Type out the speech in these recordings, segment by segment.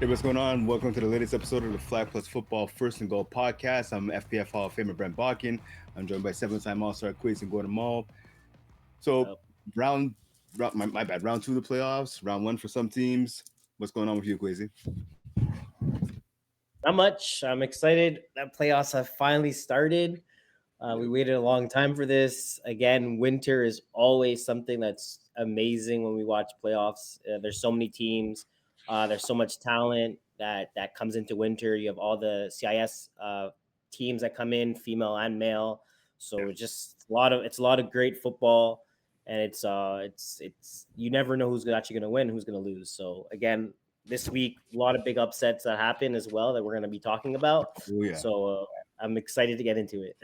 Hey, what's going on? Welcome to the latest episode of the Flag Plus Football First and Goal podcast. I'm FPF Hall of Famer Brent Bakken. I'm joined by seven-time All-Star Quiz and Gordon Mall. So, Oh, my bad, round two of the playoffs, round one for some teams. What's going on with you, Quasi? not much. I'm excited that playoffs have finally started. We Yep. waited a long time for this. Again, winter is always something that's amazing when we watch playoffs. There's so many teams. There's so much talent that comes into winter. You have all the CIS teams that come in, female and male. So it's a lot of great football, and it's you never know who's actually going to win, who's going to lose. So again, this week a lot of big upsets that happen as well that we're going to be talking about. Oh yeah. So I'm excited to get into it.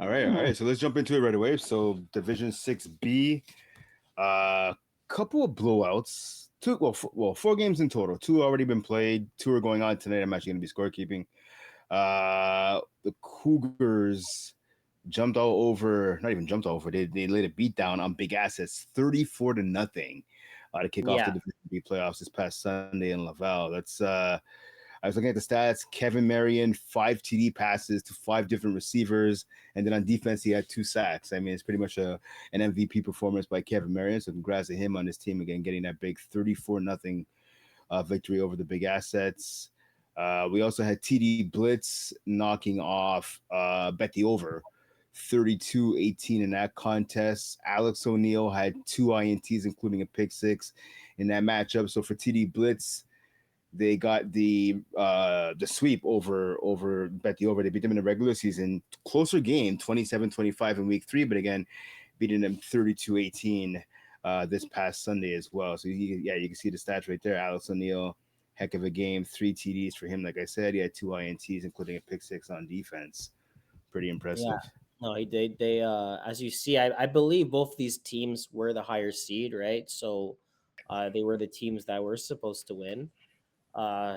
All right. So let's jump into it right away. So Division 6B, couple of blowouts. Four games in total. Two already been played. Two are going on tonight. I'm actually going to be scorekeeping. The Cougars not even jumped all over. They laid a beat down on Big Assets, 34 to nothing, to kick off the Yeah, Division B playoffs this past Sunday in Laval. I was looking at the stats. Kevin Marion, 5 TD passes to 5 different receivers, and then on defense he had 2 sacks. I mean, it's pretty much an MVP performance by Kevin Marion. So congrats to him on his team again, getting that big 34 nothing victory over the Big Assets. We also had TD Blitz knocking off Bet the Over 32-18 in that contest. Alex O'Neill had 2 INTs, including a pick six in that matchup. So for TD Blitz, they got the sweep over Bet the Over. They beat them in the regular season. Closer game, 27-25 in week 3, but again, beating them 32-18 this past Sunday as well. So you can see the stats right there. Alex O'Neill, heck of a game, 3 TDs for him. Like I said, he had 2 INTs, including a pick six on defense. Pretty yeah. impressive. No, he did. They as you see, I believe both these teams were the higher seed, right? So they were the teams that were supposed to win.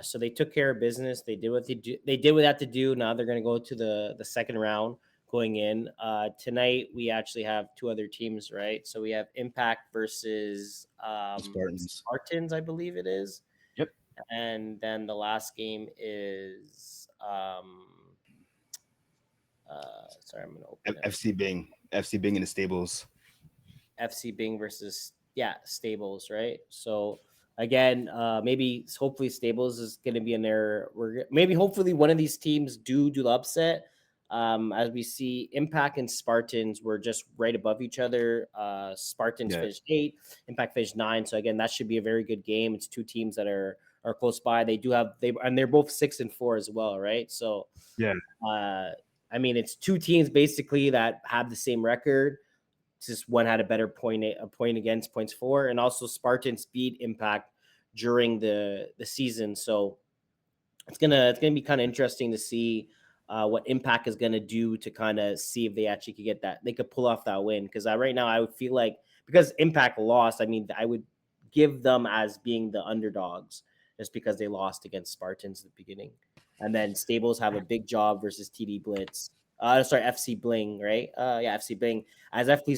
So they took care of business. They did what they did what they had to do. Now they're gonna go to the second round going in. Tonight we actually have two other teams, right? So we have Impact versus The Spartans. Spartans, I believe it is. Yep. And then the last game is sorry, I'm gonna open it. FC Bing. FC Bing in the stables. FC Bing versus Stables, right? So again, maybe hopefully Stables is going to be in there. Maybe hopefully one of these teams do the upset. As we see, Impact and Spartans were just right above each other. Spartans Yeah. finished 8, Impact finished 9. So again, that should be a very good game. It's two teams that are close by. They're both 6-4 as well, right? So Yeah. uh, I mean, it's two teams basically that have the same record. It's just one had a point against, points for, and also Spartans beat Impact during the season. So it's gonna be kind of interesting to see what Impact is gonna do to kind of see if they actually could get that they could pull off that win. Because right now I would feel like because Impact lost, I mean I would give them as being the underdogs just because they lost against Spartans at the beginning, and then Stables have a big job versus TD Blitz. Sorry, FC Bling, right? Yeah, FC Bling. As FC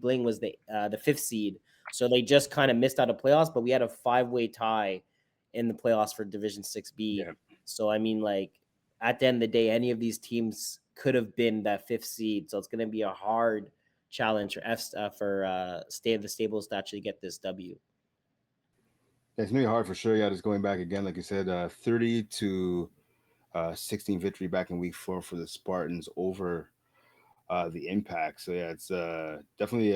Bling was the fifth seed, so they just kind of missed out of playoffs. But we had a 5-way tie in the playoffs for Division 6B. Yeah. So I mean, like at the end of the day, any of these teams could have been that fifth seed. So it's going to be a hard challenge for Stay of the Stables to actually get this W. It's gonna be hard for sure. Yeah, just going back again, like you said, 30 to 16 victory back in week 4 for the Spartans over the Impact. So yeah, it's definitely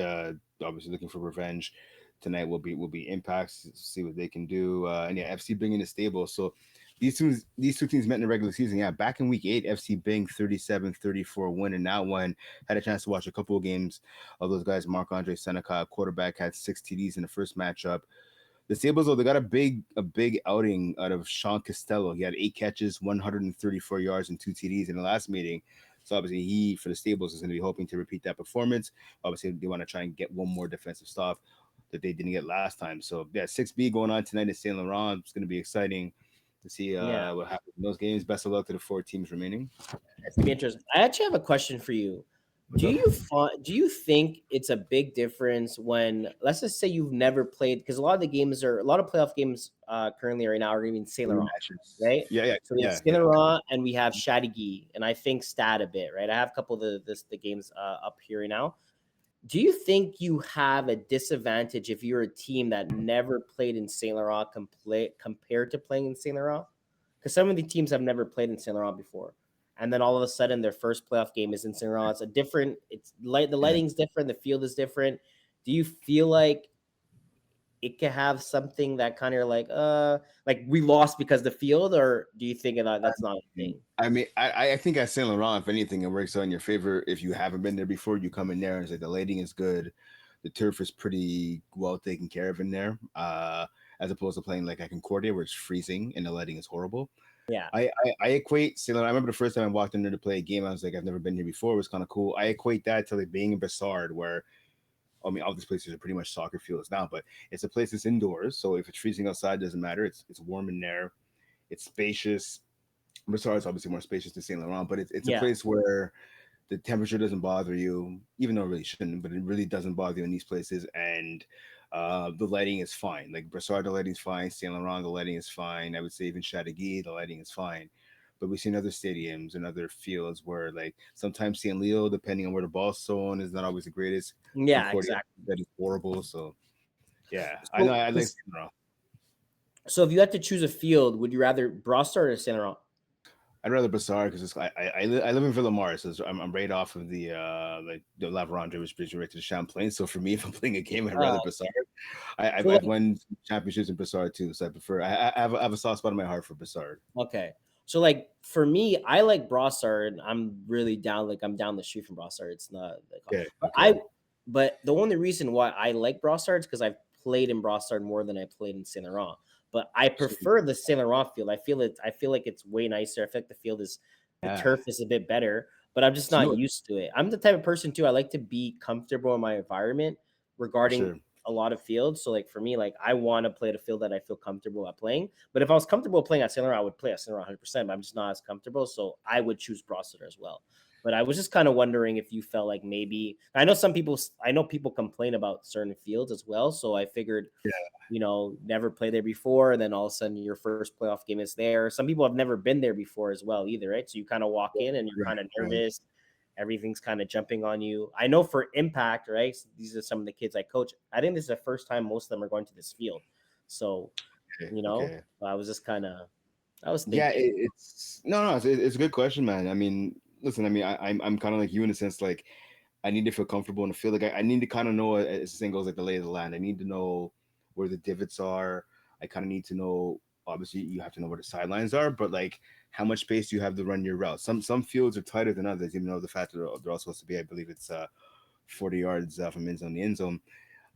obviously looking for revenge tonight. Will be Impacts, see what they can do. And yeah, FC Bing in the stable. So these two teams met in the regular season. Yeah, back in week 8, FC Bing 37-34 win, and that one had a chance to watch a couple of games of those guys. Marc Andre Seneca, quarterback, had 6 TDs in the first matchup. The Sabres, though, they got a big outing out of Sean Costello. He had 8 catches, 134 yards, and 2 TDs in the last meeting. So obviously, he for the Stables is going to be hoping to repeat that performance. Obviously, they want to try and get one more defensive stop that they didn't get last time. So yeah, 6B going on tonight in Saint Laurent. It's going to be exciting to see Yeah, what happens in those games. Best of luck to the 4 teams remaining. it's gonna be interesting. I actually have a question for you. What's up? Do you think it's a big difference when, let's just say, you've never played, because a lot of playoff games currently right now are going to be in Saint Laurent, Rematches. right? Yeah, yeah, So we have yeah, Saint yeah. Laurent and we have Châteauguay, and I think Stade a bit, right? I have a couple of the games up here right now. Do you think you have a disadvantage if you're a team that never played in Saint Laurent compared to playing in Saint Laurent? Because some of the teams have never played in Saint Laurent before, and then all of a sudden their first playoff game is in Saint Laurent. It's a different. It's light. The Yeah. lighting's different. The field is different. Do you feel like it could have something that kind of like we lost because the field, or do you think that's not a thing? I mean, I think at Saint Laurent, if anything, it works out in your favor. If you haven't been there before, you come in there and it's like the lighting is good, the turf is pretty well taken care of in there. As opposed to playing like at Concordia where it's freezing and the lighting is horrible. Yeah, I equate Saint Laurent. I remember the first time I walked in there to play a game, I was like, I've never been here before. It was kind of cool. I equate that to like being in Bassard, where I mean, all these places are pretty much soccer fields now, but it's a place that's indoors. So if it's freezing outside, it doesn't matter. It's warm in there. It's spacious. Bassard is obviously more spacious than Saint Laurent, but it's a yeah, place where the temperature doesn't bother you, even though it really shouldn't, but it really doesn't bother you in these places. And the lighting is fine. Like Brassard, the lighting is fine. Saint Laurent, the lighting is fine. I would say even Chateauguay, the lighting is fine. But we've seen other stadiums and other fields where, like, sometimes St. Leo, depending on where the ball's thrown, is not always the greatest. yeah, Concordia, exactly. that is horrible. So, yeah, I know. So, I like Saint Laurent. so if you had to choose a field, would you rather Brossard or Saint Laurent? I'd rather Bassard because I live in Villamar, so I'm right off of the like the La Vérandre, which brings you right to the Champlain. So for me, if I'm playing a game, I'd rather Oh, Bassard. so I've like won championships in Bassard too, so I prefer. I have a soft spot in my heart for Bassard. okay. So like for me, I like Brossard. I'm really down. Like I'm down the street from Brossard. It's not like, Okay, but okay, but the only reason why I like Brossard is because I've played in Brossard more than I played in Saint Laurent. But I so, prefer the Saint Laurent field. I feel like it's way nicer. I feel like the yeah. turf is a bit better. But I'm just So you know not what? used to it. I'm the type of person too. I like to be comfortable in my environment For regarding sure. a lot of fields. So like for me, like I want to play at a field that I feel comfortable at playing. But if I was comfortable playing at Saint Laurent, I would play at Saint Laurent 100%. But I'm just not as comfortable, so I would choose Brossard as well. But I was just kind of wondering if you felt like maybe I know people complain about certain fields as well. So I figured, never played there before, and then all of a sudden your first playoff game is there. Some people have never been there before as well, either, right? So you kind of walk in and you're Right, kind of right. nervous. Everything's kind of jumping on you. I know for Impact, right? These are some of the kids I coach. I think this is the first time most of them are going to this field. So, Okay, okay. I was just kind of, I was Yeah, thinking. it's no, it's a good question, man. I mean, listen, I mean, I'm kind of like you in a sense, like I need to feel comfortable in the field. Like I need to kind of know, as the saying goes, like the lay of the land. I need to know where the divots are. I kind of need to know. Obviously, you have to know where the sidelines are, but like how much space you have to run your route. Some fields are tighter than others, even though the fact that they're all supposed to be, I believe it's 40 yards from end zone to end zone.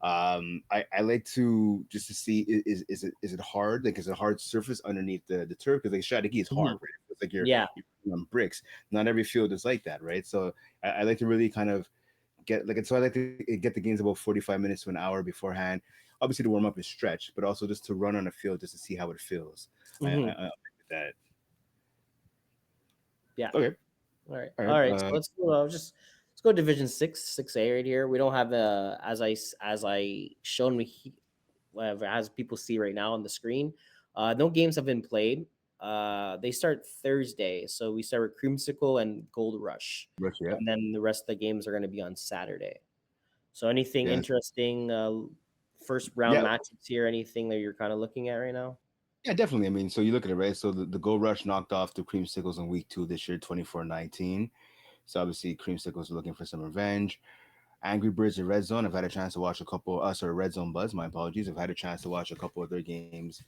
I like to just to see is it hard? Like is it a hard surface underneath the turf? Because like strategy is hard, Mhm. right? It's like Yeah, you're putting on bricks. Not every field is like that, right? So I like to really kind of get like so I like to get the games about 45 minutes to an hour beforehand. Obviously to warm up and stretch, but also just to run on a field just to see how it feels. I hmm, like that. yeah. Okay. All right, All right. all right. So let's go Division 6, 6A right here. We don't have as I shown me whatever as people see right now on the screen. No games have been played. They start Thursday, so we start with Creamsicle and Gold Rush, Rush, yeah. and then the rest of the games are going to be on Saturday. So anything Yeah. interesting? First round Yeah. matchups here? Anything that you're kind of looking at right now? Yeah, definitely. I mean, so you look at it, right? So the Gold Rush knocked off the Creamsicles in week 2 this year, 24-19. So obviously Creamsicles are looking for some revenge. Angry Birds and Red Zone. I've had a chance to watch a couple. Sorry, Red Zone Buzz. My apologies. I've had a chance to watch a couple of their games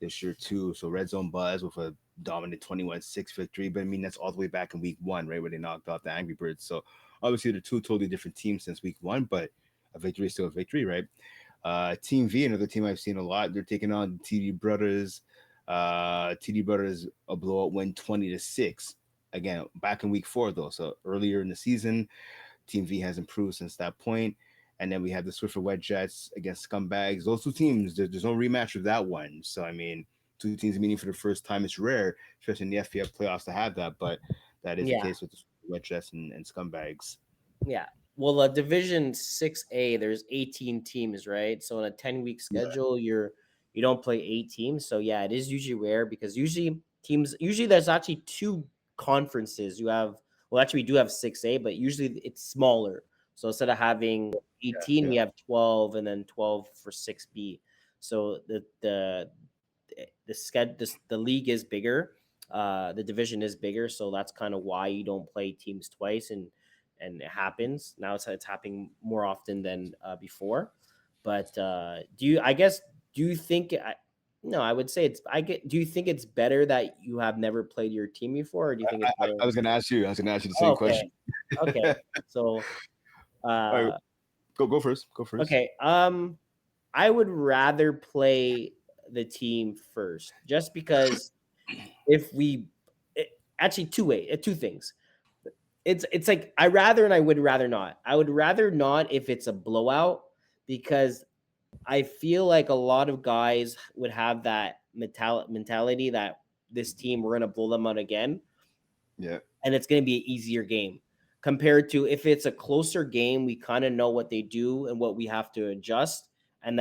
this year too. So Red Zone Buzz with a dominant 21-6 victory. But I mean, that's all the way back in week 1, right, where they knocked off the Angry Birds. So obviously they're two totally different teams since week 1, but a victory is still a victory, right? Team V, another team I've seen a lot. They're taking on TD Brothers. TD Brothers a blowout win 20-6. Again, back in week 4 though. So earlier in the season, Team V has improved since that point. And then we have the Swiffer Wet Jets against Scumbags. Those two teams, there's no rematch with that one. So I mean, two teams meeting for the first time. It's rare, especially in the FPF playoffs, to have that, but that is the Yeah. case with the Wet Jets and Scumbags. Yeah. Well, Division 6A, there's 18 teams, right? So in a 10-week Yeah, schedule, you don't play 8 teams. So yeah, it is usually rare because usually there's actually two conferences. You have well, actually we do have 6A, but usually it's smaller. So instead of having 18, yeah, we have 12 and then 12 for 6B. So the league is bigger. The division is bigger, so that's kind of why you don't play teams twice, and it happens now. It's happening more often than before. But do you? I guess do you think? No, I would say it's. I get. Do you think it's better that you have never played your team before, or do you think it's better? I was gonna ask you. I was gonna ask you the same Oh, okay, question. okay. So, All right, uh, go first. Go first. okay. I would rather play the team first, just because if we actually two things. It's like I rather and I would rather not. I would rather not if it's a blowout because I feel like a lot of guys would have that mentality that this team we're gonna blow them out again, Yeah, and it's going to be an easier game compared to if it's a closer game. We kind of know what they do and what we have to adjust, and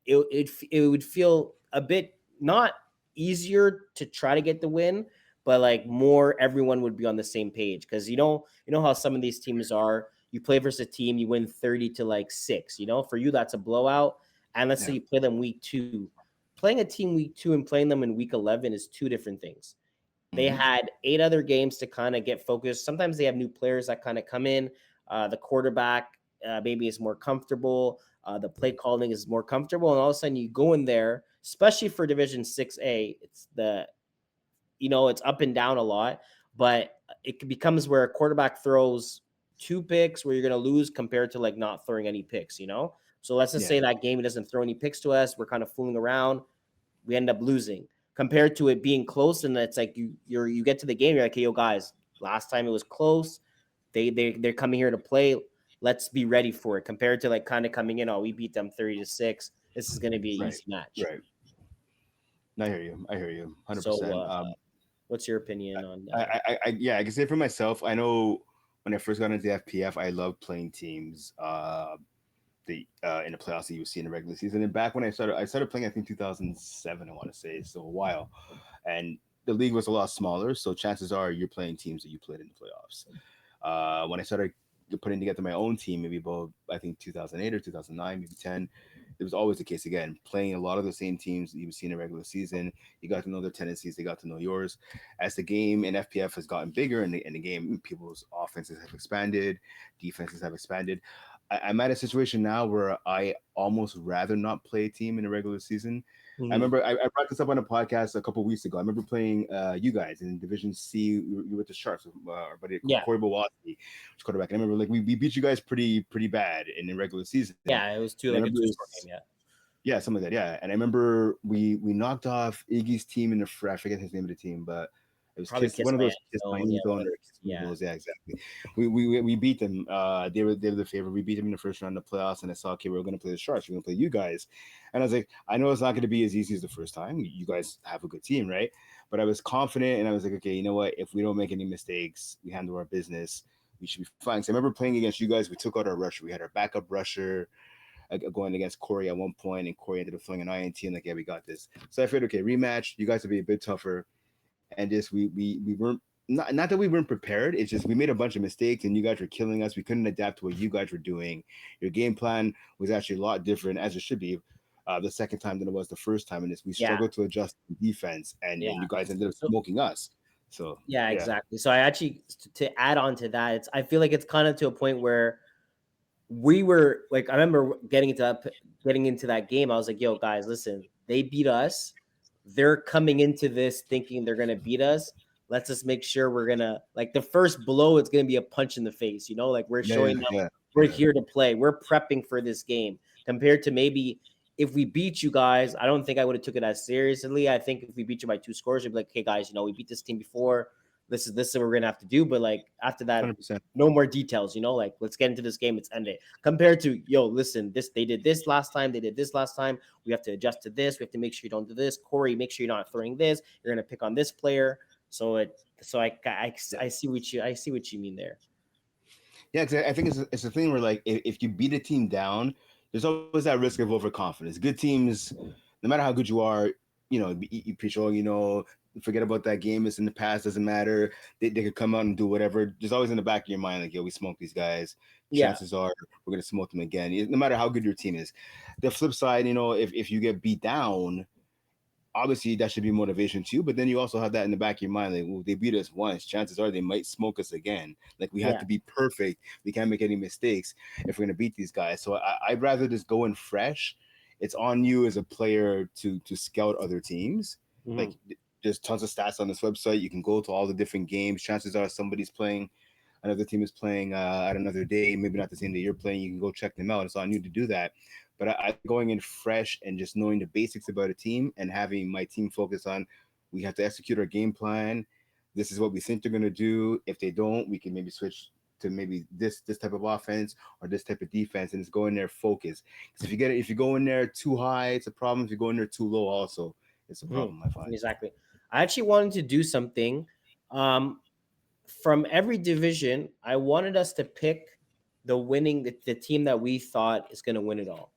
it would feel a bit not easier to try to get the win, but like more everyone would be on the same page because you know how some of these teams are. You play versus a team, you win 30 to like 6. For you that's a blowout, and let's say yeah. you play them week 2. Playing a team week 2 and playing them in week 11 is two different things. They Hmm. had 8 other games to kind of get focused. Sometimes they have new players that kind of come in. The quarterback maybe is more comfortable. The play calling is more comfortable, and all of a sudden you go in there, especially for Division 6A. It's up and down a lot, but it becomes where a quarterback throws 2 picks where you're going to lose compared to like not throwing any picks. So let's just Yeah, say that game he doesn't throw any picks to us. We're kind of fooling around, we end up losing compared to it being close. And it's like you get to the game, you're like, hey, yo, guys, last time it was close. They're coming here to play. Let's be ready for it. Compared to like kind of coming in, oh, we beat them 30-6. This is going to be an right, easy match. right. I hear you. I hear you. 100%. So, what's your opinion on Yeah, I can say for myself. I know when I first got into FPF, I loved playing teams. The in the playoffs that you would see in the regular season. And back when I started playing, I think 2007. I want to say so a while, and the league was a lot smaller. So chances are you're playing teams that you played in the playoffs. When I started putting together my own team, maybe about I think 2008 or 2009, maybe 10. It was always the case again, playing a lot of the same teams that you would see in a regular season. You got to know their tendencies, they got to know yours. As the game in FPF has gotten bigger and the game, people's offenses have expanded, defenses have expanded. I'm at a situation now where I almost rather not play a team in a regular season. I Mhm. remember I brought this up on a podcast a couple of weeks ago. I remember playing you guys in Division C. You were with the Sharks, our buddy Yeah, Corey Bawazzi, quarterback. And I remember like we beat you guys pretty bad in the regular season. yeah, it was And I like a remember it two-score was game. Yeah, yeah, something like that. Yeah, and I remember we knocked off Iggy's team in the I forget his name of the team, but it was probably Kiss Kiss one of My those End Kiss My Zone. Yeah, End one Zone of or those. Kiss My Yeah, Bulls. Yeah, exactly. We beat them. They were the favorite. We beat them in the first round of the playoffs, and I saw okay, we are gonna play the Sharks. We're gonna play you guys, and I was like, I know it's not gonna be as easy as the first time. You guys have a good team, right? But I was confident, and I was like, okay, you know what? If we don't make any mistakes, we handle our business. We should be fine. So I remember playing against you guys. We took out our rusher. We had our backup rusher going against Corey at one point, and Corey ended up throwing an INT, and like, yeah, we got this. So I figured, okay, rematch. You guys will be a bit tougher, and just we weren't. Not that we weren't prepared. It's just we made a bunch of mistakes, and you guys were killing us. We couldn't adapt to what you guys were doing. Your game plan was actually a lot different, as it should be, the second time than it was the first time. And we yeah, struggled to adjust the defense, yeah. and you guys ended up So smoking us. So yeah, yeah, exactly. So I actually to add on to that, I feel like it's kind of to a point where we were like, I remember getting into that game. I was like, yo, guys, listen, they beat us. They're coming into this thinking they're gonna beat us. Let's just make sure we're gonna like the first blow, it's gonna be a punch in the face, like we're yeah, showing them yeah, we're yeah. here to play. We're prepping for this game. Compared to maybe if we beat you guys, I don't think I would have took it as seriously. I think if we beat you by 2 scores, you'd be like, hey guys, we beat this team before. This is what we're gonna have to do. But like after that, 100%. no more details, like let's get into this game, let's end it. Compared to, yo, listen, they did this last time, they did this last time. We have to adjust to this. We have to make sure you don't do this. Corey, make sure you're not throwing this. You're gonna pick on this player. So I see what you mean there. Yeah, 'cause I think it's a thing where like if you beat a team down, there's always that risk of overconfidence. Good teams, no matter how good you are, you preach, oh, forget about that game. It's in the past, doesn't matter. They could come out and do whatever. Just always in the back of your mind, like, yo, we smoked these guys. Yeah, Chances are we're gonna smoke them again. No matter how good your team is. The flip side, if you get beat down, obviously that should be motivation too. But then you also have that in the back of your mind, like, well, they beat us once. Chances are they might smoke us again. Like we have yeah, to be perfect. We can't make any mistakes if we're gonna beat these guys. So I'd rather just go in fresh. It's on you as a player to scout other teams. Like hmm there's tons of stats on this website. You can go to all the different games. Chances are somebody's playing, another team is playing at another day, maybe not the same day you're playing. You can go check them out. It's on you to do that. But I going in fresh and just knowing the basics about a team and having my team focus on, we have to execute our game plan. This is what we think they're going to do. If they don't, we can maybe switch to maybe this type of offense or this type of defense, and just go in there focus. Because if you go in there too high, it's a problem. If you go in there too low, also it's a hmm problem. I find. exactly. I actually wanted to do something. Um, from every division, I wanted us to pick the team that we thought is going to win it all,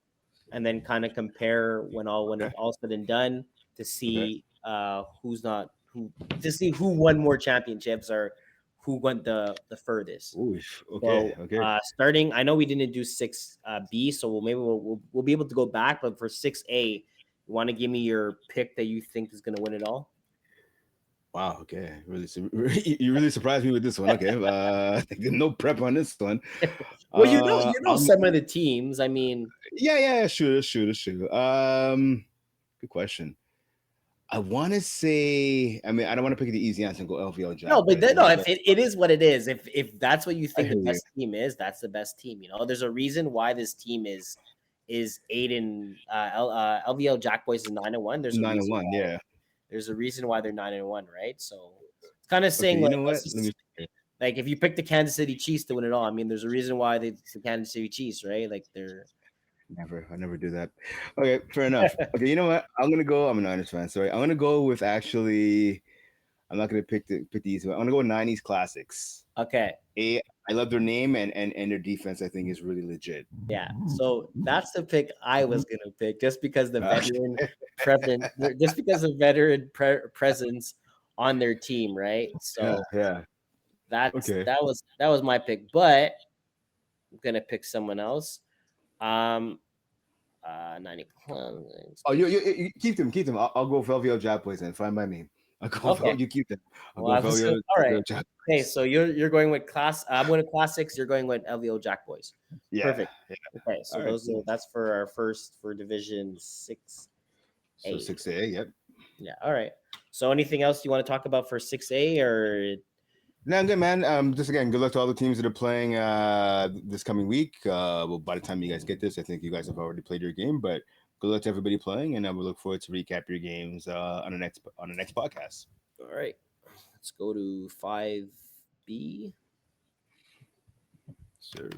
and then kind of compare when Okay. it all said and done to Okay. see who's not who to see who won more championships or who went the furthest. Ooh, okay. So Okay. starting, I know we didn't do six B, so we'll be able to go back. But for 6A, you want to give me your pick that you think is going to win it all? Wow. Okay. You really surprised me with this one. Okay. No prep on this one. Well, you know I'm some of the teams. I mean, yeah. Sure. Good question. I want to say. I mean, I don't want to pick the easy answer and go LVL no, Jack but Boys. I then, know no, you if guys. it is what it is, if that's what you I think the hear you. best team is, that's the best team. You know, there's a reason why this team is eight and LVL Jack Boys is 9-1. There's a Nine and reason one. why. Yeah. There's a reason why they're 9-1, right? So it's kind of Okay. saying You like know what? let's Let just me. like if you pick the Kansas City Chiefs to win it all, I mean, there's a reason why it's the Kansas City Chiefs, right? Like they're Never. I never do that. Okay. Fair enough. Okay. You know what? I'm gonna go. I'm a Niners fan. Sorry. I'm gonna go with actually. I'm not gonna pick the easy one. I'm gonna go with '90s classics. okay. I love their name and their defense. I think is really legit. Yeah, so that's the pick I was gonna pick, just because the Uh, veteran presence, just because of presence on their team, right? yeah. So Yeah. Okay. that was my pick, but I'm gonna pick someone else. Um, 90 Clemens. Oh, you keep them. I'll go Velvio Job Boys then. Fine by me. I'll go Okay, You keep them. I'll well, go I was gonna, all right. Velvio Job Okay, Boys. so you're going with class. I'm going to classics. You're going with LVO Jack Boys. Yeah. Perfect. Yeah. Okay, so All right. Cool. that's for our first for Division 6A. So 6A. Yep. Yeah. All right. So anything else you want to talk about for 6A or No, I'm good, man. Just again, good luck to all the teams that are playing this coming week. Well, by the time you guys get this, I think you guys have already played your game. But good luck to everybody playing, and we look forward to recap your games on the next podcast. all right. Let's go to 5B. So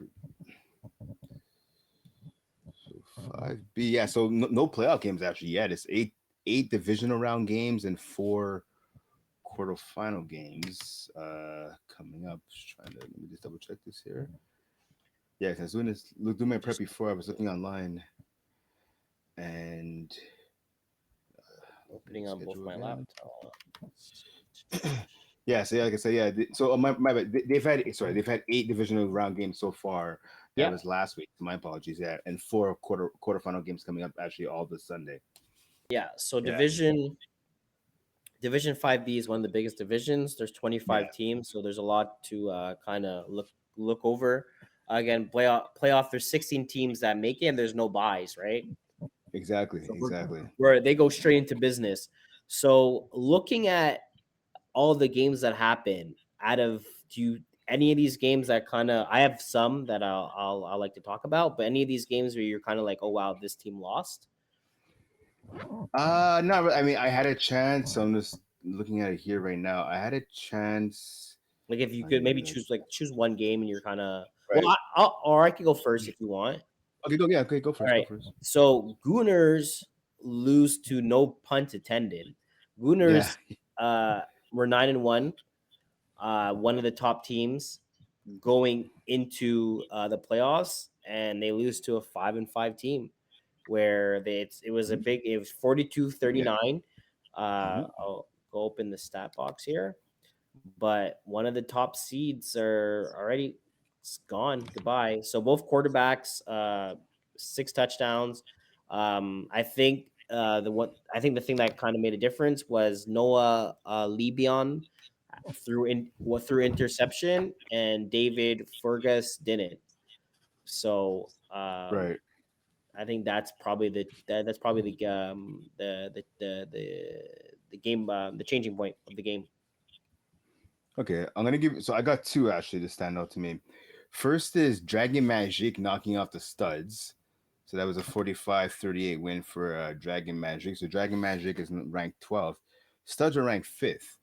5B, yeah. So no playoff games actually yet. It's eight divisional round games and four quarterfinal games coming up. Just trying to let me just double check this here. Yeah, as soon as doing my prep before, I was looking online and Opening on both schedule my again. laptop. Yeah, so yeah, like I said, yeah. So my bad. They've had eight divisional round games so far. That Yeah. was last week. My apologies. Yeah, and four quarterfinal games coming up actually all this Sunday. Yeah. So Yeah, Division 5B is one of the biggest divisions. There's yeah, 25 teams, so there's a lot to kind of look over. Again, playoff. There's 16 teams that make it, and there's no buys, right? So exactly. where they go straight into business. So looking at all the games that happen, out of do you any of these games that kind of I have some that I'll like to talk about, but any of these games where you're kind of like, oh wow, this team lost. Not really. I mean, I had a chance. So I'm just looking at it here right now. I had a chance. Like if you Find could it maybe again. choose one game and you're kind of well, Right. or I could go first if you want. Okay, go. Yeah, okay, go All first. Go right. first. So Gooners lose to no punt attended. Yeah. Gooners were 9-1, one of the top teams. going into the playoffs, and they lose to a 5-5 team where it was a Mhm. big, it was 42-39. Mhm. I'll go open the stat box here, but one of the top seeds are already, it's gone. Goodbye. So both quarterbacks, 6 touchdowns. I think the thing that kind of made a difference was Noah Lebion through interception, and David Fergus didn't. So Right. I think that's probably the game, the changing point of the game. Okay, I'm gonna give. So I got two actually to stand out to me. First is Dragon Magic knocking off the Studs. So that was a 45-38 win for Dragon Magic. So Dragon Magic is ranked 12th. Studs are ranked 5th,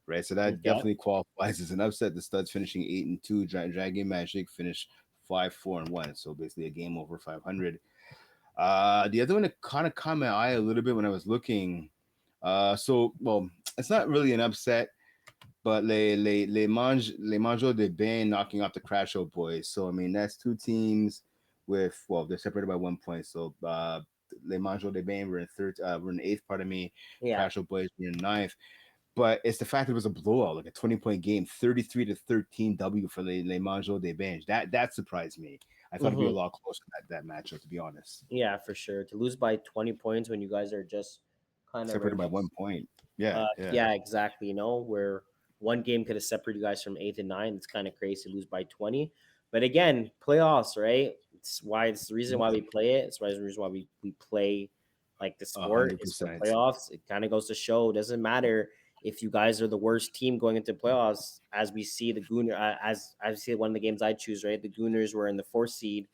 right? So that Okay. definitely qualifies as an upset. The Studs finishing 8-2. Dragon Magic finished 5-4-1. So basically a game over 500. The other one that kind of caught my eye a little bit when I was looking. Well, it's not really an upset, but Les Manjo de Bain knocking off the Crash Out Boys. So I mean that's two teams with, well, they're separated by 1 point. So Les Manjo de Bain were in third, were in eighth. Part of me, Yeah. Crash Out Boys were in ninth. But it's the fact that it was a blowout, like a 20-point game, 33-13 W for Les Manjo de Bain. That surprised me. I thought it'd be a Hmm. lot closer that matchup, to be honest. Yeah, for sure. To lose by 20 points when you guys are just kind of Separated right by 1 point. Yeah, yeah, Yeah, exactly. Where one game could have separated you guys from 8 and 9. It's kind of crazy to lose by 20. But again, playoffs, right? It's the reason why we play it. It's why the reason why we play like the a sport hundred is for percent. playoffs. It kind of goes to show it doesn't matter if you guys are the worst team going into playoffs, as we see the Gooner as we see one of the games I choose, right? The Gooners were in the 4th seed,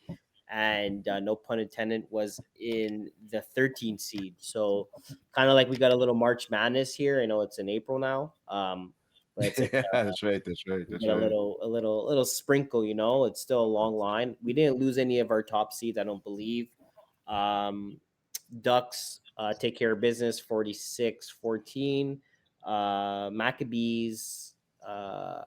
and no pun intended, was in the 13th seed. So kind of like we got a little March Madness here. I know it's in April now, but it's like Yeah, that's right. That's right. we That's get a right. little sprinkle. It's still a long line. We didn't lose any of our top seeds, I don't believe. Um, Ducks take care of business 46-14. Maccabees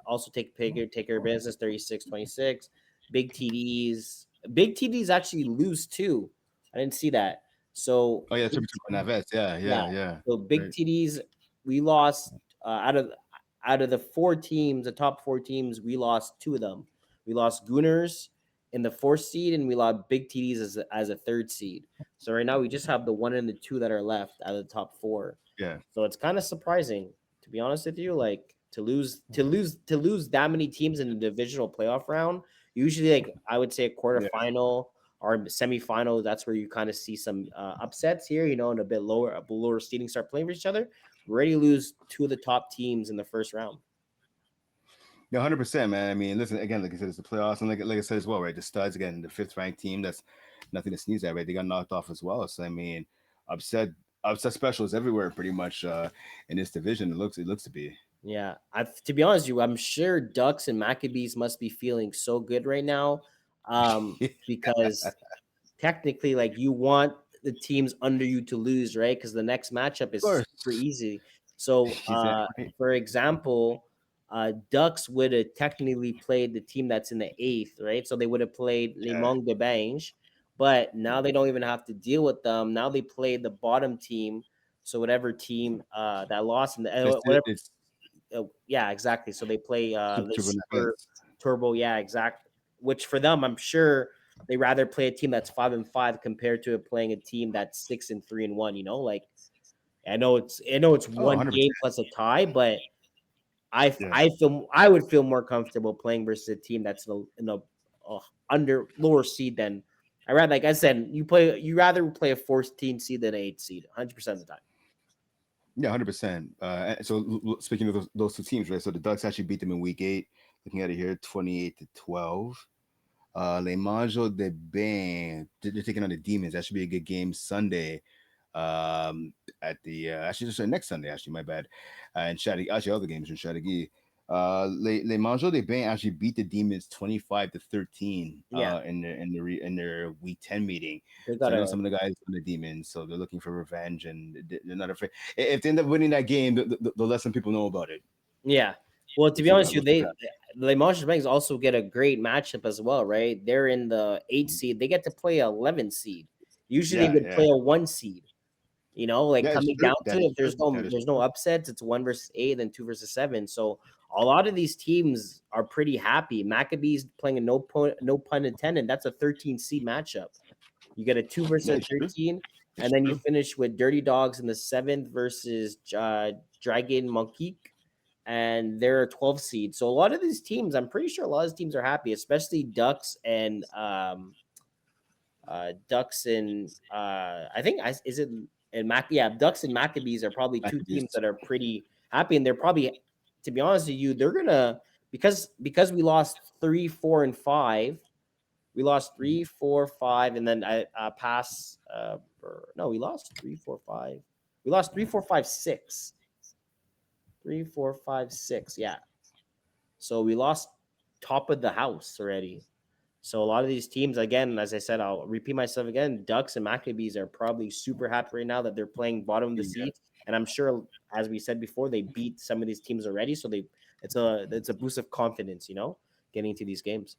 also take care of business 36-26. Big TDs actually lose too. I didn't see that. So Oh yeah, Triple Naves. Yeah, yeah. yeah, yeah. So big Right. TDs, we lost out of the 4 teams, the top 4 teams, we lost 2 of them. We lost Gooners in the 4th seed, and we lost big TDs as a 3rd seed. So right now we just have the 1 and the 2 that are left out of the top 4. Yeah. So it's kind of surprising, to be honest with you, like to lose that many teams in the divisional playoff round. Usually, like I would say, a Yeah. quarterfinal or semifinal. That's where you kind of see some upsets here, and a lower seeding start playing for each other. We already lose 2 of the top teams in the first round. Yeah, 100%, man. I mean, listen, again, like I said, it's the playoffs, and like I said as well, right? The Studs, again, the fifth ranked team. That's nothing to sneeze at, right? They got knocked off as well. So I mean, upset upset specials everywhere, pretty much in this division. It looks to be. Yeah, to be honest with you, I'm sure Ducks and Maccabees must be feeling so good right now, because technically, like, you want the teams under you to lose, right? Because the next matchup Of is super course, easy. So, he's damn right. for example, Ducks would have technically played the team that's in the 8th, right? So they would have played Les Yeah, Monts de Bange, but now yeah. they don't even have to deal with them. Now they play the bottom team. So whatever team that lost in the whatever, It's yeah, exactly. So they play the Triple super Naves. turbo, yeah, exact. Which for them, I'm sure they rather play a team that's 5-5 compared to playing a team that's 6-3-1. Like, I know it's Oh, one 100%. game plus a tie, but Yeah. I would feel more comfortable playing versus a team that's in a under lower seed than I rather, like I said, you rather play a 14 seed than an 8 seed 100% of the time. Yeah, 100%. So speaking of those two teams, right? So the Ducks actually beat them in week 8. Looking at it here, 28-12. Le Manjo de Bain, they're taking on the Demons. That should be a good game Sunday. At the actually just next Sunday. Actually, my bad. And Shadi, actually, other games in Shadigi. Le Manjo de Bain actually beat the Demons 25-13. Yeah, In their week 10 meeting. they So got I know a some of the guys on the Demons, so they're looking for revenge, and they're not afraid. If they end up winning that game, they'll let some people know about it. yeah. Well, to be So honest with let's you, the Montreal Banks also get a great matchup as well, right? They're in the 8 seed. They get to play a 11 seed. Usually they yeah, would yeah, play a 1 seed. Like yeah. It's coming true. down to That it, is if true. there's no That is there's no true. upsets, it's 1 versus 8, then 2 versus 7. So a lot of these teams are pretty happy. Maccabees playing a no pun intended. That's a 13 seed matchup. You get a 2 Yeah, versus it's true. 13, It's and then you true. finish with Dirty Dogs in the seventh versus Dragon Monkey, and they're a 12 seed. So a lot of these teams, I'm pretty sure a lot of these teams are happy, especially Ducks and I think is it and Mac yeah, Ducks and Maccabees are probably two teams Maccabees. that are pretty happy, and they're probably, to be honest with you, they're gonna, because we lost 3, 4, and 5. We lost 3, 4, 5, and then I pass. No, we lost 3, 4, 5. We lost 3, 4, 5, 6. 3, 4, 5, 6. Yeah. So we lost top of the house already. So a lot of these teams, again, as I said, I'll repeat myself again. Ducks and Maccabees are probably super happy right now that they're playing bottom of the Yeah. seat, and I'm sure, as we said before, they beat some of these teams already. So it's a boost of confidence, getting into these games.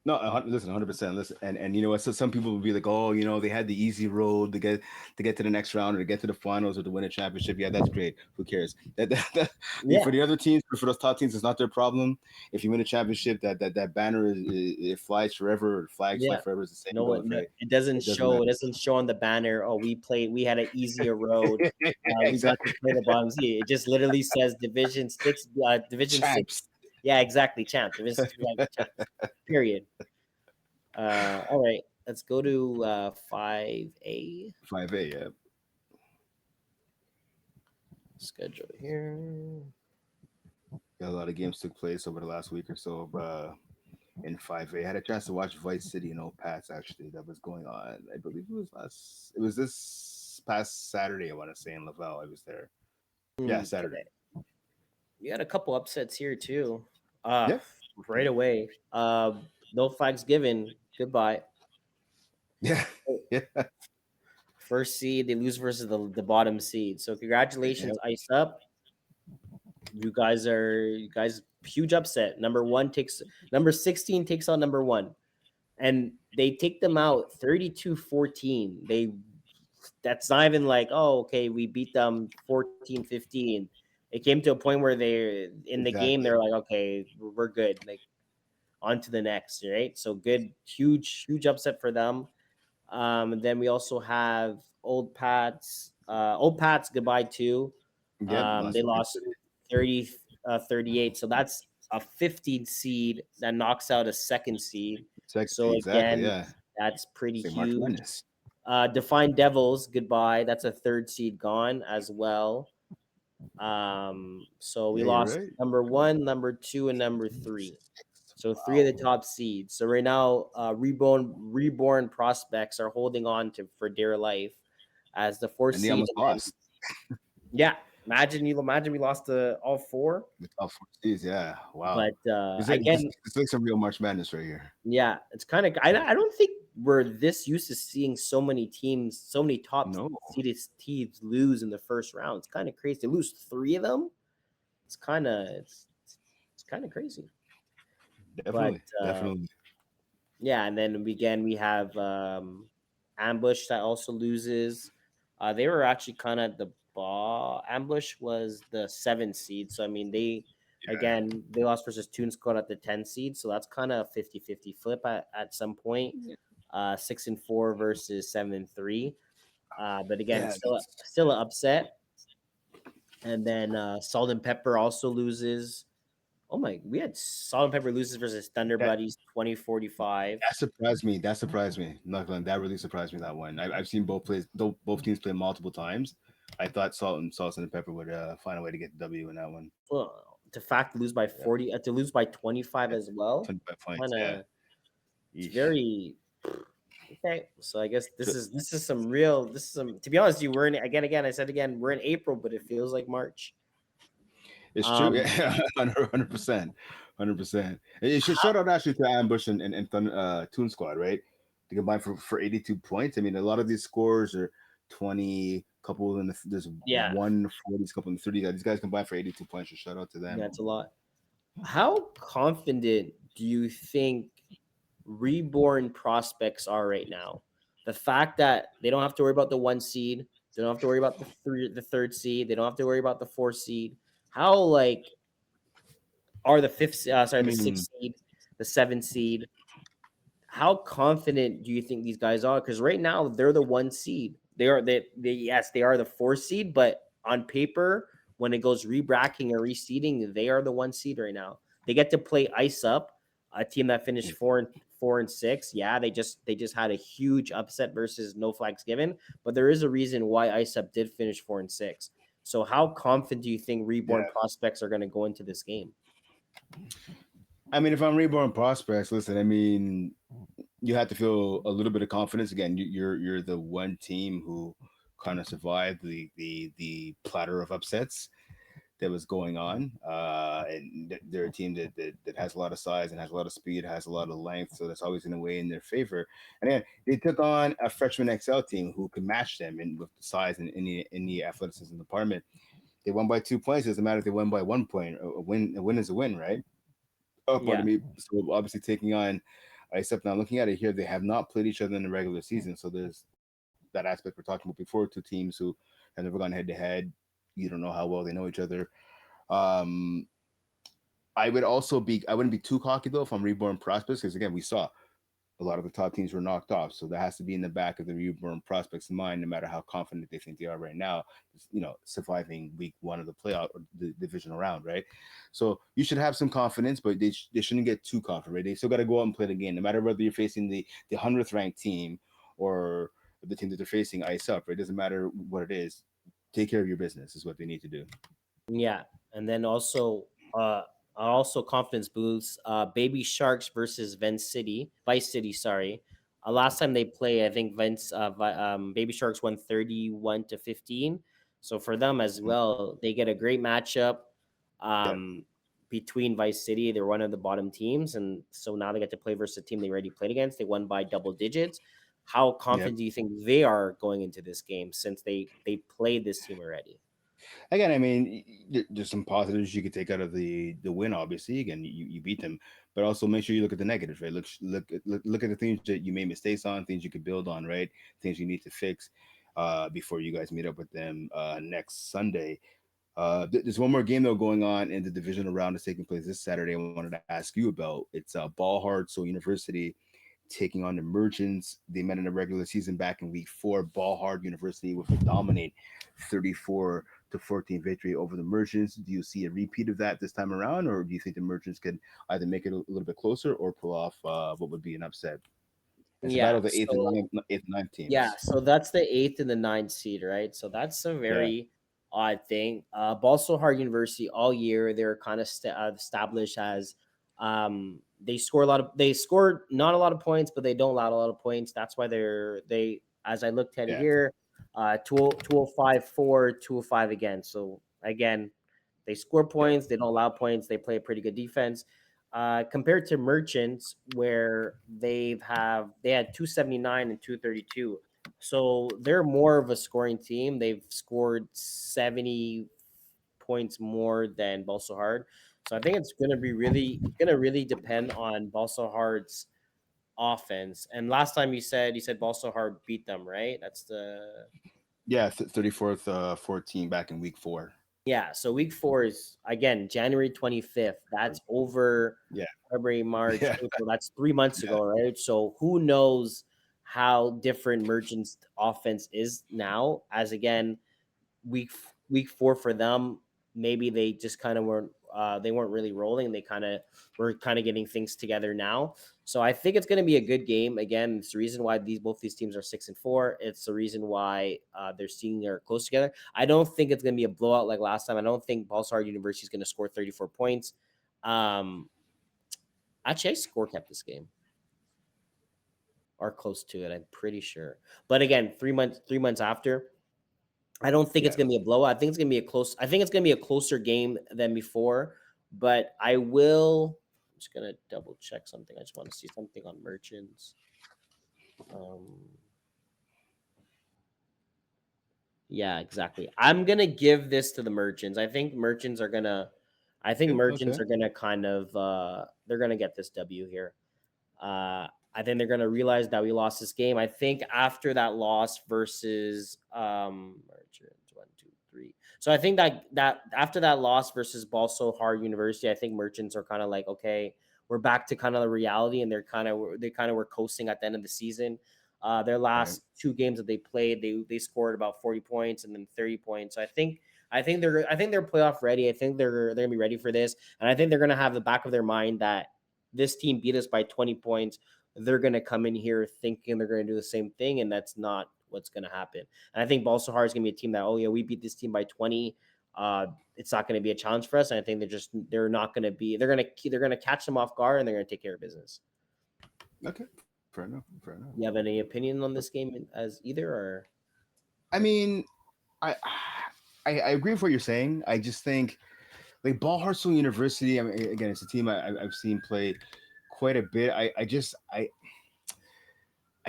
No, listen, 100%. Listen, and you know what? So some people would be like, oh, they had the easy road to get to the next round or to get to the finals or to win a championship. Yeah, that's great. Who cares? For Yeah, the other teams, for those top teams, it's not their problem. If you win a championship, that banner it flies forever. Or flags fly yeah. forever. It's the same No, goes, right? it doesn't It doesn't show. matter. It doesn't show on the banner. Oh, we had an easier road. We got to Exactly. play the bottom seed. It just literally says Division 6. Division 6. Champs. Yeah, exactly. Champ. Division 6. Champ. Period. All right. Let's go to 5A 5A. Yeah. schedule here. Yeah, a lot of games took place over the last week or so. In 5A. I had a chance to watch Vice City and Old Pats actually that was going on. I believe it was this past Saturday, I want to say in Laval. I was there. Yeah, Saturday. Okay. We had a couple upsets here too. Uh, Yeah. right away. No flags given. Goodbye. Yeah. Yeah. First seed, they lose versus the bottom seed. So Yeah. congratulations, Ice Up. You guys huge upset. Number 16 takes out number 1. And they take them out 32-14. That's not even like, oh, okay, we beat them 14-15. It came to a point where they in the game Exactly. they're like, okay, we're good. Like, on to the next, right? So good, huge upset for them. And then we also have Old Pats goodbye too. Yep. Lost They to Vice lost City. 38. So that's a 15 seed that knocks out a second seed. Second So seed. Exactly. again, Yeah. that's pretty St. March huge. Madness. Defined Devils goodbye. That's a third seed gone as well. So we Yeah, you're lost right. number 1, number 2, and number 3. So 3 of the Wow. top seeds. So right now, reborn prospects are holding on to for dear life as the fourth And they seed. almost And then, lost yeah, imagine we lost to all 4. the top four seeds. Yeah. Wow. But again, It's like some real March Madness right here. yeah, it's kind of. I don't think we're this used to seeing so many teams, so many top No, seeded teams lose in the first round. It's kind of crazy. To lose 3 of them, it's kind of crazy. But definitely, definitely. yeah, and then we have Ambush that also loses. They were actually kind of the ball. Ambush was the 7th seed, so I mean they lost versus Toon Squad at the 10 seed, so that's kind of 50-50 flip at some point. 6-4 versus 7-3. But again, Yeah. still an upset. And then Salt and Pepper also loses. Oh my, we had Salt and Pepper loses versus Thunder That Buddies 20-45. that surprised me. That surprised me. Not gonna. That really surprised me. That one. I've seen both teams play multiple times. I thought Salt and Pepper would find a way to get the W in that one. Well, to fact lose by Yeah. 40, to lose by 25 Yeah. as well. 25 points. Kind Yeah. of, it's Yeesh. very okay. So I guess So this is some real. This is some. To be honest, we're in again. I said again, we're in April, but it feels like March. it's true. Um, Yeah. 100%. 100%. It should shout out actually to Ambush and Toon Squad, right? They combined for 82 points. I mean, a lot of these scores are 20, couple in there's Yeah, 140s, couple in the 30s. These guys combined for 82 points. So shout out to them. that's a lot. How confident do you think reborn prospects are right now? The fact that they don't have to worry about the one seed, they don't have to worry about the third seed, they don't have to worry about the fourth seed. How like are the I the mean, sixth seed, the seventh seed? How confident do you think these guys are? Because right now they're the one seed. They yes, they are the four seed, but on paper, when it goes re-bracking or reseeding, they are the one seed right now. They get to play ice up, a team that finished four and six. Yeah, they just had a huge upset versus no flags given, but there is a reason why ice up did finish 4-6. So how confident do you think reborn yeah. prospects are going to go into this game? I mean, if I'm reborn prospects, listen. I mean, you have to feel a little bit of confidence. Again, you're the one team who kind of survived the platter of upsets that was going on. And they're a team that has a lot of size and has a lot of speed, has a lot of length, so that's always in a way in their favor. And again, they took on a freshman XL team who could match them in with the size and in the athleticism department. They won by 2 points. It doesn't matter if they won by 1 point. A win is a win, right? Oh, pardon Yeah. me. So obviously taking on, except now looking at it here, they have not played each other in the regular season. So there's that aspect we're talking about before. Two teams who have never gone head to head. You don't know how well they know each other. Um, I wouldn't be too cocky though if I'm reborn prospects because again we saw a lot of the top teams were knocked off, so that has to be in the back of the reborn prospects' mind, no matter how confident they think they are right now. Surviving week one of the playoff or the divisional round, right? So you should have some confidence, but they shouldn't get too confident. Right? They still got to go out and play the game, no matter whether you're facing the 100th ranked team or the team that they're facing ice up. Right? It doesn't matter what it is. Take care of your business is what they need to do. Yeah, and then also confidence boosts. Baby Sharks versus Vice City. Sorry, last time they play, I think Baby Sharks won 31-15. So for them as Mhm. well, they get a great matchup. Yeah. Um, between Vice City, they're one of the bottom teams, and so now they get to play versus a team they already played against. They won by double digits. How Yeah. confident do you think they are going into this game since they played this team already? Again, I mean, there's some positives you could take out of the win. Obviously, again, you beat them, but also make sure you look at the negatives, right? Look at the things that you made mistakes on, things you could build on, right? Things you need to fix before you guys meet up with them next Sunday. There's one more game though going on in the divisional round that's taking place this Saturday. I wanted to ask you about. It's Ball Hard So University taking on the Merchants. They met in the regular season back in week four. Ball Hard University with a dominant 34-14 victory over the Merchants. Do you see a repeat of that this time around, or do you think the Merchants could either make it a little bit closer or pull off what would be an upset? It's a battle Yeah, of the so eighth and ninth yeah, teams. so that's the eighth and the ninth seed, right? So that's a Yeah, very odd thing. Balso Hard University all year they're kind of established as they score not a lot of points, but they don't allow a lot of points. That's why they as I looked at it yeah, here, 205 for 205 again. So again, they score yeah, points, they don't allow points, they play a pretty good defense. Compared to Merchants, where they had 279 and 232. So they're more of a scoring team. They've scored 70 points more than Balso Hard. So I think it's gonna really depend on Balso Hard's offense. And last time you said Balso Hard beat them, right? That's the 34th, 14 back in week four. Yeah, so week four is again January 25th. That's over Yeah, February, March, yeah, April. That's 3 months yeah, ago, right? So who knows how different Merchants offense is now, as again, week four for them, maybe they just kind of weren't really rolling. They kind of were kind of getting things together now. So I think it's going to be a good game. Again, it's the reason why both these teams are 6-4. It's the reason why they're seeing they're close together. I don't think it's going to be a blowout like last time. I don't think Balsard University is going to score 34 points. Um, Actually, I score kept this game or close to it. I'm pretty sure. But again, 3 months after, I don't think it's yeah. gonna be a blowout. I think it's gonna be a close. I think it's gonna be a closer game than before. But I will. I'm just gonna double check something. I just want to see something on Merchants. Um, Yeah, exactly. I'm gonna give this to the Merchants. I think Merchants are gonna. I think Okay, Merchants okay. are gonna kind of. They're gonna get this W here. I think they're gonna realize that we lost this game. I think after that loss versus Merchants, 1, 2, 3. So I think that after that loss versus Balso Hard University, I think Merchants are kind of like, okay, we're back to kind of the reality, and they kind of were coasting at the end of the season. Their Right. last two games that they played, they scored about 40 points and then 30 points. So I think they're playoff ready. I think they're gonna be ready for this, and I think they're gonna have the back of their mind that this team beat us by 20 points. They're going to come in here thinking they're going to do the same thing, and that's not what's going to happen. And I think Balsahar is going to be a team that, oh yeah, we beat this team by 20. It's not going to be a challenge for us. And I think they're not going to be they're going to catch them off guard, and they're going to take care of business. Okay. Fair enough. Fair enough. You have any opinion on this game as either or? I mean, I I agree with what you're saying. I just think like Ball Hartsel University. I mean, again, it's a team I've seen play quite a bit. I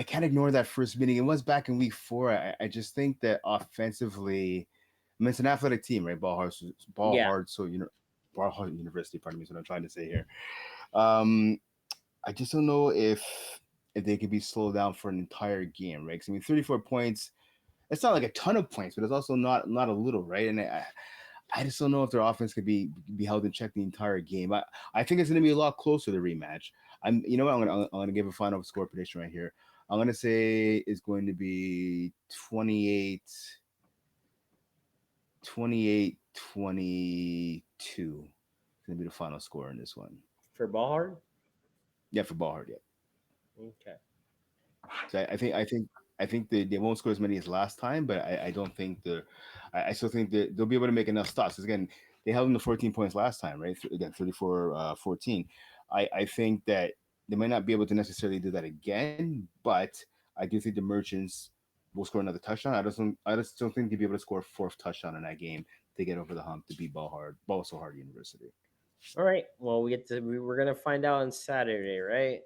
can't ignore that first meeting. It was back in week 4. I just think that offensively, I mean, it's an athletic team, right? Yeah, Ball Hard University. Pardon me, is what I'm trying to say here. Um, I just don't know if they could be slowed down for an entire game, right? Because I mean, 34 points. It's not like a ton of points, but it's also not a little, right? And I just don't know if their offense could be held in check the entire game. I think it's going to be a lot closer to the rematch. You know what? I'm gonna give a final score prediction right here. I'm gonna say it's going to be 28-22. It's gonna be the final score in this one. for ball hard. Yeah, for Ballhard. Yeah. Okay. So I think they won't score as many as last time, but I don't think I still think that they'll be able to make enough stops. 'Cause again, they held them to 14 points last time, right? Again, 34-14. I think that they might not be able to necessarily do that again, but I do think the Merchants will score another touchdown. I just don't think they'll be able to score a fourth touchdown in that game to get over the hump to beat Ball so hard University. All right. Well, we're gonna find out on Saturday, right?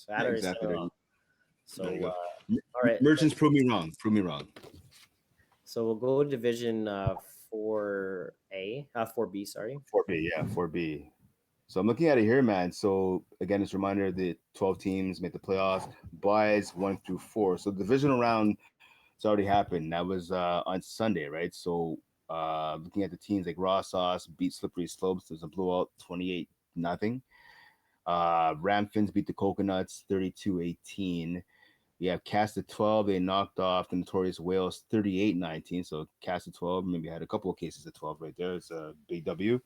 Yeah, Saturday, exactly. 7 o'clock. There you So, go. all right. Merchants prove me wrong. Prove me wrong. So we'll go to Division 4B, sorry. 4B, yeah, 4B. So I'm looking at it here, man. So again, it's a reminder that 12 teams make the playoffs, buys 1 through 4. So the divisional round has already happened. That was on Sunday, right? So looking at the teams like Raw Sauce beat Slippery Slopes. There's a blowout 28-0. Ramfins beat the Coconuts 32-18. We have Cast of 12. They knocked off the Notorious Whales 38-19. So Cast of 12 maybe had a couple of cases of 12 right there. It's a big W.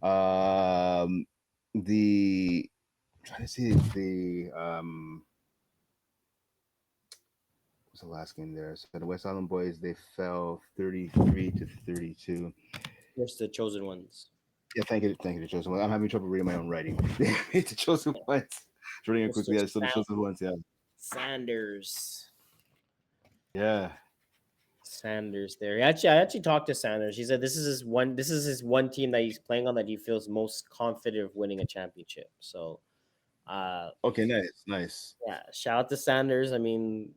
Um, the I'm trying to see what's the last game there? So the West Island Boys they fell 33-32. Here's the chosen ones. Yeah, thank you, the chosen one. I'm having trouble reading my own writing. The chosen ones. Reading it Mr. quickly. Yeah, so the chosen ones. Yeah, Sanders. yeah. Sanders there. I actually talked to Sanders. He said this is his one team that he's playing on that he feels most confident of winning a championship. So uh Okay, nice, nice. yeah, shout out to Sanders. I mean,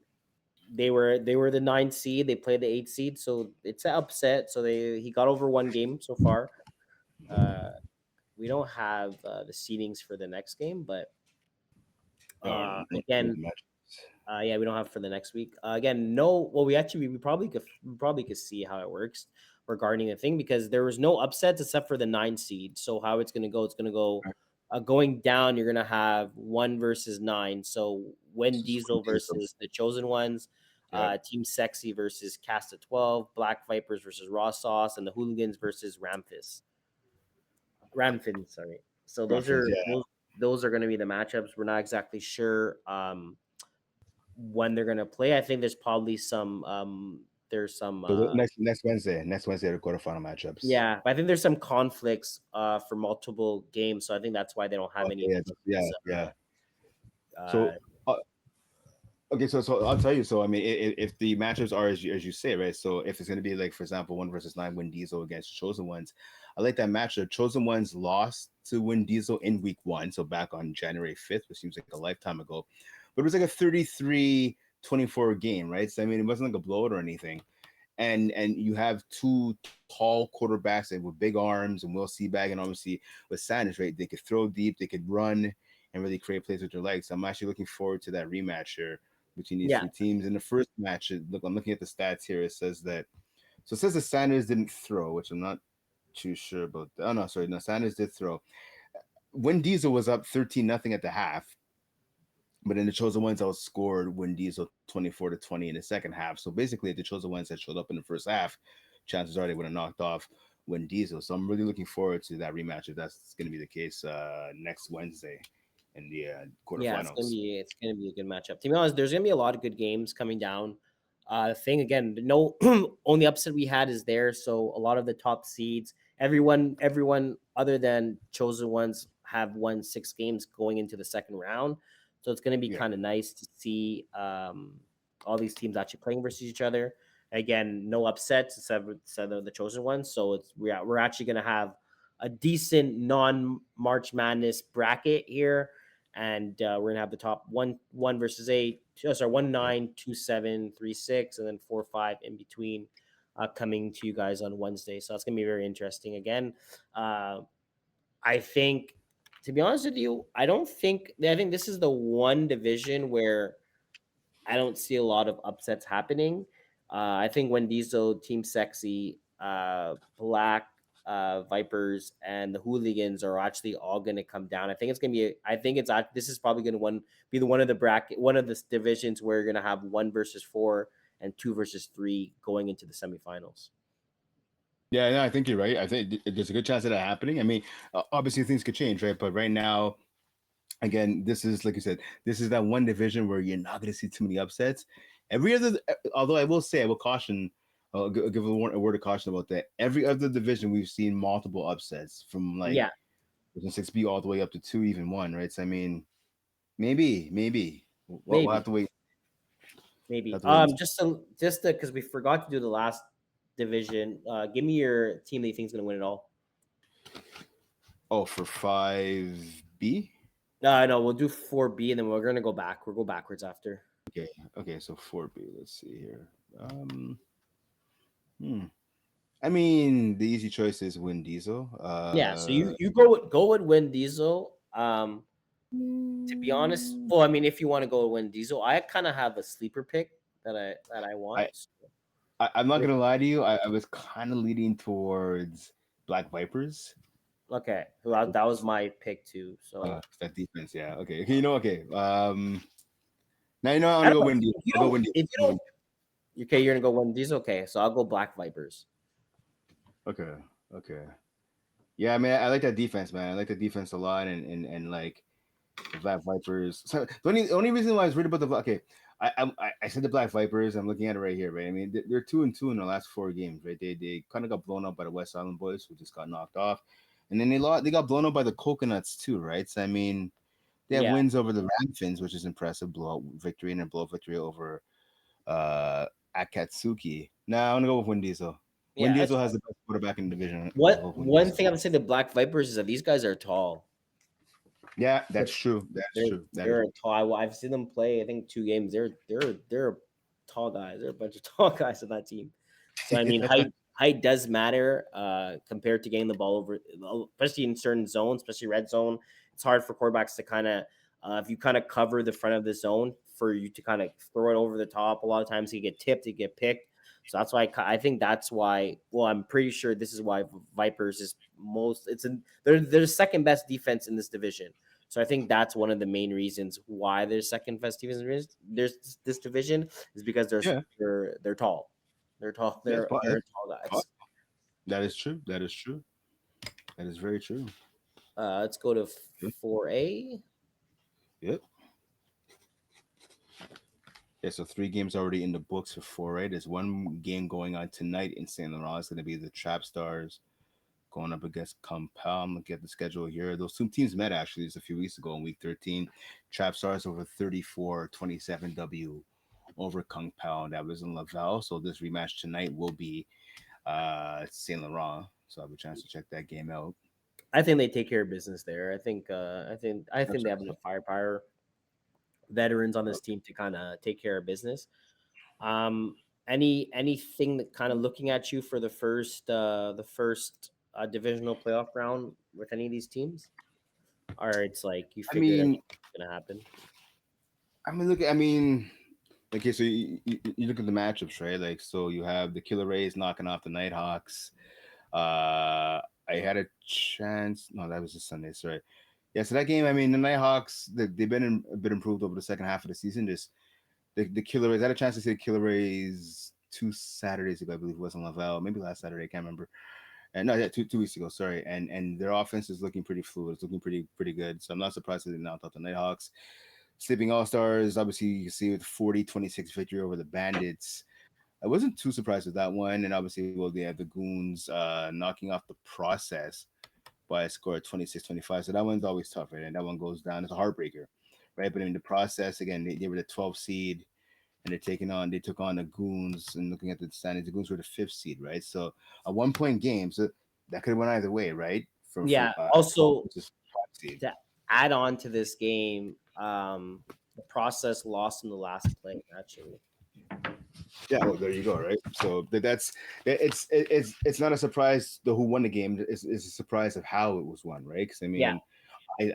they were the 9th seed, they played the 8th seed, so it's an upset. So he got over one game so far. Uh we don't have the seedings for the next game, but again, yeah, we don't have for the next week. Again, no. Well, we probably could see how it works regarding the thing because there was no upsets except for the 9 seed. So how it's gonna go? It's gonna go going down. You're gonna have 1 versus 9. So Win This is Diesel Diesel. versus the Chosen Ones, Yep. Team Sexy versus Cast of 12, Black Vipers versus Raw Sauce, and the Hooligans versus Ramfin. Sorry. So those Reference, are yeah. those are going to be the matchups. We're not exactly sure when they're gonna play. I think there's some So next Wednesday, the quarterfinal matchups. yeah, but I think there's some conflicts for multiple games, so I think that's why they don't have Okay, any yeah, yeah, teams. yeah. Uh, So uh, okay, so I'll tell you. So I mean, if the matchups are as you say, right? So if it's going to be like, for example, 1 versus 9, Win Diesel against Chosen Ones, I like that matchup. Chosen Ones lost to Win Diesel in week 1, so back on January 5th, which seems like a lifetime ago. But it was like a 33-24 game, right? So I mean, it wasn't like a blowout or anything. and you have two tall quarterbacks and with big arms and Will Seabag and obviously with Sanders, right? They could throw deep, they could run and really create plays with their legs. I'm actually looking forward to that rematch here between these Yeah, two teams. In the first match, look, I'm looking at the stats here. It says that Sanders didn't throw, which I'm not too sure about. Oh no, sorry, no, Sanders did throw. When Diesel was up 13-0 at the half, but in the chosen ones outscored Win Diesel 24-20 in the second half. So basically, if the chosen ones had showed up in the first half, chances are they would have knocked off Win Diesel. So I'm really looking forward to that rematch if that's going to be the case next Wednesday in the yeah, quarterfinals. it's gonna be a good matchup. To be honest, there's gonna be a lot of good games coming down. The thing again, no only upset we had is there. So a lot of the top seeds, everyone other than chosen ones have won 6 games going into the second round. So it's gonna be Yeah. kind of nice to see all these teams actually playing versus each other. Again, no upsets except of the chosen ones. So we're actually gonna have a decent non March Madness bracket here, and we're gonna have the top one versus eight. Sorry, 1-9, 2-7, 3-6, and then 4-5 in between, coming to you guys on Wednesday. So that's gonna be very interesting. Again, uh, I think, to be honest with you, I think this is the one division where I don't see a lot of upsets happening. I think when Diesel, Team Sexy, Black Vipers, and the Hooligans are actually all going to come down. I think it's going to be. I think this is probably going to be the one of the bracket, one of the divisions where you're going to have 1 versus 4 and 2 versus 3 going into the semifinals. Yeah, no, I think you're right. I think there's a good chance of that happening. I mean, obviously things could change, right? But right now, again, this is like you said, this is that one division where you're not going to see too many upsets. Every other, although I will say, I will caution, I'll give a word of caution about that. Every other division, we've seen multiple upsets from like Yeah, 6B all the way up to 2, even 1, right? So I mean, maybe we'll maybe, have maybe. to wait and see. Because we forgot to do the last division. Give me your team that you think is going to win it all. Oh, for 5B. No, no, we'll do 4B and then we're gonna go back. We'll go backwards after. Okay, okay, so 4B. Let's see here. Hmm. I mean, the easy choice is Win Diesel. Yeah, so you go with Win Diesel. To be honest, well, I mean, if you want to go with Win Diesel, I kind of have a sleeper pick that I want. I, I'm not gonna lie to you. I was kind of leaning towards Black Vipers. Okay, well, that was my pick too. So That defense, yeah. Okay, okay, you know, okay. Now you know I'm I gonna don't go know Win Diesel. if you I'll go don't Win Diesel. if you don't. Okay, you're gonna go Win Diesel. Okay, so I'll go Black Vipers. Okay, okay. Yeah, I mean, I like that defense, man. I like the defense a lot, and like the Black Vipers. So the only reason why I was worried about okay, I said the Black Vipers. I'm looking at it right here, right? I mean, they're 2-2 in the last 4 games, right? They kind of got blown up by the West Island Boys, who just got knocked off, and then they got blown up by the Coconuts too, right? So I mean, they have Yeah, wins over the Ramfins, which is impressive, blowout victory and a blowout victory over uh Akatsuki. Now I'm gonna go with Win Diesel. Win yeah. That's Diesel has the best quarterback in the division. I'm gonna go what with Win one Diesel. thing I'm saying. The Black Vipers is that these guys are tall. Yeah, that's true. That's They're true. That is. they're tall. I've seen them play. I think 2 games. They're tall guys. They're a bunch of tall guys on that team. So I mean, height does matter compared to getting the ball over, especially in certain zones, especially red zone. It's hard for quarterbacks to kind of if you kind of cover the front of the zone for you to kind of throw it over the top. A lot of times you get tipped, you get picked. So that's why I think that's why. Well, I'm pretty sure this is why Vipers is most. They're the second best defense in this division. So I think that's one of the main reasons why there's second best division. There's this division is because Yeah, they're tall. They're tall. They're tall po- guys. that is true. That is true. That is very true. Let's go to Yep. 4A. Yep. Yeah, so 3 games already in the books for 4A. There's one game going on tonight in Saint Laurent. It's going to be the Trap Stars going up against Compel. I'm looking at the schedule here. Those two teams met actually just a few weeks ago in week 13. Trap Stars over 34-27 W over Kung Pao. That was in Laval. So this rematch tonight will be Saint Laurent. So I have a chance to check that game out. I think they take care of business there. I think That's they have enough firepower, veterans on this team to kind of take care of business. Um, anything that kind of looking at you for the first divisional playoff round with any of these teams, or it's like you I figured mean, everything's gonna happen? I mean, okay, so you look at the matchups, right? Like, so you have the Killer Rays knocking off the Nighthawks. I had a chance. No, that was just Sunday. Sorry. Yeah, so that game. I mean, the Nighthawks they've been a bit improved over the second half of the season. Just the Killer Rays. I had a chance to see the Killer Rays 2 Saturdays ago. I believe it was in Laval. Maybe last Saturday. I can't remember. And no, yeah, two weeks ago. Sorry. And their offense is looking pretty fluid. It's looking pretty good. So I'm not surprised that they knocked out the Nighthawks. Sleeping All Stars. Obviously, you can see with 40-26 victory over the Bandits. I wasn't too surprised with that one. And obviously, well, they have the Goons knocking off the Process by a score of 26-25. So that one's always tough, right? And that one goes down. It's a heartbreaker, right? But in the Process, again, they were the 12th seed and they took on the Goons. And looking at the standings, the Goons were the 5th seed, right? So a 1 point game. So that could have went either way, right? From Yeah. 12 Also, versus 5 seed. to add on to this game, the Process lost in the last play. Actually, Yeah, well, there you go, right? So it's not a surprise the who won the game. It's a surprise of how it was won, right? Because I yeah, mean,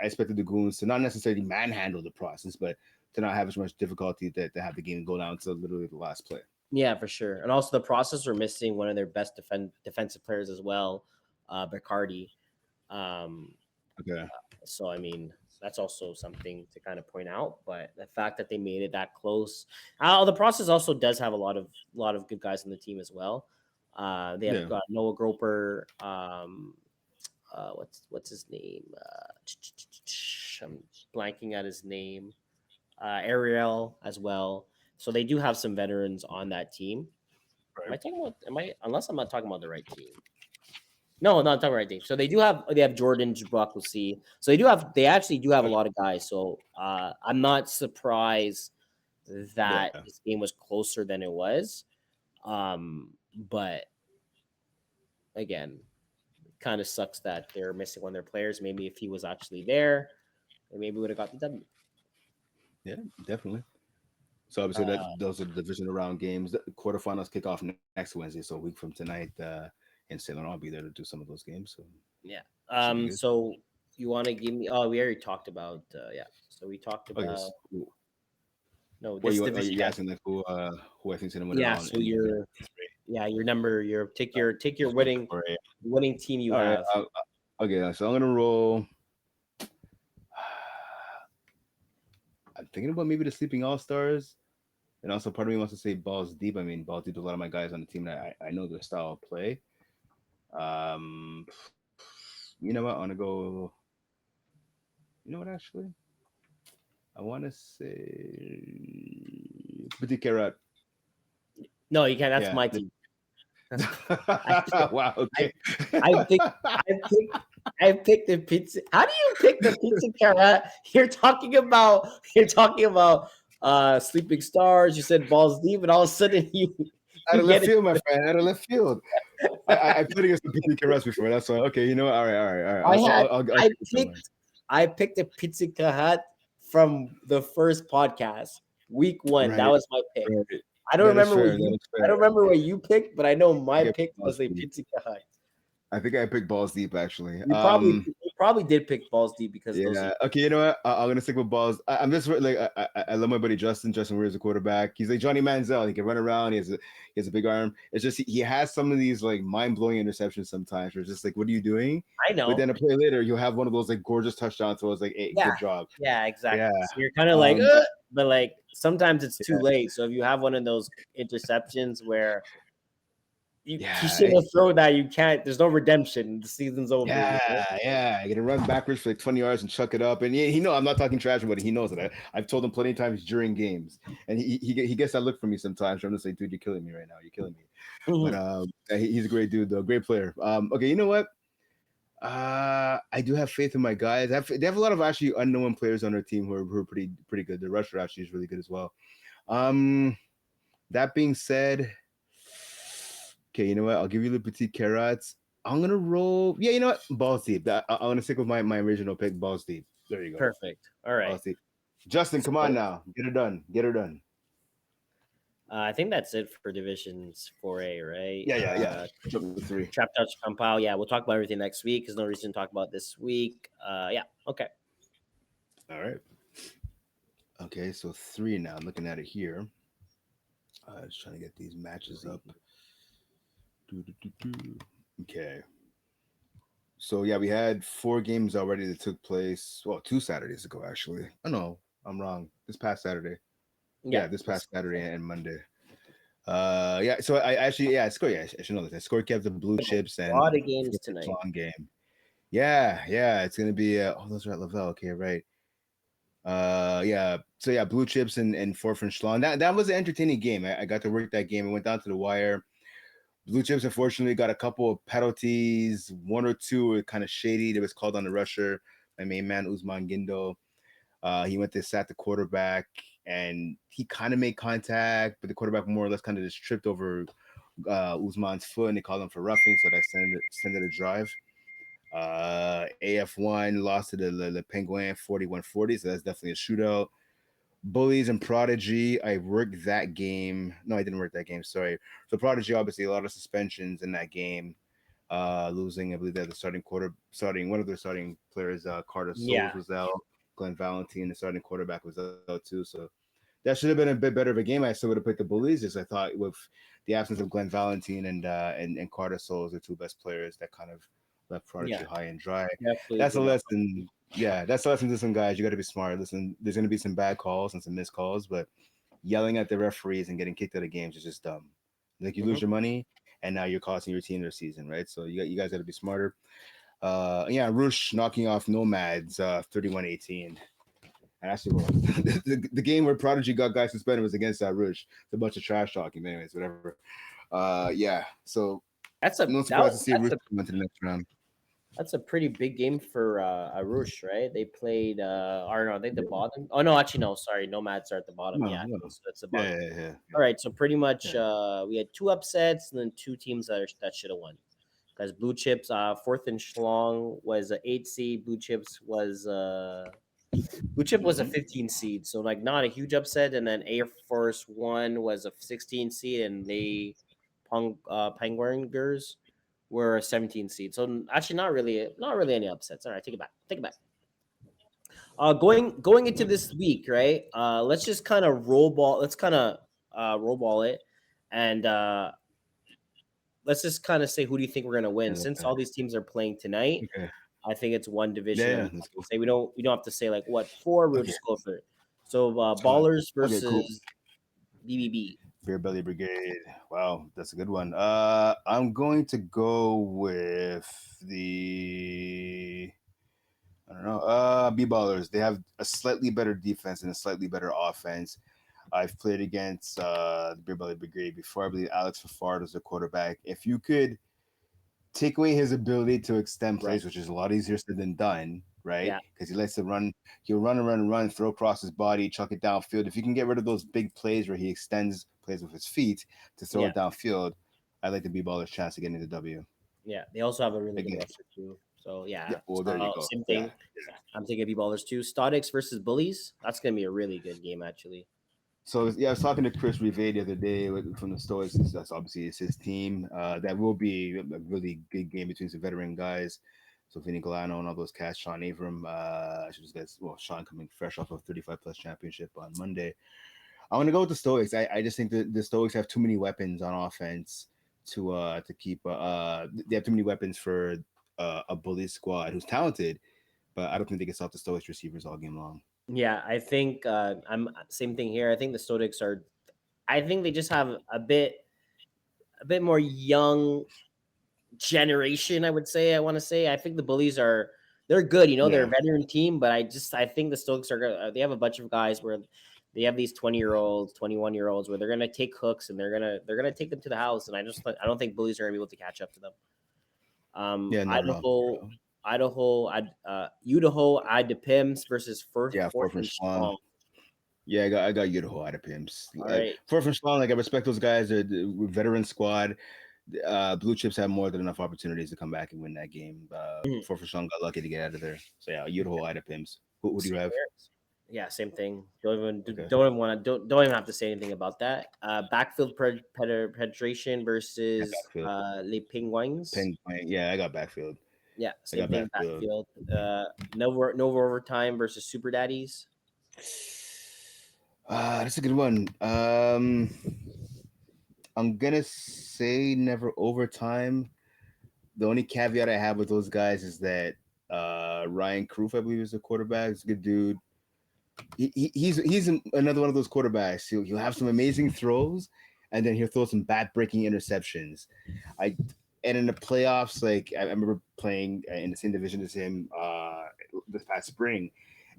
I expected the Goons to not necessarily manhandle the Process, but to not have as much difficulty to have the game go down to literally the last play. yeah, for sure. And also, the Process were missing one of their best defensive players as well, Bacardi. Um, Okay. so I mean, that's also something to kind of point out. But the fact that they made it that close, the Process also does have a lot of good guys on the team as well. They have Yeah. got Noah Groper. What's his name? I'm blanking at his name. Ariel as well. So they do have some veterans on that team. Am I Right. talking about? Am I? Unless I'm not talking about the right team. No, not talking about the right team. So they have Jordan Jabaklusi. So they actually do have a Okay. lot of guys. So I'm not surprised that Yeah. this game was closer than it was. But again, kind of sucks that they're missing one of their players. Maybe if he was actually there, they maybe would have got the W. Yeah. Definitely. So obviously that Uh, those are the division round games. The quarterfinals kick off next Wednesday, so a week from tonight. In St. Laurent, I'll be there to do some of those games, so yeah. should be good. So you want to give me? Oh, we already talked about. Yeah. So we talked Okay. about no What this are division. you asking like who I think's gonna win Yeah. around So in your yeah your number your take your winning team you All right. have. Okay. So I'm gonna roll. I'm thinking about maybe the Sleeping All Stars, and also part of me wants to say Balls Deep. I mean, Balls Deep. There's a lot of my guys on the team that I know their style of play. Um, you know what? I want to go. You know what? Actually, I want to say Petit Carrot. No, you can't. That's Yeah. my team. That's I Wow. I Okay. I picked I picked I picked the pizza. How do you pick the pizza carrot? You're talking about sleeping stars. You said balls deep, and all of a sudden you Out you of get left it. field, my friend. Out of left field. I played against the Petit Carrots before. That's why. Okay. You know what? All right. I had I'll I give you some one. picked I picked the pizza carrot from the first podcast, week one. That Right. was my pick. Right. I don't That is remember what fair. That you is I fair. don't remember what you picked, but I know I my think I pick picked balls was a deep. pizza carrot. I think I picked balls deep actually. You probably did pick balls deep because those are Yeah. Okay. You know what? I'm gonna stick with balls. I'm just like I love my buddy Justin. Justin Weir's a quarterback. He's like Johnny Manziel. He can run around. He has a big arm. It's just he has some of these like mind blowing interceptions sometimes. Where it's just like, what are you doing? I But know. then a play later, you'll have one of those like gorgeous touchdown throws. Like, hey, Yeah, good job. yeah, Yeah. exactly. So you're kind of like, Um. but like sometimes it's too Yeah. late. So if you have one of those interceptions where you Yeah. shouldn't have thrown that, you can't. There's no redemption. The season's over. Yeah. You can run backwards for like 20 yards and chuck it up. And he know I'm not talking trash about it. He knows it. I've told him plenty of times during games, and he gets that look from me sometimes. I'm just like, dude, you're killing me right now. You're killing me. But Mhm. he's a great dude, though, great player. Okay, you know what? I do have faith in my guys. They have a lot of actually unknown players on their team who are pretty good. The rusher actually is really good as well. Um, that being said, okay, you know what? I'll give you the petite carrots. I'm gonna roll. Yeah, you know what? Balls deep. I'm gonna stick with my original pick. Balls deep. There you go. Perfect. All right. Balls deep. Justin, come on So now. Get her done. Get her done. I think that's it for divisions 4A, right? Yeah. Jump to three. Trap touch compile. Yeah, we'll talk about everything next week. There's no reason to talk about this week. Yeah, okay. All right. Okay, so three now. I'm looking at it here. Just trying to get these matches up. Doo. Okay. So yeah, we had four games already that took place. Well, 2 Saturdays ago, actually. Oh no, I'm wrong. This past Saturday. Yeah, Yeah, this past Saturday and Monday. Yeah. So I actually, yeah, I scored. Yeah, I should know this. I scored kept the blue chips a and lot of games fourth and tonight. long game. Yeah. It's gonna be. Oh, those are at Lavelle. Okay, right. Yeah. So yeah, blue chips and fourth and schlong. That was an entertaining game. I got to work that game. It went down to the wire. Blue chips unfortunately got a couple of penalties. One or two were kind of shady. It was called on the rusher. My main man Usman Gindo. He went to sack the quarterback and he kind of made contact, but the quarterback more or less kind of just tripped over Usman's foot and they called him for roughing, so that extended a drive. AF1 lost to the Penguin 41-40, so that's definitely a shootout. Bullies and Prodigy, I worked that game. No, I didn't work that game. Sorry. So Prodigy, obviously, a lot of suspensions in that game. Losing, I believe that the starting one of their starting players, Carter Yeah, Souls was out. Glenn Valentine, the starting quarterback, was out too. So that should have been a bit better of a game. I still would have picked the Bullies. Just I thought with the absence of Glenn Valentine and Carter Souls, the two best players, that kind of left Prodigy yeah, high and dry. definitely That's a did not. lesson. Yeah, that's a lesson to some guys. You got to be smart. Listen, there's going to be some bad calls and some missed calls, but yelling at the referees and getting kicked out of games is just dumb. Like you Mhm. lose your money, and now you're costing your team their season, right? So you guys got to be smarter. Yeah, Roosh knocking off Nomads 31-18. And actually, well, the game where Prodigy got guys suspended was against Roosh. It's a bunch of trash talking, but anyways, whatever. Yeah, so That's no a that, surprise to see Roosh went to the next round. that's a pretty big game for Arush, right? They played or no, they the bottom. Oh no, actually no, sorry, Nomads are at the bottom. No, Yeah, no, so that's the bottom. yeah. All right, so pretty much Yeah. we had two upsets and then two teams that should have won. Because Blue Chips, fourth and Schlong was a 8 seed. Blue Chip was a Mm-hmm. 15 seed, so like not a huge upset. And then Air Force One was a 16 seed, and they Penguiners were a 17 seed. So actually, not really any upsets. All right, take it back. Take it back. Going into this week, right? Let's just kind of roll ball. Let's kind of roll ball it, and let's just kind of say who do you think we're gonna win? Since Okay. all these teams are playing tonight, Okay. I think it's one division that Yeah. we Let's go. say we don't have to say like what four. We'll Okay. just go for it. So Uh, Ballers okay. Cool. versus BBB. Beer Belly Brigade. Wow, that's a good one. I'm going to go with the I don't know. B ballers. They have a slightly better defense and a slightly better offense. I've played against the Beer Belly Brigade before. I believe Alex Fafard was the quarterback. If you could take away his ability to extend Right. plays, which is a lot easier said than done, right? Yeah. Because he likes to run. He'll run, throw across his body, chuck it downfield. If you can get rid of those big plays where he extends plays with his feet to throw Yeah. it downfield, I like the B baller's chance of getting the W. Yeah. They also have a really good Again, roster too. So yeah. yeah. Well, there you go. Same Yeah. thing. I'm thinking B Ballers too. Statics versus Bullies. That's gonna be a really good game actually. So yeah, I was talking to Chris Rive the other day from the Stoics. That's obviously it's his team. That will be a really good game between some veteran guys. So Vinny Galano and all those cats, Sean Avram. I should just guess. Well, Sean coming fresh off of 35 plus championship on Monday. I want to go with the Stoics. I just think that the Stoics have too many weapons on offense to keep. They have too many weapons for a bully squad who's talented, but I don't think they can stop the Stoics receivers all game long. Yeah, I think I'm same thing here. I think the Stoics are. I think they just have a bit more young generation. I would say. I want to say. I think the Bullies are. They're good. They're a Yeah, veteran team, but I think the Stoics are. They have a bunch of guys where they have these 20-year-olds, 21-year-olds where they're gonna take hooks and they're gonna take them to the house. And I don't think Bullies are gonna be able to catch up to them. yeah, not at all. Idaho, Pims versus Yeah, fourth fourth and and Schlong. strong. Yeah, I got Idaho out of pimps. All right. Fourth and Schlong, like I respect those guys. They're the veteran squad. Blue Chips have more than enough opportunities to come back and win that game. Mhm. Fourth and Schlong got lucky to get out of there. So yeah, Idaho out of pimps. Who do you Same have? here. Yeah, same thing. Don't even Okay. don't even want to don't even have to say anything about that. Backfield penetration Yeah, versus backfield. Les Penguins. Yeah, I got backfield. Yeah, I same got thing. backfield. Backfield. No overtime versus Super Daddies. That's a good one. I'm gonna say never overtime. The only caveat I have with those guys is that Ryan Kroof, I believe, is the quarterback. He's a good dude. He's another one of those quarterbacks. He'll have some amazing throws, and then he'll throw some bad breaking interceptions. I and in the playoffs, like I remember playing in the same division as him this past spring,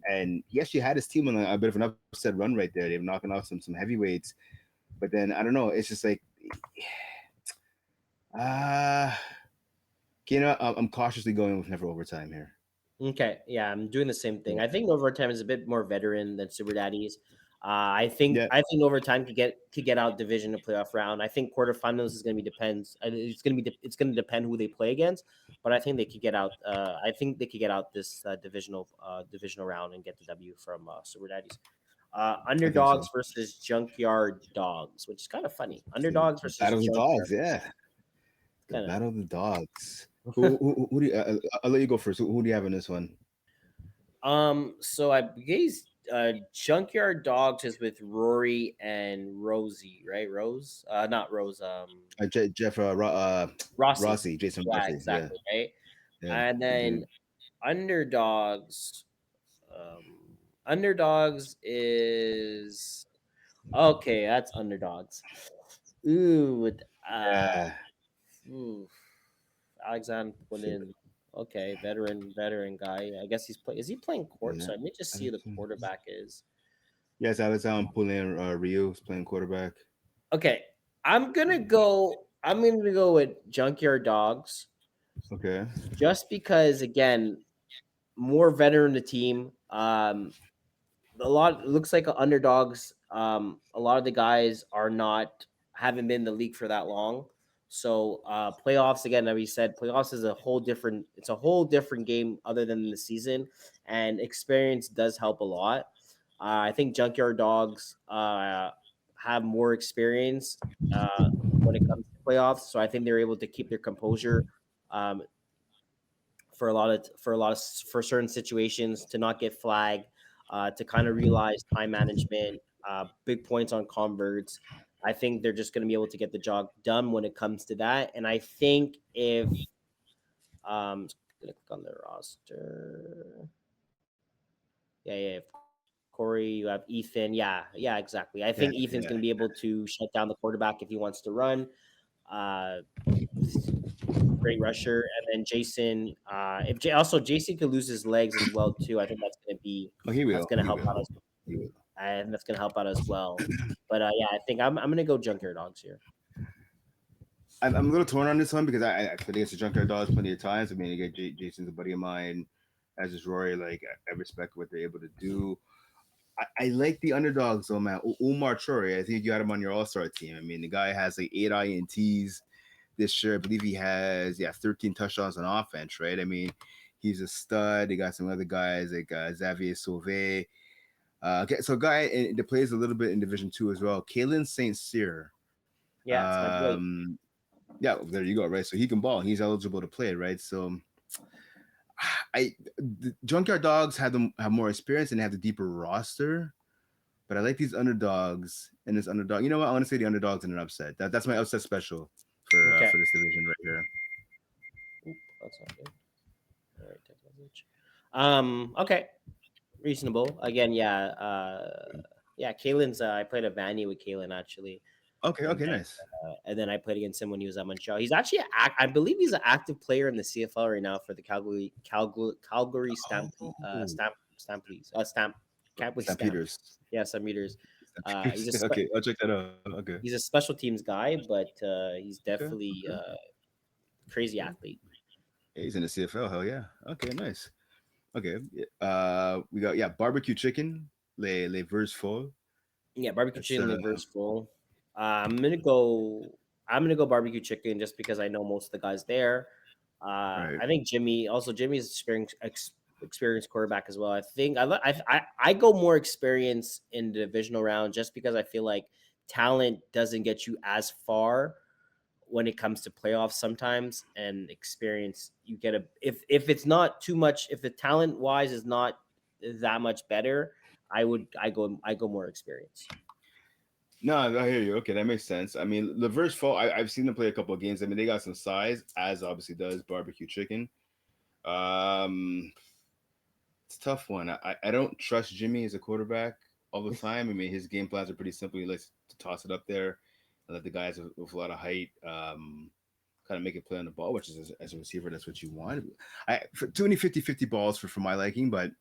and he actually had his team on a bit of an upset run right there. They were knocking off some heavyweights, but then I don't know. It's just like, uh I'm cautiously going with never overtime here. Okay, yeah, I'm doing the same thing. Yeah, I think overtime is a bit more veteran than Super Daddies. I think yeah, I think overtime could get out division and playoff round. I think quarterfinals is going to be depends. It's going to depend who they play against, but I think they could get out. I think they could get out this divisional round and get the W from Super Daddies. I think so. Underdogs versus Junkyard Dogs, which is kind of funny. The Underdogs versus battle of the Junkyard. dogs, yeah, the Kind battle of the dogs. of. Who do you, I'll let you go first. Who do you have in this one? So I guess Junkyard Dogs is with Rory and Rosie, right? Rose, not Rose. Jeff Rossi. Rossi, Jason Yeah, Rossi. Yeah, exactly, right. yeah, And good then dude. Underdogs. Underdogs is okay. That's Underdogs. Ooh, with Yeah, ooh, Alexander Punin. Okay, veteran guy. I guess he's play. Is he playing court? yeah. So let me just see who the quarterback is. Yes, Alexander Pulling Rio is playing quarterback. Okay, I'm gonna go with Junkyard Dogs Okay. just because again, more veteran the team. It looks like underdogs. A lot of the guys are not haven't been in the league for that long. So playoffs again, as we said, playoffs is a whole different. It's a whole different game other than the season, and experience does help a lot. I think Junkyard Dogs have more experience when it comes to playoffs, so I think they're able to keep their composure. Um, for certain situations to not get flagged, to kind of realize time management, big points on converts. I think they're just going to be able to get the job done when it comes to that. And I think if gonna click on the roster. Yeah, yeah. If Corey, you have Ethan. Yeah, exactly. I think Ethan's Yeah, going to be able yeah. to shut down the quarterback if he wants to run. Uh, Great rusher, and then Jason. If also Jason could lose his legs as well too, I think Oh, he that's will. gonna He help will. out as He will. and that's gonna help out as well. But yeah, I think I'm gonna go Junkyard Dogs here. I'm a little torn on this one because I played against the Junkyard Dogs plenty of times. I mean, again, Jason's a buddy of mine, as is Rory. Like, I respect what they're able to do. I like the underdogs though, man. Umar Troy, I think you got him on your All Star team. I mean, the guy has like 8 INTs this year. I believe he has 13 touchdowns on offense, right? I mean, he's a stud. They got some other guys like Xavier Sauvé. Okay, so a guy that plays a little bit in Division Two as well, Kalen St. Cyr. Yeah, it's my boy. Um, yeah, there you go, right? So he can ball. He's eligible to play, right? So the Junkyard Dogs have more experience and they have the deeper roster. But I like these underdogs and this underdog. You know what? I want to say the underdogs in an upset. That's my upset special Okay. for this division right here. Oop, that's not good. All right, text message. Okay, reasonable. Again, yeah. Yeah. Kalen's. I played a Vanny with Kalen actually, Okay, and okay, nice. then I played against him when he was at Montreal. He's actually, I believe, he's an active player in the CFL right now for the Calgary Oh, Stamp, Calgary Stampeders. Stamps. Yeah, some meters. Stampeders. Okay, I'll check that out. Okay. He's a special teams guy, but he's Okay. definitely Okay. crazy athlete. Yeah, he's in the CFL. Hell yeah. Okay, nice. Okay. We got barbecue chicken, les vers fol. Yeah, barbecue That's chicken liver's full. I'm gonna go. I'm gonna go barbecue chicken just because I know most of the guys there. right. I think Jimmy. Also, Jimmy's experienced quarterback as well. I think I go more experience in the divisional round just because I feel like talent doesn't get you as far when it comes to playoffs sometimes, and experience you get a if it's not too much, if the talent wise is not that much better, I go more experience. No, I hear you. Okay, that makes sense. I mean, Lever's fault. I've seen them play a couple of games. I mean, they got some size, as obviously does barbecue chicken. Um, it's a tough one. I don't trust Jimmy as a quarterback all the time. I mean, his game plans are pretty simple. He likes to toss it up there and let the guys with a lot of height kind of make a play on the ball, which is as a receiver, that's what you want. For too many 50-50 balls for my liking, but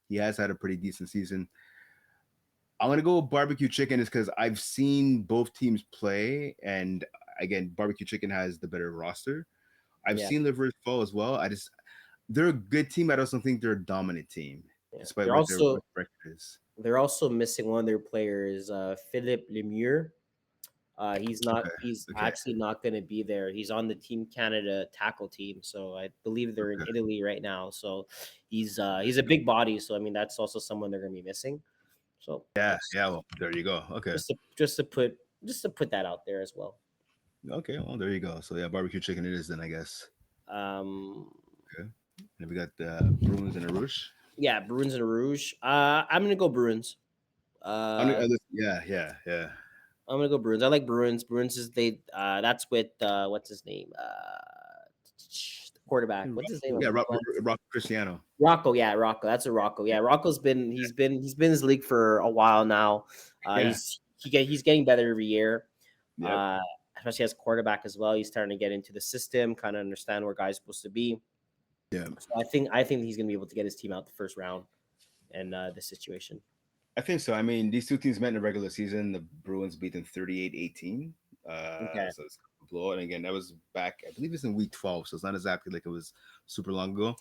he has had a pretty decent season. I'm gonna go with barbecue chicken is because I've seen both teams play, and again, barbecue chicken has the better roster. I've Yeah, seen Livers fall as well. They're a good team. I don't think they're a dominant team, yeah. despite what their record is. They're also missing one of their players, Philip Lemieux. Okay, he's okay, actually not going to be there. He's on the Team Canada tackle team, so I believe they're in okay. Italy right now. So he's a big body, so I mean that's also someone they're going to be missing. So Yeah, that's yeah. Well, there you go. Okay, just to put that out there as well. okay. Well, there you go. So yeah, barbecue chicken it is then, I guess. Um, Okay. And we got Bruins and Arush. yeah, Bruins and Rouge. I'm gonna go Bruins. Uh, Yeah, yeah, yeah. I'm gonna go Bruins. I like Bruins. Bruins is they. That's with what's his name? The quarterback. What's his name? Yeah, Rock Cristiano. Rocco. Yeah, Rocco. That's a Rocco. Yeah, Rocco's been he's been in this league for a while now. Yeah. He's getting better every year. Yep. Uh, Especially as a quarterback as well. He's starting to get into the system, kind of understand where guys are supposed to be. Yeah. So I think he's gonna be able to get his team out the first round in this situation. I think so. I mean, these two teams met in the regular season. The Bruins beat them 38-18. Okay. So it's a blow. And again, that was back, I believe it's in week 12. So it's not exactly like it was super long ago.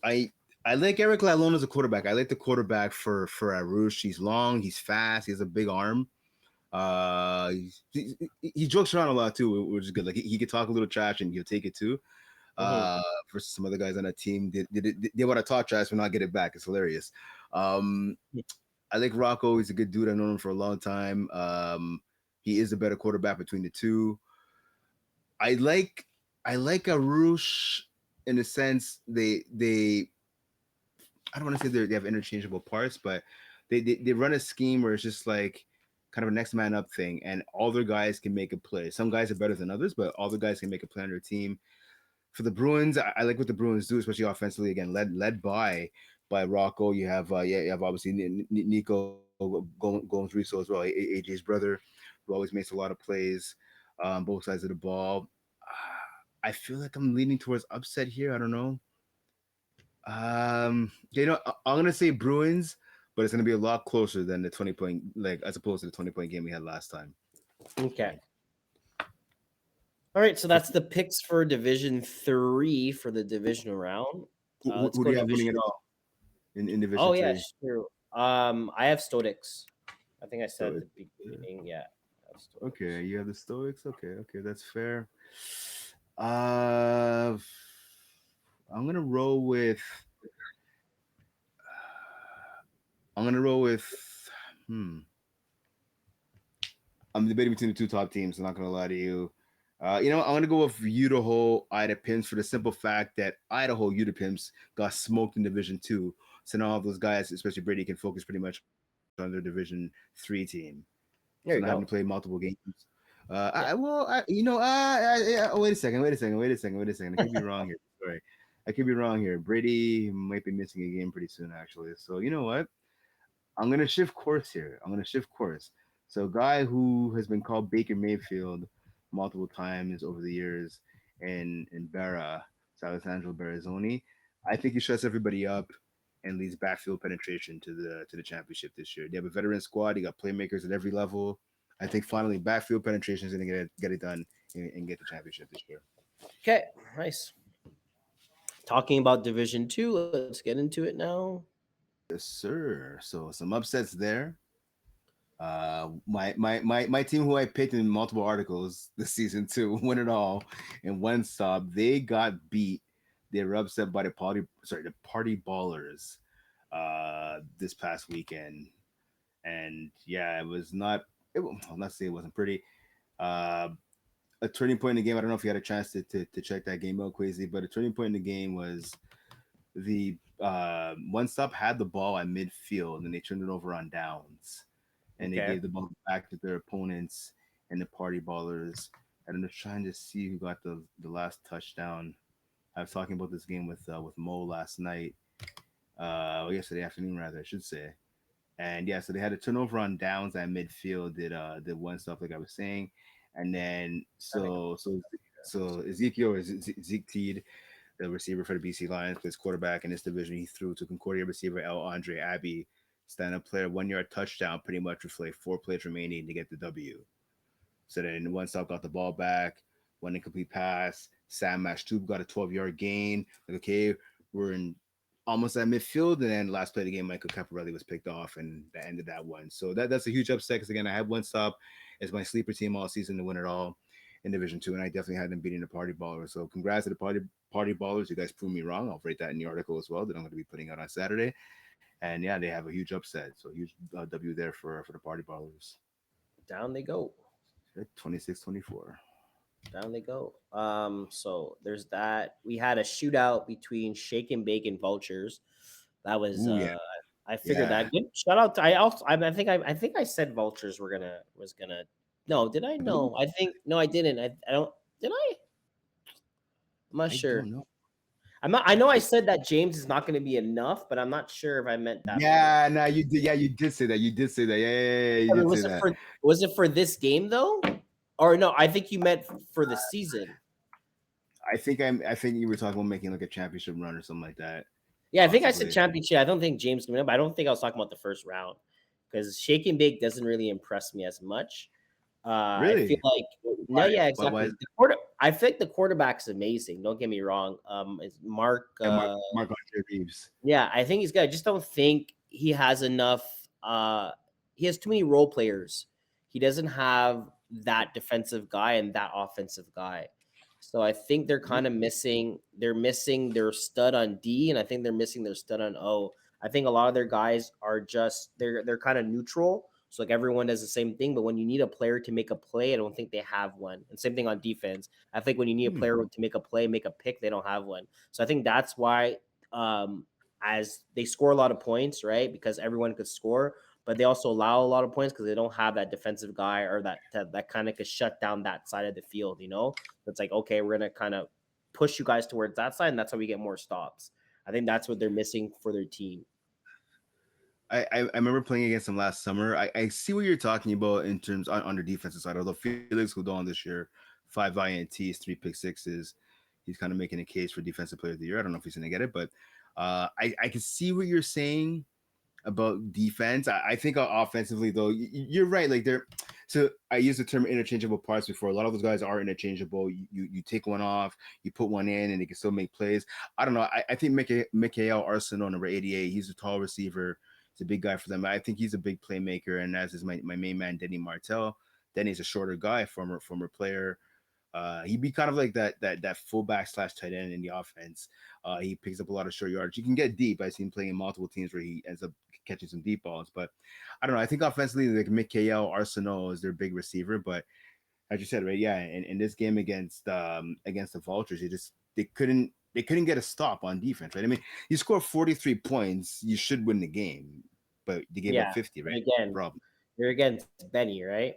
I I like Eric Lalone as a quarterback. I like the quarterback for Arush. He's long, he's fast, he has a big arm. He jokes around a lot too, which is good. Like he could talk a little trash and he'll take it too. Hmm. Versus some other guys on that team, they want to talk trash but not get it back. It's hilarious. Um, I like Rocco. He's a good dude. I've known him for a long time. He is a better quarterback between the two. I like I like Arush in the sense they I don't want to say they have interchangeable parts, but they run a scheme where it's just like kind of a next man up thing, and all their guys can make a play. Some guys are better than others, but all the guys can make a play on their team. For the Bruins, I like what the Bruins do, especially offensively. Again, led by Rocco. You have you have obviously Nico going through so as well. AJ's brother, who always makes a lot of plays, both sides of the ball. I feel like I'm leaning towards upset here. I don't know. I'm gonna say Bruins, but it's gonna be a lot closer than the 20 point, like as opposed to the 20 point game we had last time. Okay. All right. So that's the picks for Division 3 for the divisional round. Let's Who do go you have winning Division. it all in Division Oh yeah, Three? sure. I have Stoics. I think I said So at the beginning. Yeah, I have okay, Stoics. you have the Stoics. Okay, okay, that's fair. Uh, I'm gonna roll with. I'm gonna roll with. Hmm. I'm debating between the two top teams. I'm not gonna lie to you. I'm gonna go with Idaho Ida Pimps for the simple fact that Idaho Ida Pimps got smoked in Division 2. So now all those guys, especially Brady, can focus pretty much on their Division 3 team. So not having There to you play go. multiple games. Yeah. Wait a second, wait a second. I could be wrong here. Sorry, I could be wrong here. Brady might be missing a game pretty soon, actually. So you know what? I'm gonna shift course here. I'm gonna shift course. So, a guy who has been called Baker Mayfield multiple times over the years, in Barra, Alessandro Barazzoni, I think he shuts everybody up and leads backfield penetration to the championship this year. They have a veteran squad. They got playmakers at every level. I think finally backfield penetration is going to get it done and get the championship this year. Okay. Nice. Talking about Division 2, let's get into it now. Yes, sir. So some upsets there. My team who I picked in multiple articles this season to win it all in one stop, they got beat. they were upset by the party ballers this past weekend. And yeah, it was not. Well, not say it wasn't pretty. Uh, a turning point in the game. I don't know if you had a chance to check that game out, Quasi, but a turning point in the game was the one stop had the ball at midfield and they turned it over on downs and they Okay. gave the ball back to their opponents and the party ballers. And I'm just trying to see who got the last touchdown. I was talking about this game with Mo last night, or yesterday afternoon rather, I should say. And yeah, so they had a turnover on downs at midfield. Did one stuff like I was saying, and then That make a so Ezekiel or Zeke Teed, the receiver for the BC Lions, plays quarterback in this division. He threw to Concordia receiver L. Andre Abbey, stand up player, 1 yard touchdown, pretty much with like 4 plays remaining to get the W. So then one stop got the ball back, one incomplete pass. Sam Mashtub got a 12-yard gain. Like, okay, we're in almost at midfield. And then last play of the game, Michael Caparelli was picked off, and that ended that one. So that's a huge upset because, again, I had one stop as my sleeper team all season to win it all in Division Two, and I definitely had them beating the Party Ballers. So congrats to the Party Ballers. You guys proved me wrong. I'll write that in the article as well that I'm going to be putting out on Saturday. And yeah, they have a huge upset. So huge W there for the Party Ballers. down they go. 26-24. Down they go. So there's that. We had a shootout between Shake and Bake and Vultures. That was Ooh, yeah. I figured Yeah. that. Good shout out to I also I think I said Vultures were gonna was gonna no, did I? Really? No. I think no I didn't. I don't did I? I'm not I sure. don't know. I'm not I know I said that James is not gonna be enough, but I'm not sure if I meant that for this. Yeah, no, you did. Yeah, you did say that. You did say that. Yeah, you I mean, did say that. was it for this game though? Or no, I think you meant for the season. I think you were talking about making like a championship run or something like that, Yeah, I think I said possibly. championship. I don't think James can win, but I don't think I was talking about the first round because Shake and Bake doesn't really impress me as much. I feel Really? like no, Why? yeah, Why exactly. is I think the quarterback's amazing. Don't get me wrong. It's Mark. that Mark Andre Reeves? Yeah, I think he's good. I just don't think he has enough. He has too many role players. He doesn't have that defensive guy and that offensive guy. So I think they're kind of missing. They're missing their stud on D, and I think they're missing their stud on O. I think a lot of their guys are just they're kind of neutral. So like everyone does the same thing, but when you need a player to make a play, I don't think they have one. And same thing on defense. I think when you need a Hmm. player to make a play, make a pick, they don't have one. So I think that's why um, as they score a lot of points, right? Because everyone could score, but they also allow a lot of points because they don't have that defensive guy or that kind of could shut down that side of the field. It's like okay, we're gonna kind of push you guys towards that side, and that's how we get more stops. I think that's what they're missing for their team. I remember playing against them last summer. I see what you're talking about in terms on the defensive side. Although Felix Houdon this year, 5 INTs, 3 pick sixes, he's kind of making a case for defensive player of the year. I don't know if he's gonna get it, but I can see what you're saying about defense. I think offensively though, you're right. Like they're so I used the term interchangeable parts before. A lot of those guys are interchangeable. You take one off, you put one in, and they can still make plays. I don't know. I think Mikael Arsenault, number 88, he's a tall receiver. He's a big guy for them. I think he's a big playmaker, and as is my main man, Denny Martell. Denny's a shorter guy, former player. He'd be kind of like that fullback slash tight end in the offense. He picks up a lot of short yards. You can get deep. I've seen playing in multiple teams where he ends up catching some deep balls. But I don't know. I think offensively, like Mikael Arsenault is their big receiver. But as you said, right? Yeah, in this game against the Vultures, they couldn't get a stop on defense, right? I mean, you score 43 points, you should win the game, but you gave up Yeah, 50, but right? again, Problem. you're against Benny, right?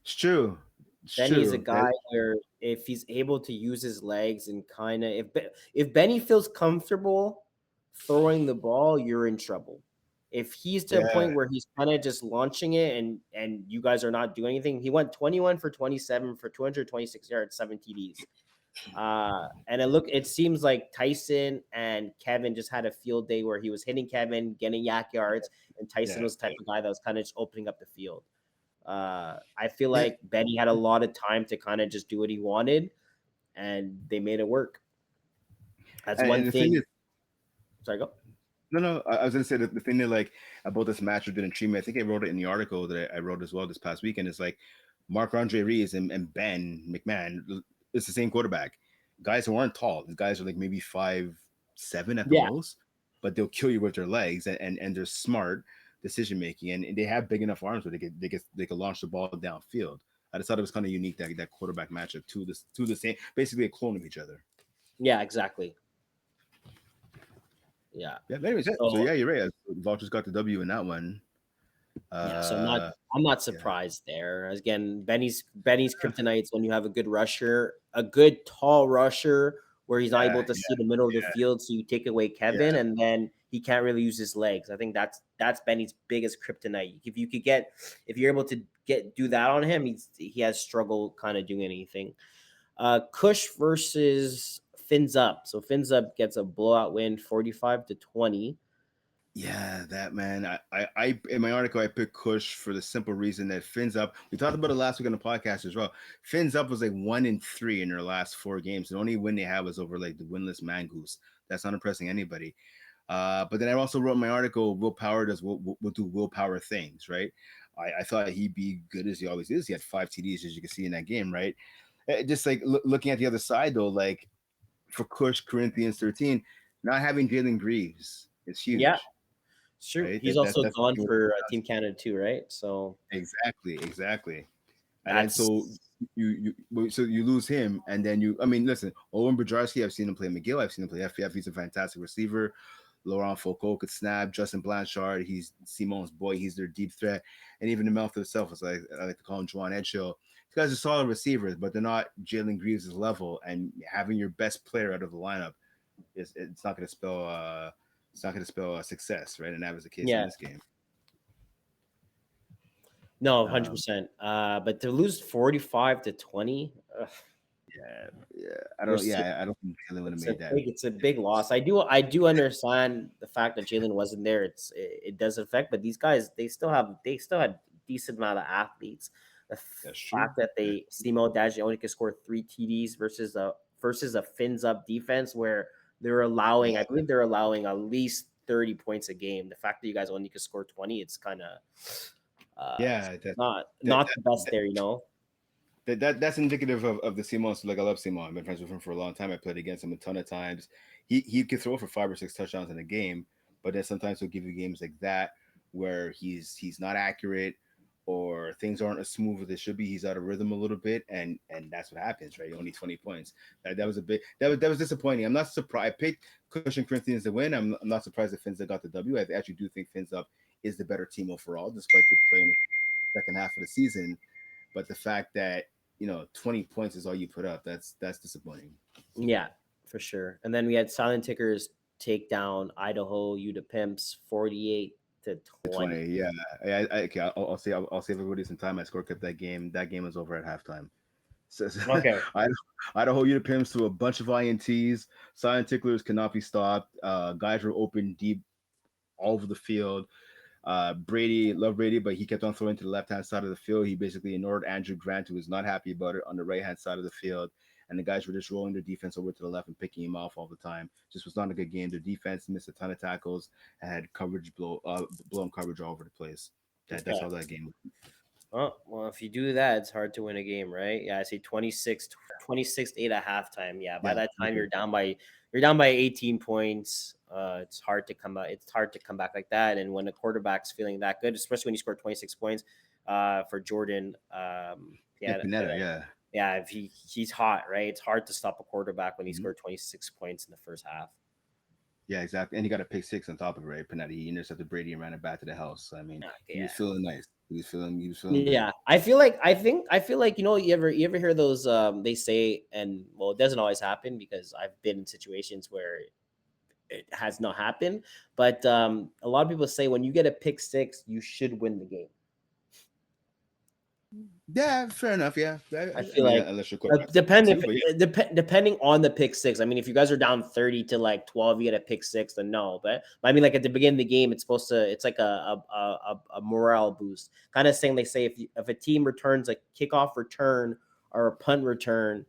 It's true. It's Benny's a true. That guy where if he's able to use his legs and kind of if Benny feels comfortable throwing the ball, you're in trouble. If he's to a yeah. point where he's kind of just launching it and you guys are not doing anything, he went 21 for 27 for 226 yards, 7 TDs. And it seems like Tyson and Kevin just had a field day where he was hitting Kevin, getting yak yards, and Tyson Yeah. was the type of guy that was kind of just opening up the field. I feel Yeah. like Benny had a lot of time to kind of just do what he wanted, and they made it work. That's one And the thing thing. is, Sorry, go. no, no, I was gonna say that the thing that like about this match that didn't treat me. I think I wrote it in the article that I wrote as well this past weekend. Is like Mark Andre Reeves and Ben McMahon. It's the same quarterback. guys who aren't tall. These guys are like maybe 5'7" at the Yeah, most, but they'll kill you with their legs, and they're smart decision making, and they have big enough arms where they could launch the ball downfield. I just thought it was kind of unique that quarterback matchup, to the same, basically a clone of each other. yeah, exactly. Yeah. Yeah. But anyways, yeah, so So yeah, you're right. Vultures got the W in that one. yeah, so Uh, I'm not yeah. surprised there. Again, Benny's kryptonite's when you have a good rusher, a good tall rusher where he's not able Yeah, to see yeah, the middle of the field, so you take away Kevin, yeah, and then he can't really use his legs. I think that's Benny's biggest kryptonite. If you're able to do that on him, he has struggled kind of doing anything. Kush versus Fins Up. So Fins Up gets a blowout win, 45-20. yeah. That man. I in my article I picked Kush for the simple reason that Fins Up. We talked about it last week on the podcast as well. Fins Up was like 1-3 in their last 4 games. The only win they had was over like the winless Mangoose. That's not impressing anybody. But then I also wrote in my article, Will Power will do willpower things, right? I thought he'd be good as he always is. He had 5 TDs, as you can see in that game, right? Just like looking at the other side, though, like for Kush Corinthians 13, not having Jalen Greaves is Yeah, huge, sure. right? He's also That's gone for Team Canada too, right? So exactly. And then so that's you lose him, and then I mean, listen, Owen Bajarski, I've seen him play McGill, I've seen him play FPF. He's a fantastic receiver. Laurent Foucault could snap. Justin Blanchard, he's Simon's boy. He's their deep threat. And even the mouth itself, as I like to call him, Juwan Edgehill. These guys are solid receivers, but they're not Jalen Greaves' level. And having your best player out of the lineup it's not going to spell success, right? And that was the case in yeah. this game. No, Um, 100%. But to lose 45-20, yeah, yeah. I don't. versus Yeah, I don't think Jalen would have made that. it's a big loss. I do understand the fact that Jalen wasn't there. It does affect, but these guys they still had decent amount of athletes. The That's true. fact that That, Simo Daji only could score 3 TDs versus a fins up defense where they're allowing, I yeah, believe they're allowing at least 30 points a game. The fact that you guys only could score 20, it's kind of it's yeah. That, not the best that, there, you know. that's indicative of the Simons. Like I love Simon. I've been friends with him for a long time. I played against him a ton of times. He could throw for 5 or 6 touchdowns in a game, but then sometimes he'll give you games like that where he's not accurate or things aren't as smooth as they should be. He's out of rhythm a little bit, and that's what happens, right? Only 20 points. That was a bit that was disappointing. I'm not surprised. I picked Cushion Corinthians to win. I'm not surprised that Finza got the W. I actually do think Finza is the better team overall, despite your play in the second half of the season. But the fact that 20 points is all you put up, that's disappointing. Yeah, for sure. And then we had Silent Tickers take down Idaho Utah Pimps 48-20. 20, yeah. Okay, I'll save everybody some time. I score kept that game. That game was over at halftime. So, Okay. Idaho Utah Pimps to a bunch of INTs. Silent ticklers cannot be stopped. Guys were open deep all over the field. Brady loved Brady, but he kept on throwing to the left hand side of the field. He basically ignored Andrew Grant, who was not happy about it, on the right hand side of the field. And the guys were just rolling their defense over to the left and picking him off all the time. Just was not a good game. Their defense missed a ton of tackles and had blown coverage all over the place. That's Okay. how that game. Oh, well, if you do that, it's hard to win a game, right? Yeah, I say 26-8 at halftime. Yeah, by Yeah, that time you're down by 18 points. It's hard to come out. It's hard to come back like that. And when the quarterback's feeling that good, especially when you score 26 points, for Jordan, yeah, yeah, Pineda, yeah, yeah, if he's hot, right? It's hard to stop a quarterback when he hmm scored 26 points in the first half. yeah, exactly. And he got a pick six on top of it, right? Pineda, he intercepted Brady and ran it back to the house. I mean, he Yeah. was feeling nice. He was feeling good. Yeah, I feel like you ever hear those they say, and well, it doesn't always happen because I've been in situations where it has not happened, but a lot of people say when you get a pick six, you should win the game. Yeah, fair enough. Yeah, I I feel mean, like unless you're quarterback too, but yeah. depending on the pick six. I mean, if you guys are down 30 to like 12, you get a pick six, then no. But I mean, like at the beginning of the game, it's like a morale boost, kind of saying they say if a team returns a kickoff return or a punt return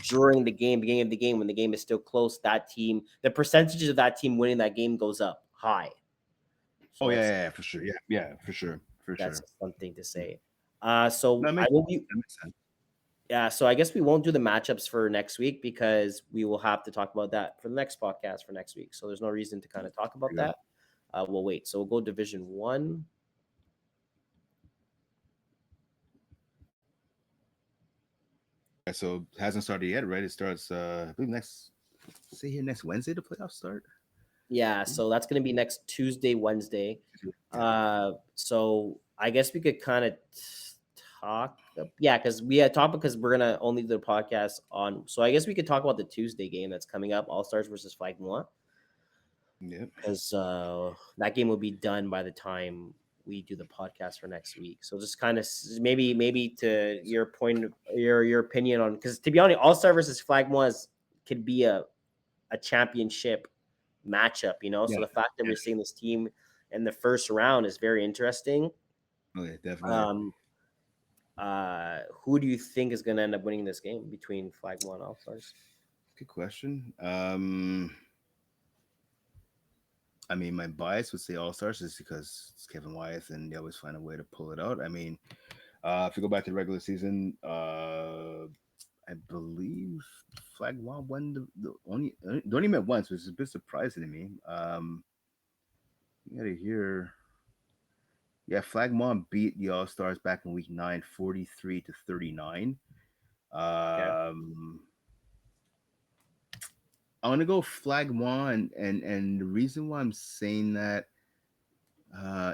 during the game, beginning of the game, when the game is still close, the percentages of that team winning that game goes up high. Oh So yeah, yeah, yeah, for sure. Yeah, for sure, for that's sure. something to Mm. say. No, So that I makes will be that makes sense. Yeah, so I guess we won't do the matchups for next week because we will have to talk about that for the next podcast for next week. So there's no reason to kind of talk about There you go. that. We'll wait. So we'll go Division One. Yeah, so it hasn't started yet, right? It starts, I believe next. Say here next Wednesday the playoffs start. Yeah, so that's going to be next Tuesday, Wednesday. Yeah. So I guess we could kind of talk. Yeah, because we had talked because we're gonna only do the podcast on. So I guess we could talk about the Tuesday game that's coming up, All Stars versus Flag Moi, Yep. because that game will be done by the time we do the podcast for next week. So just kind of maybe to your point, your opinion on, because to be honest, All Star versus Flag Moi could be a championship matchup, you know. Yeah. So the fact that Yeah. we're seeing this team in the first round is very interesting. Okay, definitely. Um, who do you think is going to end up winning this game between Flag One All Stars? Good question. I mean, my bias would say All Stars just because it's Kevin Wyeth and they always find a way to pull it out. I mean, if you go back to the regular season, I believe Flag One won the only they only met once, which is a bit surprising to me. You gotta hear, yeah, Flagmon beat the All Stars back in week 9, 43-39. Okay. Um, I want to go Flagmon, and the reason why I'm saying that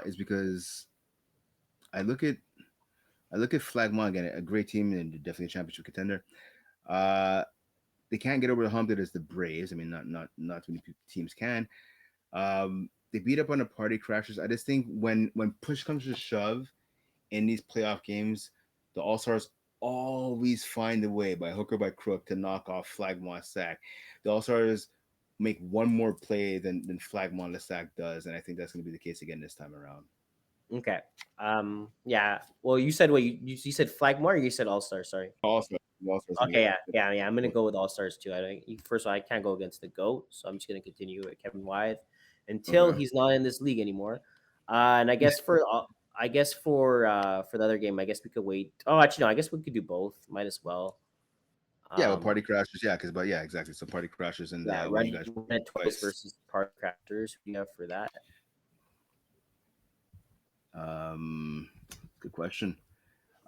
is because I look at I look at Flagmon again, a great team and definitely a championship contender. Uh, they can't get over the hump that is the Braves. I mean, not too many teams can. They beat up on the Party Crashers. I just think when push comes to shove in these playoff games, the All Stars always find a way by hook or by crook to knock off Flagmon Sack. The All Stars make one more play than Flagmon Sack does, and I think that's going to be the case again this time around. Okay. Yeah. Well, you said what you said Flag More, or you said All Stars. Sorry. All Stars, the All Stars going to Okay. get. Yeah. I'm gonna go with All Stars too. I don't. First of all, I can't go against the goat, so I'm just gonna continue with Kevin Wyeth until Okay. he's not in this league anymore. And I guess for the other game, I guess we could wait. Oh, actually, no. I guess we could do both. Might as well. Yeah, well, Um, Party Crashers, yeah, because but yeah, exactly. So Party Crashers and yeah. when you guys Run it twice twice. versus Park Crafters. We have for that. Um, Good question.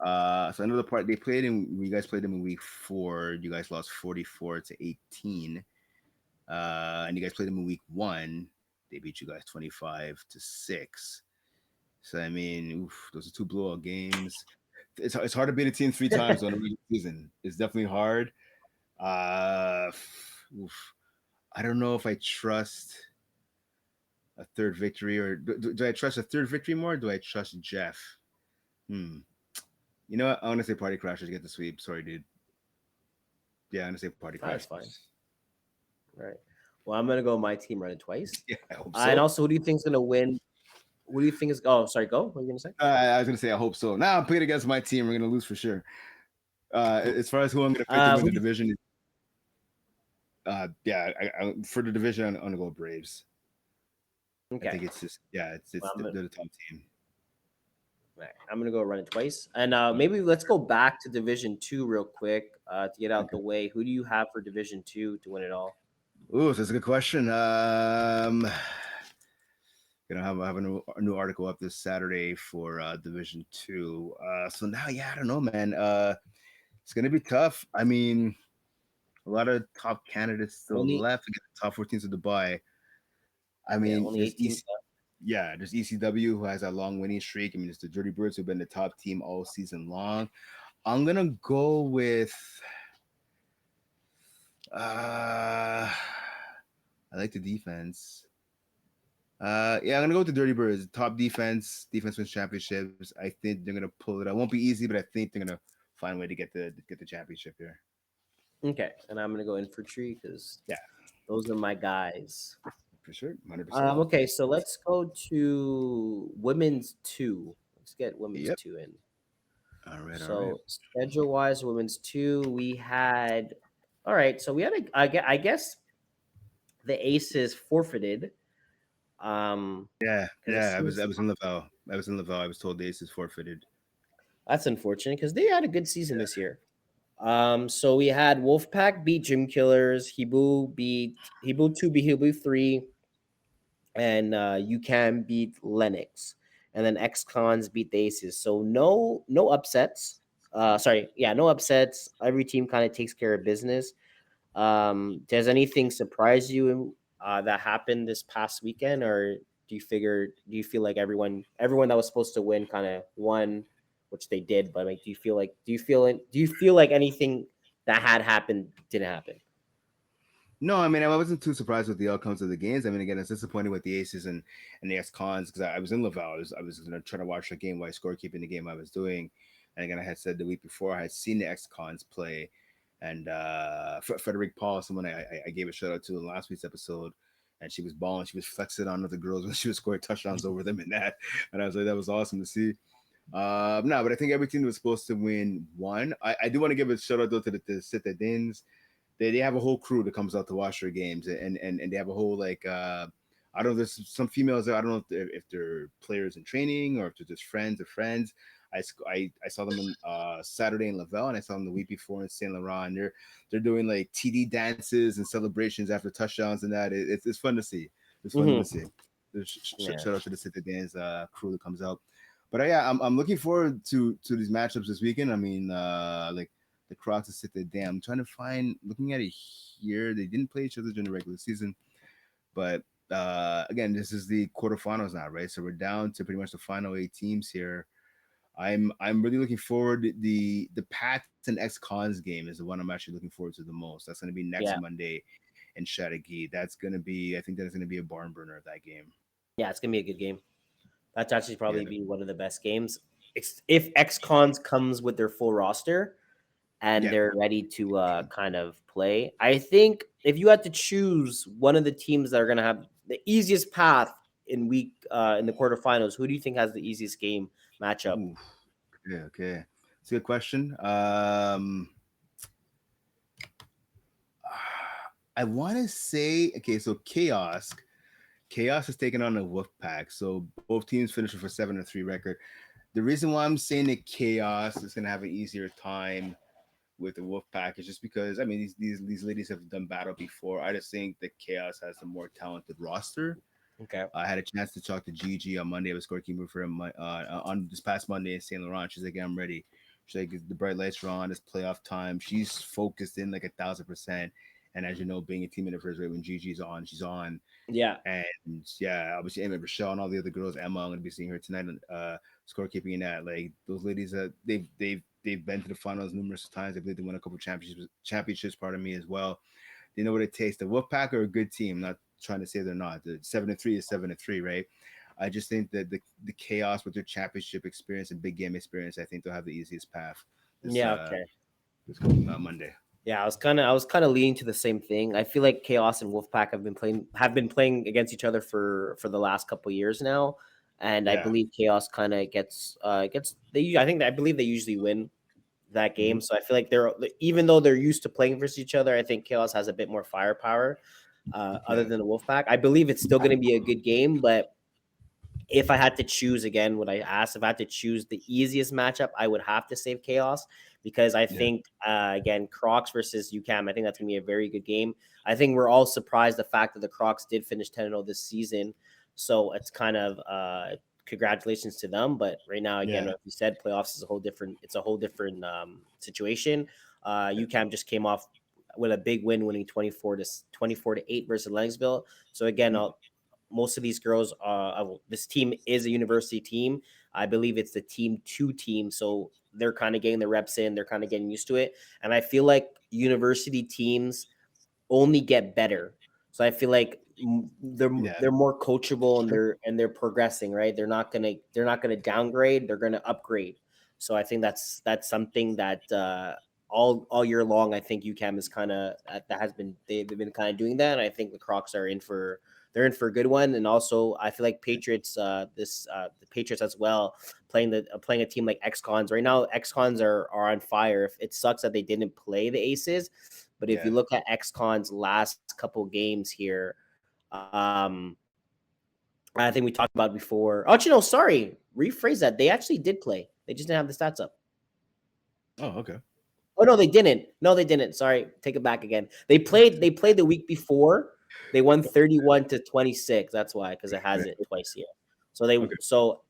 So another part they played in. You guys played them in week 4. You guys lost 44-18. And you guys played them in week 1. They beat you guys 25-6. So I mean, oof, those are two blowout games. It's hard to beat a team 3 times on a regular season. It's definitely hard. Uh, oof. I don't know if I trust a third victory, or do I trust a third victory more? Or do I trust Jeff? Hmm. You know what? I want to say Party Crashers get the sweep. Sorry, dude. Yeah, I'm gonna say Party That's fine. Crashers. All right. Well, I'm gonna go my team run it twice. Yeah, I hope And so. also, who do you think's gonna win? Who do you think is? Oh, sorry. Go. What are you gonna say? I was gonna say I hope so. Now I'm playing against my team. We're gonna lose for sure. As far as who I'm gonna pick to win Who the do you, division, yeah, for the division, I'm gonna go Braves. I okay. think it's just yeah, Well, they're the top team. all right, I'm gonna go run it twice, and Mm, maybe let's go back to Division Two real quick to get out okay. the way. Who do you have for Division Two to win it all? Ooh, that's a good question. Have a new article up this Saturday for Division Two. So now, yeah, I don't know, man. It's gonna be tough. I mean, a lot of top candidates still Only left. We get the top 4 teams of Dubai. I yeah, mean, only 8 teams left. yeah, there's ECW who has a long winning streak. I mean, it's the Dirty Birds who've been the top team all season long. I'm gonna go with I like the defense. Yeah, I'm gonna go with the Dirty Birds. Top defense, defense wins championships. I think they're gonna pull it. It won't be easy, but I think they're gonna find a way to get the championship here. Okay, and I'm gonna go infantry because Yeah, those are my guys. for sure, 100%. Okay, so let's go to women's two. Let's get women's Yep. two in. All right, all right. So schedule wise, women's two, we had. All right, so we had I guess the Aces forfeited. Yeah, Because it yeah. I seems was in Laval. I was in Laval. I was told the Aces forfeited. that's unfortunate because they had a good season this year. So we had Wolfpack beat Gym Killers, Hibu 2 beat Hibu 3, and UCAM beat Lennox, and then XCons beat the Aces. So no upsets. Sorry, yeah, no upsets. Every team kind of takes care of business. Does anything surprise you that happened this past weekend, or do you feel like everyone that was supposed to win kind of won, which they did, but like do you feel like anything that had happened didn't happen? No, I mean I wasn't too surprised with the outcomes of the games. I mean, again, it's disappointing with the Aces and the ex-cons because I was in Laval. I was gonna try to watch the game while scorekeeping the game I was doing, and again, I had said the week before I had seen the ex-cons play, and Frederick Paul, someone I gave a shout out to in last week's episode, and she was balling, she was flexing on other girls when she was scoring touchdowns over them in that, and I was like, that was awesome to see. No, but I think every team that was supposed to win won. I do want to give a shout out though to the Citadins. They have a whole crew that comes out to watch their games, and they have a whole like I don't know. There's some females there. I don't know if they're players in training or if they're just friends of friends. I saw them on Saturday in Laval, and I saw them the week before in Saint Laurent. And they're doing like TD dances and celebrations after touchdowns and that. It's fun to see. It's fun to Hmm. see. Yeah, Shout out to the City Dance crew that comes out. But yeah, I'm looking forward to these matchups this weekend. I mean, like the Crocs to sit there. Damn, I'm trying to find. Looking at it here, they didn't play each other during the regular season, but again, this is the quarterfinals now, right? So we're down to pretty much the final 8 teams here. I'm really looking forward. The Pats and X Cons game is the one I'm actually looking forward to the most. That's going to be next yeah, Monday in Chateauguay. That's going to be. I think that's going to be a barn burner of that game. yeah. It's gonna be a good game. That's actually Yeah, probably be one of the best games. If XCons comes with their full roster and yeah. they're ready to kind of play, I think if you had to choose one of the teams that are gonna have the easiest path in the quarterfinals, who do you think has the easiest game matchup? Ooh, okay, okay. It's a good question. I want to say okay. So Chaos is taking on the Wolfpack. So both teams finishing for 7-3 record. The reason why I'm saying that Chaos is gonna have an easier time with the Wolfpack is just because I mean these ladies have done battle before. I just think that Chaos has the more talented roster. Okay. I had a chance to talk to Gigi on Monday. I was scorekeeper for him on this past Monday in Saint Laurent. She's like, yeah, I'm ready. She's like, the bright lights are on. It's playoff time. She's focused in like 1,000%. And as you know, being a team in the first rate, when Gigi's on, she's on. Yeah. And yeah, obviously, Emma, Rochelle, and all the other girls. Emma, I'm gonna be seeing her tonight. Scorekeeping and that, like those ladies that they've been to the finals numerous times. I believe they won a couple championships. Part of me as well. They know what it takes. The Wolfpack are a good team. Not trying to say they're not. The 7-3 is 7-3, right? I just think that the chaos with their championship experience and big game experience, I think they'll have the easiest path this Yeah. Okay. this coming Monday. Yeah, I was kind of leaning to the same thing. I feel like Chaos and Wolfpack have been playing against each other for the last couple years now, and I Yeah. believe Chaos kind of gets they. I think I believe they usually win that Hmm. game. So I feel like they're even though they're used to playing versus each other, I think Chaos has a bit more firepower. Other Yeah. than the Wolfpack, I believe it's still going to be a good game, but if I had to choose again, what I asked, if I had to choose the easiest matchup, I would have to save Chaos because I Yeah. think again Crocs versus UCAM. I think that's gonna be a very good game. I think we're all surprised the fact that the Crocs did finish 10-0 this season, so it's kind of congratulations to them. But right now, again, Yeah. like you said, playoffs is a whole different. It's a whole different situation. UCAM just came off with a big win, winning 24-8 versus Langsville. So again, Mhm. most of these girls this team is a university team. I believe it's the team 2 team, so they're kind of getting the reps in, they're kind of getting used to it, and I feel like university teams only get better. So I feel like they're Yeah. more coachable and Sure. they're progressing, right? They're not gonna downgrade, they're gonna upgrade. So I think that's something that all year long I think UCAM is kind of that has been they've been kind of doing that. And I think the Crocs are in for they're in for a good one. And also I feel like Patriots the Patriots as well playing a team like XCons right now. XCons are on fire. If it sucks that they didn't play the Aces, but if you Yeah. look at XCon's last couple games here, I think we talked about before. Oh, sorry. Rephrase that. They actually did play. They just didn't have the stats up. Oh, okay. Oh no, they didn't. No, they didn't. Sorry, take it back again. They played the week before. They won 31-26. That's why, because it has it twice here. Okay. So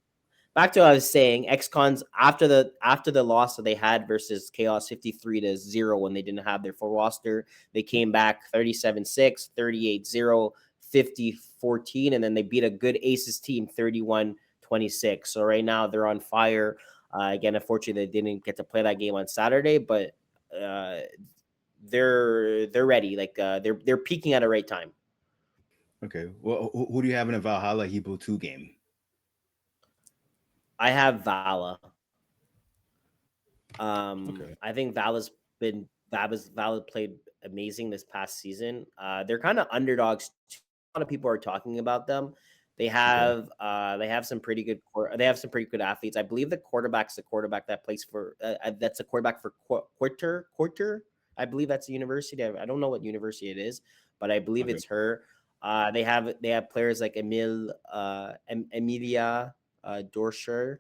back to what I was saying, ex-cons after the loss that they had versus Chaos 53-0 when they didn't have their full roster, they came back 37-6, 38-0, 50-14, and then they beat a good Aces team 31-26. So right now they're on fire. Again, unfortunately, they didn't get to play that game on Saturday, but uh, they're ready. Like they're peaking at a right time. Okay. Well, who do you have in a Valhalla Hebrew 2 game? I have Vala. Okay. I think Vala played amazing this past season. They're kind of underdogs. A lot of people are talking about them. Okay. They have some pretty good they have some pretty good athletes. I believe the quarterback's the quarterback that plays for that's a quarterback for Quarter. I believe that's a university. I don't know what university it is, but I believe Okay. it's her. They have players like Emilia Dorsher.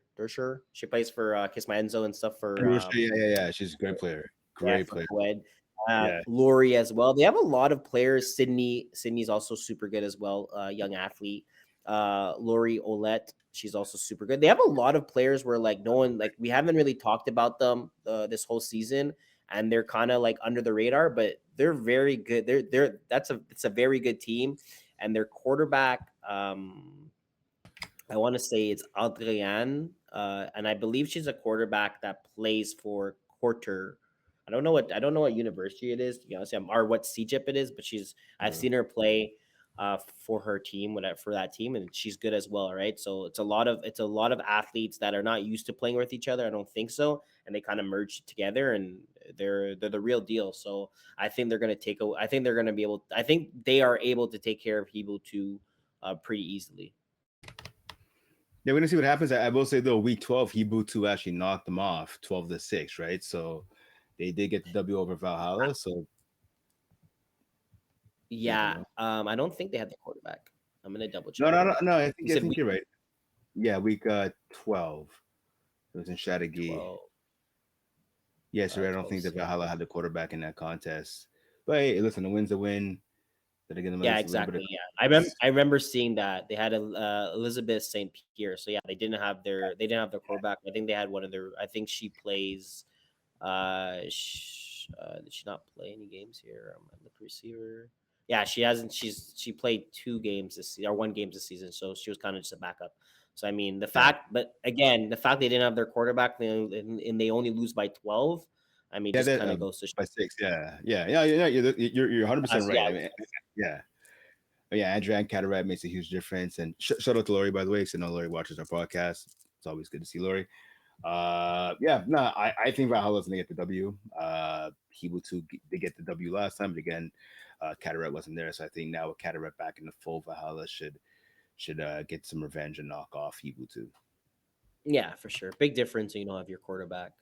She plays for Kiss My Enzo and stuff for Yeah, yeah, yeah. She's a great player. yeah, Great for player. Qued. Yeah. Lori as well. They have a lot of players. Sydney's also super good as well. Young athlete. Lori Olette, she's also super good. They have a lot of players where like no one like we haven't really talked about them this whole season, and they're kind of like under the radar, but they're very good. It's a very good team, and their quarterback. I want to say it's Adrienne, and I believe she's a quarterback that plays for Quarter. I don't know what university it is to be honest, or what CJIP it is, but I've Okay. seen her play for her team, whatever for that team, and she's good as well, right? So it's a lot of athletes that are not used to playing with each other. I don't think so, and they kind of merge together, and they're the real deal. So I think they're gonna be able. I think they are able to take care of Hebo two pretty easily. Yeah, we're gonna see what happens. I will say though, week 12, Hebrew 2 actually knocked them off 12-6, right? So they did get the W over Valhalla. So you never Yeah, know. I don't think they had the quarterback. I'm gonna double No, check no, real no, quick. no. You I said think week you're right. Yeah, week 12. It was in Shadagi. 12, Yes, you're right. I don't 12, think that 6. Valhalla had the quarterback in that contest. But hey, listen, a win's a win. Then again, Yeah, a little bit of exactly. Yeah, I remember. confidence. I remember seeing that they had a Elizabeth St. Pierre. So yeah, they didn't have their quarterback. I think they had one of their. I think she plays. Did she not play any games here? The receiver. Yeah, she hasn't. She played 2 games this season or 1 game this season, so she was kind of just a backup. So I mean, Yeah, but again, the fact they didn't have their quarterback and they only lose by 12. I mean, yeah, just that kind of goes to show. by 6. Yeah, yeah, yeah, yeah. You're 100% Yeah, right. I mean, yeah. But yeah, Andrew and Cataract makes a huge difference. And shout out to Lori, by the way, because I know Lori watches our podcast. It's always good to see Lori. Yeah, no, I think Valhalla's gonna get the W. Hebrew 2 they get the W last time, but again, Cataract wasn't there, so I think now with Cataract back in the full, Valhalla should get some revenge and knock off Hebrew 2. yeah, for sure. Big difference. You don't have your quarterback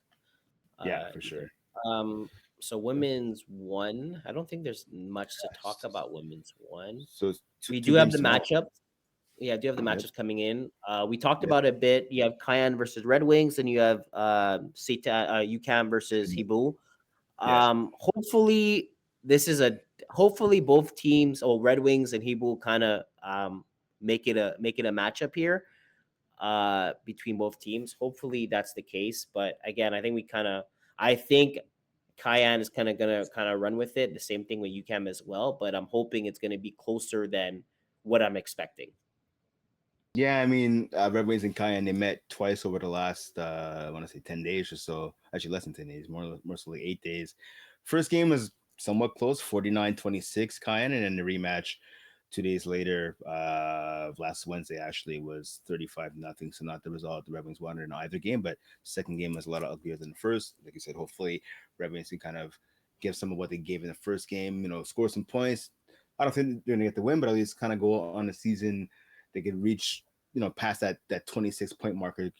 Yeah, for either. sure. Um, so women's one. I don't think there's much to talk about women's one. So it's We two do have games the tomorrow. matchup. Yeah, I do have the Yep. matchups coming in. We talked Yep. about it a bit. You have Cayenne versus Red Wings, and you have UCAM versus Hibu. Yeah. Hopefully, this is a hopefully both teams, or Red Wings and Hibu, kind of make it a matchup here between both teams. Hopefully, that's the case. But again, I think Cayenne is gonna kind of run with it. The same thing with UCAM as well. But I'm hoping it's gonna be closer than what I'm expecting. Yeah, I mean, Red Wings and Cayenne, they met twice over the last, I want to say 10 days or so. Actually, less than 10 days, more so like 8 days. First game was somewhat close, 49-26 Cayenne, and then the rematch 2 days later, last Wednesday, actually, was 35-0. So not the result the Red Wings wanted in either game, but second game was a lot uglier than the first. Like you said, hopefully Red Wings can kind of give some of what they gave in the first game, score some points. I don't think they're going to get the win, but at least kind of go on the season they could reach, past that 26 point marker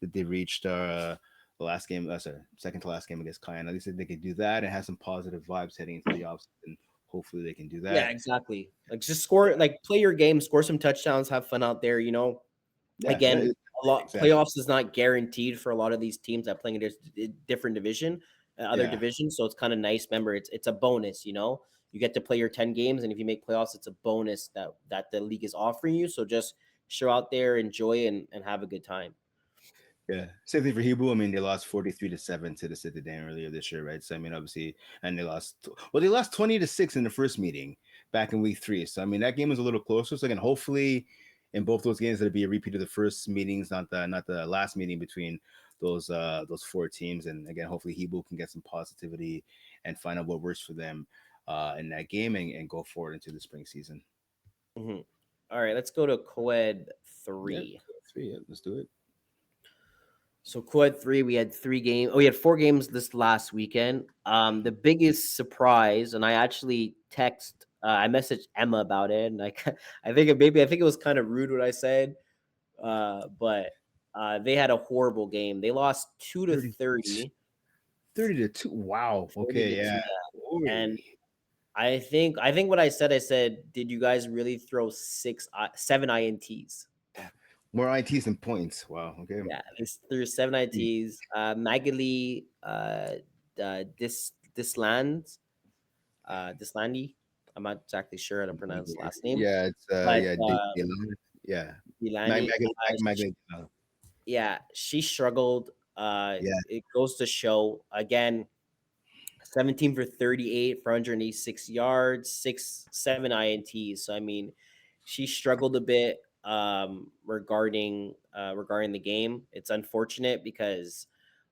that they reached the last game, sorry, second to last game against Cayenne. At least they could do that and have some positive vibes heading into the offseason. Hopefully they can do Yeah, that. exactly. Like just score, like play your game, score some touchdowns, have fun out there. Yeah, Again, a lot exactly. playoffs is not guaranteed for a lot of these teams that playing in a different division. other Yeah. divisions. So it's kind of nice. Remember, it's a bonus. You get to play your 10 games, and if you make playoffs, it's a bonus that the league is offering you. So just show out there, enjoy, and have a good time. Yeah, same thing for Hebrew. I mean, they lost 43-7 to the Citadel earlier this year, right? So I mean, obviously, and they lost 20-6 in the first meeting back in week 3. So I mean, that game was a little closer. So again, hopefully, in both those games, it'll be a repeat of the first meetings, not the last meeting between those four teams. And again, hopefully, Hebrew can get some positivity and find out what works for them in that game and go forward into the spring season. Mhm. All right, let's go to Coed Yeah, 3. 3. Yeah, let's do it. So Quad 3, we had 3 games. Oh, we had 4 games this last weekend. The biggest surprise, and I messaged Emma about it, and I think it was kind of rude what I said, but they had a horrible game. They lost 2 to 30, 30, 30-2. Wow. 30 Okay. to Yeah. 2, and Oy. I think what I said, did you guys really throw 7 ints? Yeah. More ITs than points. Wow. Okay. Yeah, there's 7 ITs. Magali, Dislandi. I'm not exactly sure how to pronounce the last name, Yeah, it's but yeah, yeah. Dilani, Magnet. yeah, she struggled. Yeah, It goes to show again. 17 for 38 for 186 yards, 7 INTs. So I mean, she struggled a bit regarding the game. It's unfortunate because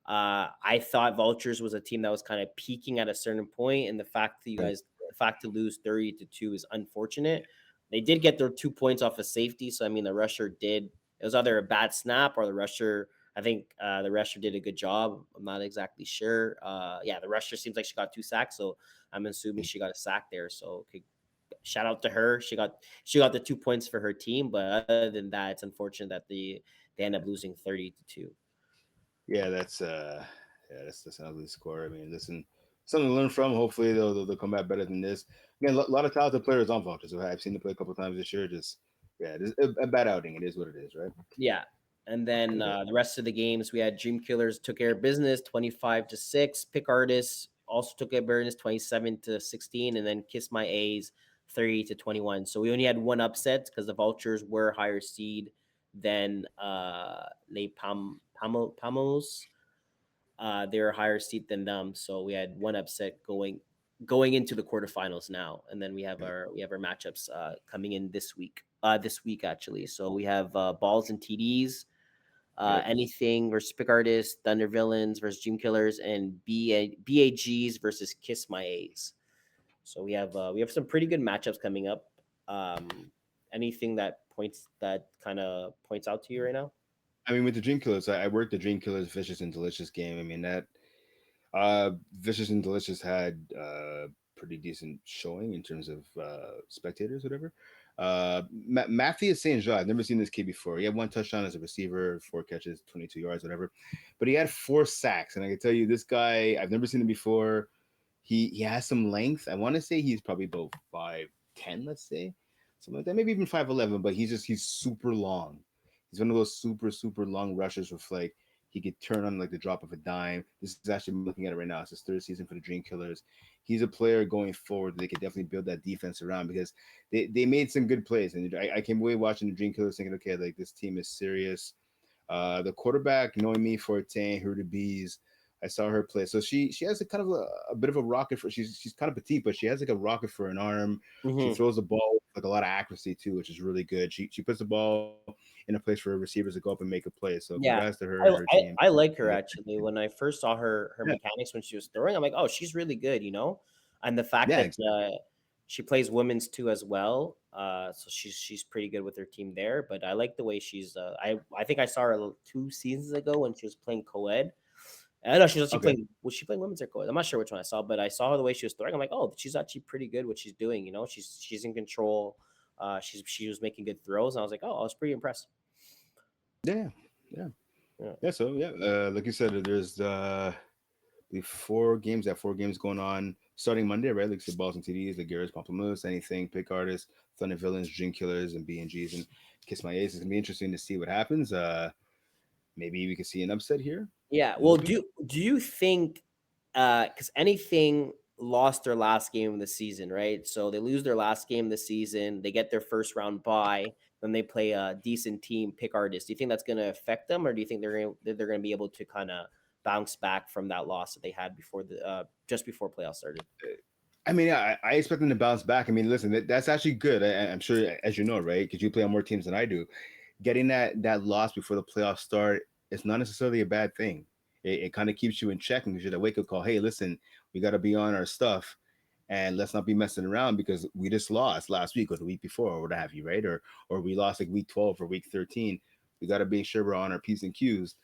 I thought Vultures was a team that was kind of peaking at a certain point, and the fact to lose 30-2 is unfortunate. They did get their 2 points off of safety, so I mean the rusher did. It was either a bad snap or the rusher. I think the rusher did a good job. I'm not exactly sure. Yeah, the rusher seems like she got 2 sacks, so I'm assuming she got a sack there. So okay, shout out to her. She got the 2 points for her team, but other than that, it's unfortunate that they end up losing 30-2. yeah. That's an ugly score. I mean, listen, something to learn from. Hopefully, they'll come back better than this. Again, a lot of talented players on Vultures. So I've seen them play a couple times this year. Just yeah, it's a bad outing. It is what it is, right? Yeah. And then Okay. the rest of the games, we had Dream Killers took care of business 25-6. Pick Artists also took care of business 27-16. And then Kiss My A's 30-21. So we only had one upset because the Vultures were higher seed than Les Pamos. They're a higher seed than them. So we had one upset going into the quarterfinals now. And then we have our matchups coming in this week. This week actually. So we have Balls and TDs, Yep. anything versus Pick Artists, Thunder Villains versus Dream Killers, and BAGs versus Kiss My A's. So we have some pretty good matchups coming up. Um, anything that kind of points out to you right now? I mean, with the Dream Killers, I worked the Dream Killers Vicious and Delicious game. I mean that Vicious and Delicious had pretty decent showing in terms of spectators, whatever. Matthew St. Jean, I've never seen this kid before. He had one touchdown as a receiver, 4 catches, 22 yards, whatever. But he had 4 sacks, and I can tell you, this guy, I've never seen him before. He has some length. I want to say he's probably about 5'10", let's say, something like that, maybe even 5'11". But he's super long. He's one of those super long rushers with like he could turn on like the drop of a dime. This is actually I'm looking at it right now. It's his third season for the Dream Killers. He's a player going forward. They could definitely build that defense around because they made some good plays. And I came away watching the Dream Killers thinking, okay, like this team is serious. The quarterback, Noemi Fortin, her to bees. I saw her play. So she has a kind of a bit of a rocket for she's kind of petite, but she has like a rocket for an arm. She Mm-hmm. throws the ball with like a lot of accuracy too, which is really good. She puts the ball in a place for receivers to go up and make a play. So Yeah, congrats to her and I, her I team. I like her And actually. When I first saw her yeah, mechanics when she was throwing, I'm like, oh, she's really good. And the fact yeah, that exactly. she plays women's too as well, so she's pretty good with her team there. But I like the way she's. I think I saw her 2 seasons ago when she was playing co-ed. I know she's actually Okay. playing. Was she playing women's or co-ed? I'm not sure which one I saw, but I saw her the way she was throwing. I'm like, oh, she's actually pretty good what she's doing. She's in control. She was making good throws, and I was like, oh, I was pretty impressed. Yeah, yeah, Yeah. yeah. So yeah, like you said, there's the 4 games. That 4 games going on starting Monday, right? Like the Balls and TDs, the Garrett's Pamplemousse, anything, Pick Artists, Thunder Villains, Dream Killers, and BNGs and Kiss My Ace. It's gonna be interesting to see what happens. Maybe we could see an upset here. Yeah. I'm Well, hoping. do you think? because anything lost their last game of the season, right? So they lose their last game of the season, they get their first round bye, then they play a decent team, pick artist. Do you think that's going to affect them, or do you think they're going to be able to kind of bounce back from that loss that they had before the just before playoffs started? I mean, I expect them to bounce back. I mean, listen, that's actually good. I'm sure, as you know, right? Because you play on more teams than I do. Getting that loss before the playoffs start is not necessarily a bad thing. It kind of keeps you in check and gives you the wake up call. Hey, listen, we got to be on our stuff, and let's not be messing around because we just lost last week or the week before or what have you, right? Or we lost like week 12 or week 13. We got to be sure we're on our p's and q's.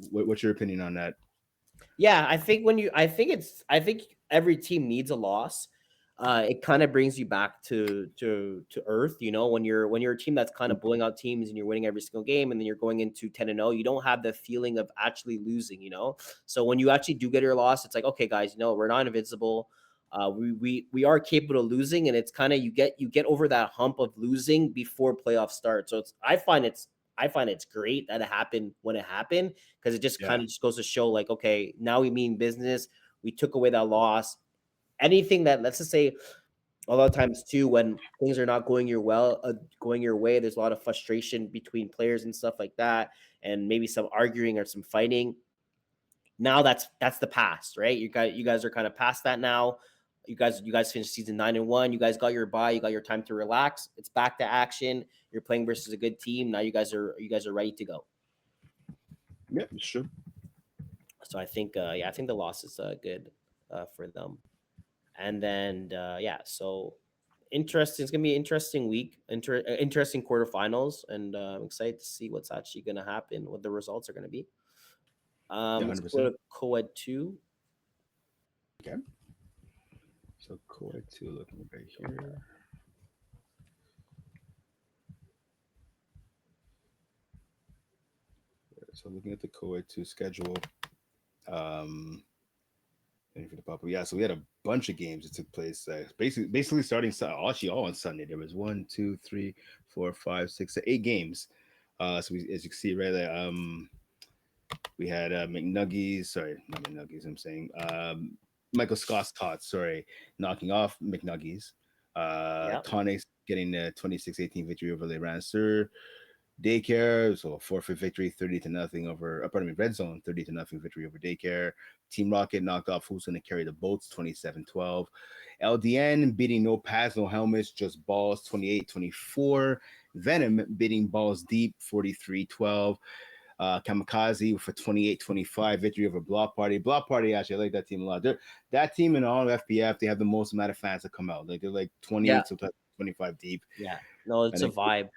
What's your opinion on that? Yeah, I think every team needs a loss. It kind of brings you back to earth. You know, when you're a team that's kind of blowing out teams and you're winning every single game, and then you're going into 10-0, you don't have the feeling of actually losing. You know, so when you actually do get your loss, it's like, okay, guys, you know, we're not invincible. We are capable of losing, and it's kind of you get over that hump of losing before playoffs start. So I find it's great that it happened when it happened, because it just Yeah, kind of just goes to show, like, okay, now we mean business. We took away that loss. Anything that, let's just say, a lot of times too, when things are not going your way, there's a lot of frustration between players and stuff like that, and maybe some arguing or some fighting. Now that's the past, right? You guys are kind of past that now. You guys finished season 9-1. You guys got your bye. You got your time to relax. It's back to action. You're playing versus a good team. Now you guys are ready to go. yeah, sure. So I think, yeah, I think the loss is good for them. And then yeah, so interesting. It's gonna be an interesting week, interesting quarterfinals, and I'm excited to see what's actually gonna happen, what the results are gonna be. Yeah, Let's hundred go percent. to co-ed two. Okay. So core two, looking right here. So looking at the co-ed two schedule, um, waiting for the pop up. Yeah, so we had a bunch of games that took place. Basically starting actually all on Sunday. There was one, two, three, four, five, six, 8 games. So as you can see right there, we had McNuggies. Sorry, not McNuggies. I'm saying Michael Scott's Tots. Sorry, knocking off McNuggies. Yeah, Tonics getting a 26-18 victory over Le Ranceur. Daycare, so a forfeit victory, 30-0 over. Pardon me, Red Zone, 30-0 victory over Daycare. Team Rocket knocked off Who's Gonna Carry the Boats, 27-12. LDN beating No Pads, No Helmets, Just Balls, 28-24. Venom beating Balls Deep, 43-12. Kamikaze with a 28-25 victory over Block Party. Block Party, actually, I like that team a lot. That team in all of FPF, they have the most amount of fans that come out. Like they're like 20 yeah, to 25 deep. yeah. No, it's And a then vibe.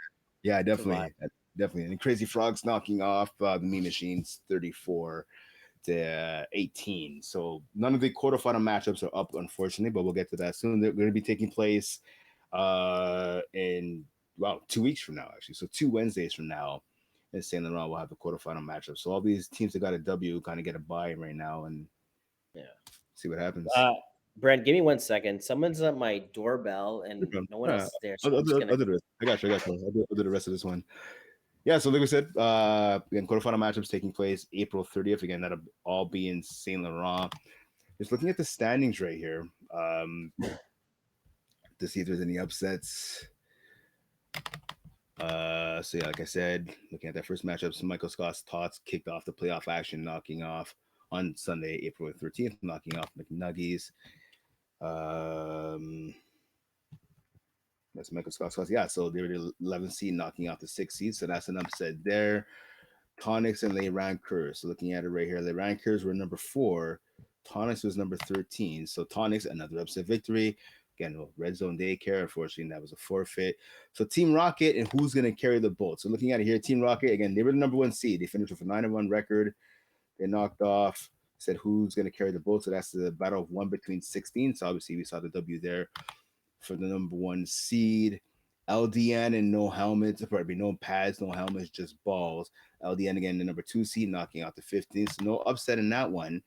yeah, It's a vibe. definitely. And Crazy Frogs knocking off the Mean Machines 34-18. So none of the quarterfinal matchups are up, unfortunately, but we'll get to that soon. They're going to be taking place in 2 weeks from now, actually. So 2 Wednesdays from now in Saint Laurent, we'll have the quarterfinal matchup. So all these teams that got a W kind of get a bye right now and Yeah. see what happens. Uh, Brent, give me 1 second. Someone's at my doorbell, No and problem. no one else is there, so I'll, I'm just do- gonna. I'll do the rest. I got you. I'll do the rest of this one. Yeah, so like we said, again, quarterfinal matchups taking place April 30th. Again, that'll all be in Saint Laurent. Just looking at the standings right here, to see if there's any upsets. So yeah, like I said, looking at that first matchup, so Michael Scott's Tots kicked off the playoff action, knocking off on Sunday, April 13th, knocking off McNuggies. Um, that's Michael Scott's Tots. Yeah, so they were the 11th seed, knocking off the 6th seed. So that's an upset there. Tonics and Le Rancurs. So looking at it right here, Le Rancurs were number 4. Tonics was number 13. So Tonics, another upset victory. Again, red zone daycare. Unfortunately, that was a forfeit. So Team Rocket and who's going to carry the boat? So looking at it here, Team Rocket, again, they were the number 1 seed. They finished with a 9-1 record. They knocked off, said who's going to carry the boat. So that's the battle of 1 between 16. So obviously we saw the W there for the number 1 seed. LDN and no helmets, probably no pads, no helmets, just balls. LDN again, the number 2 seed, knocking out the 15th. So no upset in that one.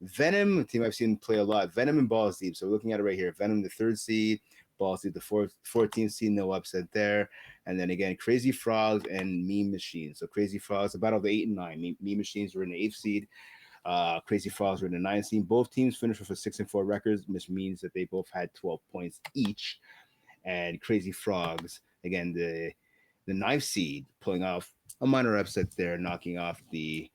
Venom, a team I've seen play a lot. Venom and Balls Deep. So we're looking at it right here. Venom, the 3rd seed. Balls Deep, the 14th seed. No upset there. And then again, Crazy Frogs and Meme Machines. So Crazy Frogs, about of the 8 and 9. Meme Machines were in the 8th seed. Crazy Frogs were in the 9th seed. Both teams finished with a 6-4 records, which means that they both had 12 points each. And Crazy Frogs, again, the 9th seed, pulling off a minor upset there, knocking off the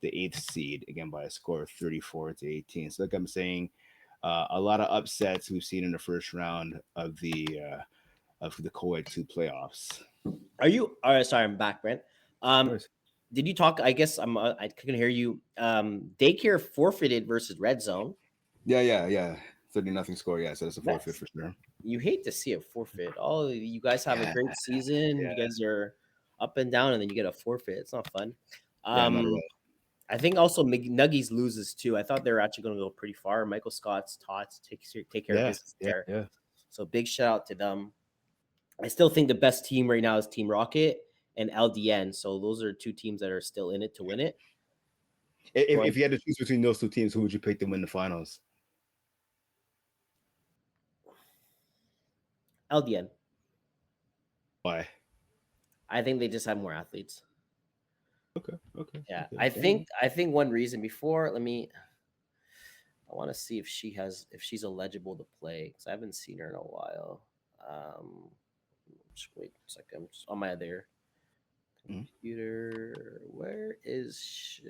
8th seed again by a score of 34-18. So, like I'm saying, a lot of upsets we've seen in the first round of the co-ed 2 playoffs. Are you? All right, sorry, I'm back, Brent. Of Um, course. did you talk? I guess I couldn't hear you. Daycare forfeited versus Red Zone. Yeah. 30-0 score. Yeah, so that's a forfeit That's for sure. you hate to see a forfeit. Oh, you guys have a Yeah, great season. You yeah, guys are up and down, and then you get a forfeit. It's not fun. yeah. Not at Um, all. I think also Nuggies loses too. I thought they were actually going to go pretty far. Michael Scott's taught to take care of Yeah, business yeah, there. yeah. So big shout out to them. I still think the best team right now is Team Rocket and LDN. So those are two teams that are still in it to win it. If Going you had to choose between those two teams, who would you pick to win the finals? LDN. Why? I think they just have more athletes. Yeah, Okay. I Fair enough. think I think one reason before. Let me. I want to see if she's eligible to play because I haven't seen her in a while. Um, just wait a second. I'm just on my other Mhm. computer. Where is she?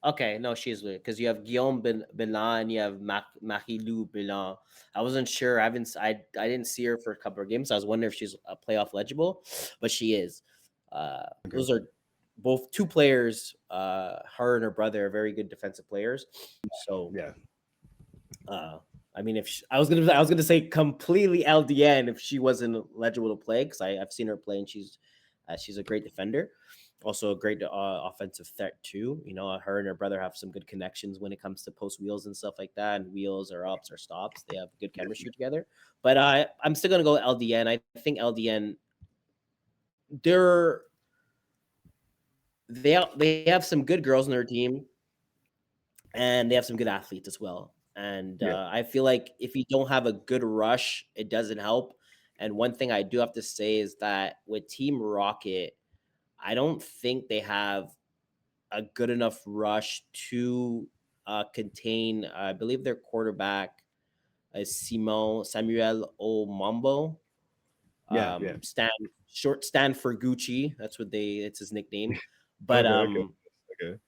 Okay, no, she's because you have Guillaume Belan and you have Marie-Lou Belan. I wasn't sure. I didn't see her for a couple of games. So I was wondering if she's a playoff eligible, but she is. Okay. Those are both two players. Her and her brother are very good defensive players. So, Yeah. uh, I mean, if I was gonna say completely LDN if she wasn't eligible to play because I've seen her play and she's a great defender, also a great offensive threat too. You know, her and her brother have some good connections when it comes to post wheels and stuff like that, and wheels or ups or stops. They have good chemistry together. But I'm still gonna go LDN. I think LDN they're they have some good girls on their team and they have some good athletes as well. And Yeah. I feel like if you don't have a good rush, it doesn't help. And one thing I do have to say is that with Team Rocket, I don't think they have a good enough rush to contain. I believe their quarterback is Samuel Omambo. Yeah. Stan Fergucci. That's what they. It's his nickname. But Okay.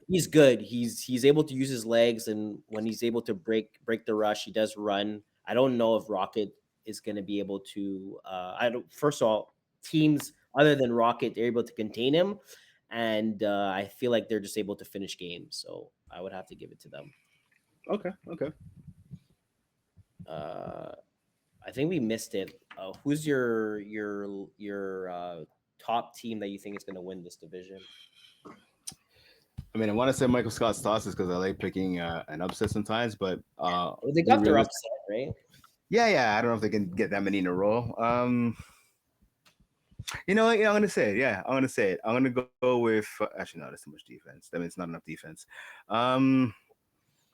he's good. He's able to use his legs, and when he's able to break the rush, he does run. I don't know if Rocket is going to be able to. I don't. First of all, teams other than Rocket, they're able to contain him, and I feel like they're just able to finish games. So I would have to give it to them. Okay. Uh, I think we missed it. Who's your top team that you think is going to win this division? I mean, I want to say Michael Scott's tosses because I like picking an upset sometimes, but Well, they being got their realistic, upset, right? yeah. I don't know if they can get that many in a row. You know what? Yeah, I'm gonna say it. Yeah, I'm gonna say it. I'm gonna go with actually no, that's too much defense. That means not enough defense. Um,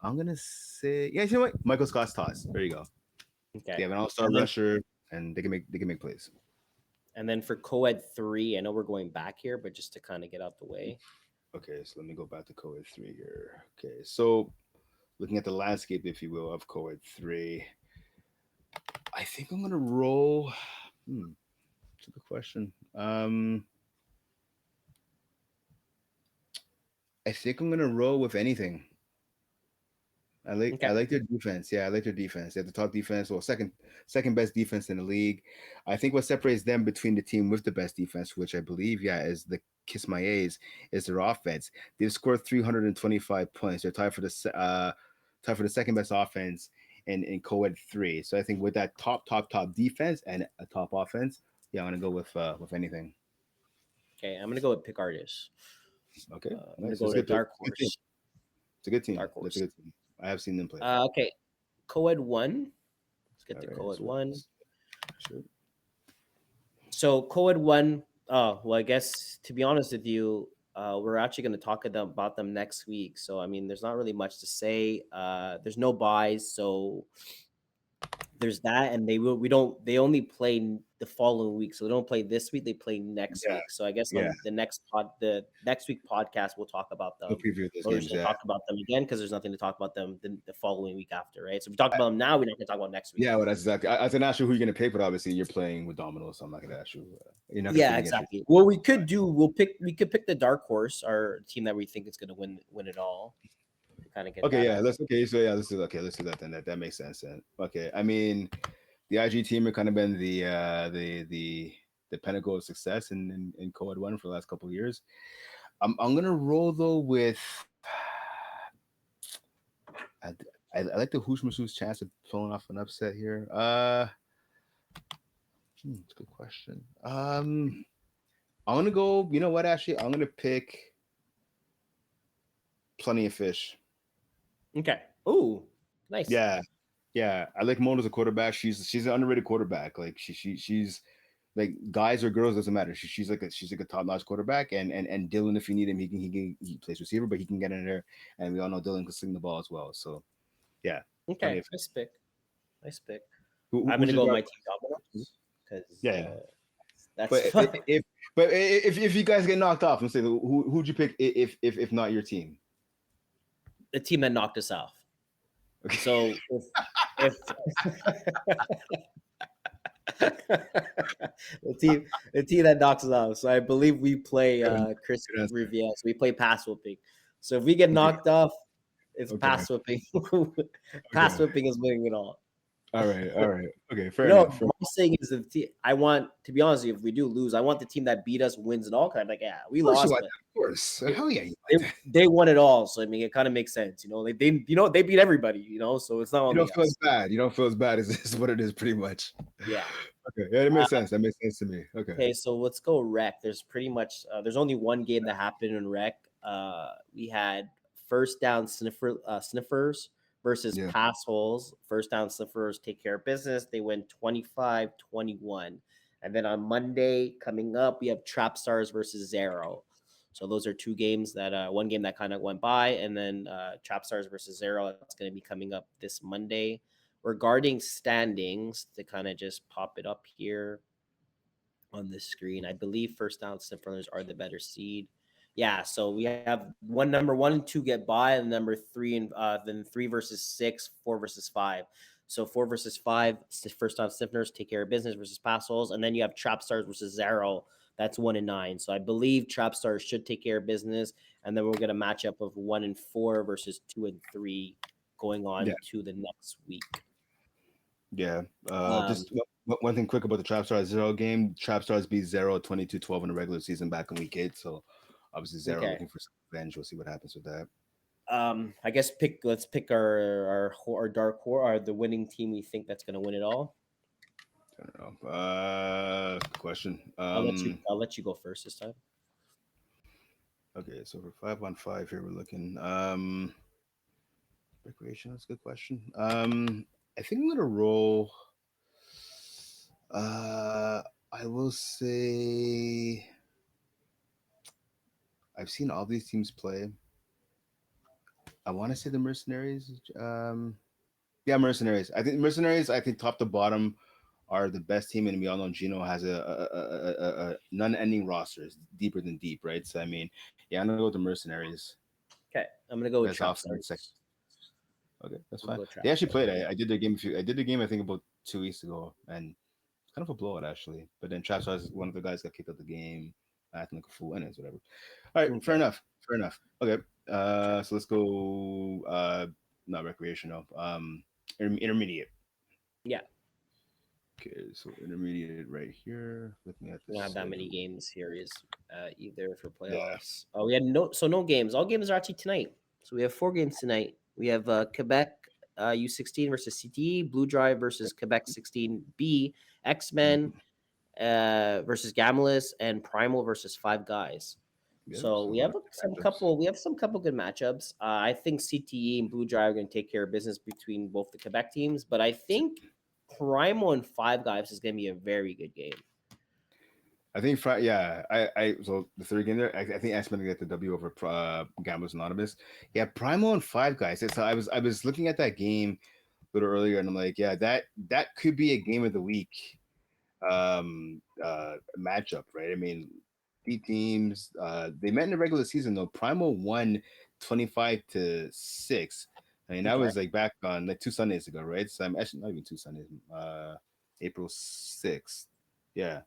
I'm gonna say yeah. You know what? Michael Scott's toss. There you go. They Okay, have an all-star and then rusher, and they can make plays. And then for co-ed 3, I know we're going back here, but just to kind of get out the way. Okay, so let me go back to co-ed 3 here. Okay, so looking at the landscape, if you will, of co-ed 3, I think I'm gonna roll. That's a good question. I think I'm gonna roll with anything. I Okay. like their defense. Yeah, I like their defense. They have the top defense, well, second best defense in the league. I think what separates them between the team with the best defense, which I believe, yeah, is the Kiss My A's, is their offense. They've scored 325 points. They're tied for the second best offense in co-ed 3. So I think with that top defense and a top offense, yeah, I'm gonna go with anything. Okay. I'm gonna go with pick artist. Okay, I'm gonna nice. go That's a to good pick. dark Good team. horse. It's a good team. Dark That's a horse. good team. I have seen them play. Okay. Co-ed 1. Let's get All to right, co-ed so 1. sure. So co-ed 1. Oh well, I guess to be honest with you, we're actually going to talk about them next week. So I mean, there's not really much to say. There's no buys, so there's that, and they only play the following week, so they don't play this week. They play next Yeah, week. So I guess yeah. on the next week podcast, we'll talk about We'll them. preview those Or we're just games. gonna Yeah, talk about them again because there's nothing to talk about them the following week after, right? So if we talk about them now, we're not gonna talk about next week. yeah. Well, that's exactly. I was gonna ask you who you're gonna pick, but obviously you're playing with Domino, so I'm not gonna ask you. You're not gonna Yeah, pick against your. exactly. Well, we could pick the dark horse, our team that we think is gonna win it all. Kind of get Okay, that yeah. out. Let's okay. So yeah, let's do okay. Let's do that then. That makes sense then. Okay. I mean, the IG team have kind of been the pinnacle of success in co-ed one for the last couple of years. I'm gonna roll though with. I, I like the Hoosh Masoo's chance of pulling off an upset here. It's a good question. I'm gonna go. You know what? Actually, I'm gonna pick Plenty of Fish. Okay. Ooh, nice. Yeah, yeah. I like Mona as a quarterback. She's an underrated quarterback. Like she's like guys or girls doesn't matter. She's like a top notch quarterback. And Dylan, if you need him, he plays receiver, but he can get in there. And we all know Dylan can sling the ball as well. So yeah, Plenty Okay, of Fish. nice pick. Nice pick. I'm Who's gonna your go with guard? my team Dominoes because Yeah, yeah. that's But fun. if you guys get knocked off, I'm saying who'd you pick if not your team? The team that knocked us off. Okay. So if the team that knocks us off. So I believe we play Chris Good answer. Riviere. So we play pass whooping. So if we get Okay. knocked off, it's Okay. pass whooping. Pass Okay. whooping is winning it all. All right. All right. Okay. Fair You know, enough. what I'm saying is I want to be honest with you, if we do lose, I want the team that beat us wins it all. Cause I'm like, yeah, we Of course you lost, like but that. Of course. they, Hell yeah, you they, like that. they won it all. So I mean, it kind of makes sense. You know, they beat everybody. You know, so it's not You don't only feel as us. bad. You don't feel as bad as is what it is, pretty much. Yeah. Okay. Yeah, it makes sense. That makes sense to me. Okay. Okay, so let's go rec. There's pretty much there's only one game that happened in rec. We had first down sniffers versus Yeah. pass holes. First down sniffers take care of business. They win 25-21. And then on Monday coming up, we have Trap Stars versus Zero. So those are two games that one game that kind of went by, and then Trap Stars versus Zero. That's going to be coming up this Monday. Regarding standings, to kind of just pop it up here on this screen. I believe first down sniffers are the better seed. Yeah, so we have number one and two get by, and number three and then 3 versus 6, 4 versus 5. So 4 versus 5, first down sniffers take care of business versus pass holes, and then you have trap stars versus Zero. That's 1 and 9. So I believe trap stars should take care of business, and then we're gonna match up of 1 and 4 versus 2 and 3 going Yeah. on to the next week. Yeah. Um, Just one thing quick about the Trap Stars Zero game. Trap Stars beat Zero 22-12 in the regular season back in week 8. So obviously Zero okay. looking for some revenge. We'll see what happens with that. I guess let's pick our dark horse, or the winning team we think that's going to win it all. I don't know. Good question. I'll let you go first this time. Okay, so for 5-on-5 here, we're looking. Recreation. That's a good question. I think I'm gonna roll. I will say I've seen all these teams play. I want to say the Mercenaries. Yeah, Mercenaries. I think Mercenaries. I think top to bottom are the best team, and we all know Gino has a non-ending roster. It's deeper than deep, right? So I mean, yeah, I'm gonna go with the Mercenaries. Okay, I'm going to go with Best trap offense. Second. stars. Okay, that's I'm going fine. to go trap They actually stars. played. I did their game. I did the game. I think about 2 weeks ago, and it's kind of a blowout actually. But then Trap Stars, one of the guys got kicked out of the game, acting like a fool, and it's whatever. All right, fair Okay, enough. Fair enough. Okay, trap. so let's go. Not recreational. Intermediate. Yeah, Okay, so intermediate right here. Looking at the we don't have that many schedule. games here is either for Yeah. playoffs. Oh, we had no games. All games are actually tonight. So we have 4 games tonight. We have Quebec U16 versus CTE, Blue Drive versus Quebec 16B, X Men Mhm. versus Gamlis, and Primal versus Five Guys. Yep. So So we have matchups. some couple good matchups. I think CTE and Blue Drive are going to take care of business between both the Quebec teams, but I think Primal and Five Guys is going to be a very good game. I think yeah, I so the third game there. I think X Men get the W over Gamblers Anonymous. Yeah, Primo and Five Guys. So I was looking at that game. little earlier, and I'm like, yeah, that could be a game of the week matchup, right? I mean, teams they met in the regular season though. Primal won 25-6. I mean, that Okay. was like back on like 2 Sundays ago, right? So I'm actually not even 2 Sundays. April 6th. Yeah.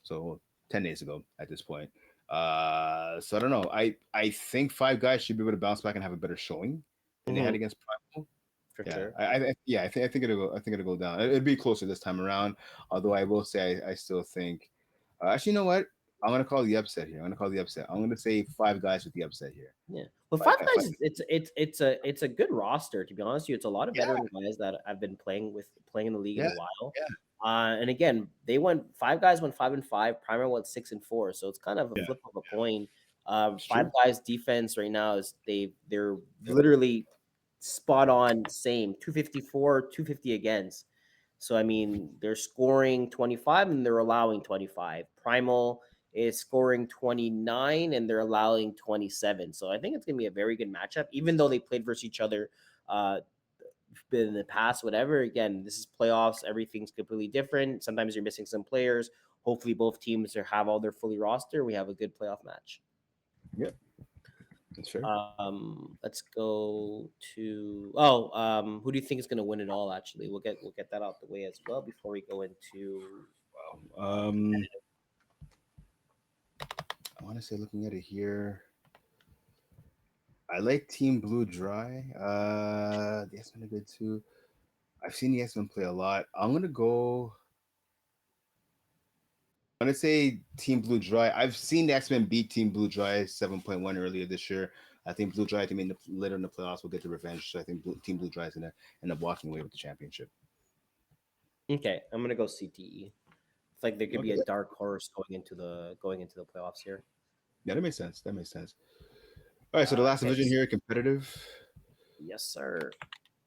So 10 days ago at this point. So I don't know. I think Five Guys should be able to bounce back and have a better showing than they had Hmm. against Primal. For Yeah, sure. I think it'll go down. It'll be closer this time around. Although I will say I still think. Actually, you know what? I'm gonna call the upset here. I'm gonna call the upset. I'm gonna say Five Guys with the upset here. Yeah. Well, Five Five Guys. Guys, it's a good roster to be honest with you. It's a lot of Yeah, veteran guys that have been playing in the league in yeah, a while. yeah. And again, Five Guys went 5-5. Primer went 6-4. So it's kind of a Yeah. flip of a coin. It's Five true. Guys defense right now is they're Yeah, literally spot on same 254, 250 against. So I mean, they're scoring 25 and they're allowing 25. Primal is scoring 29 and they're allowing 27. So I think it's going to be a very good matchup, even though they played versus each other uh, in the past, whatever. Again, this is playoffs. Everything's completely different. Sometimes you're missing some players. Hopefully, both teams have all their fully roster. We have a good playoff match. yeah. That's fair. Let's go to who do you think is going to win it all? Actually, we'll get that out the way as well before we go into Um, I want to say looking at it here. I like Team Blue Dry. The X Men are good too. I've seen the X Men play a lot. I'm gonna go. I'm gonna say Team Blue Dry. I've seen the X Men beat Team Blue Dry 7.1 earlier this year. I think Blue Dry, I think later in the playoffs, will get the revenge. So I think Team Blue Dry is gonna end up walking away with the championship. okay. I'm gonna go CTE. It's like there could be Okay, a dark horse going into the playoffs here. yeah, that makes sense. That makes sense. All right, so the last Okay. division here, competitive. Yes, sir.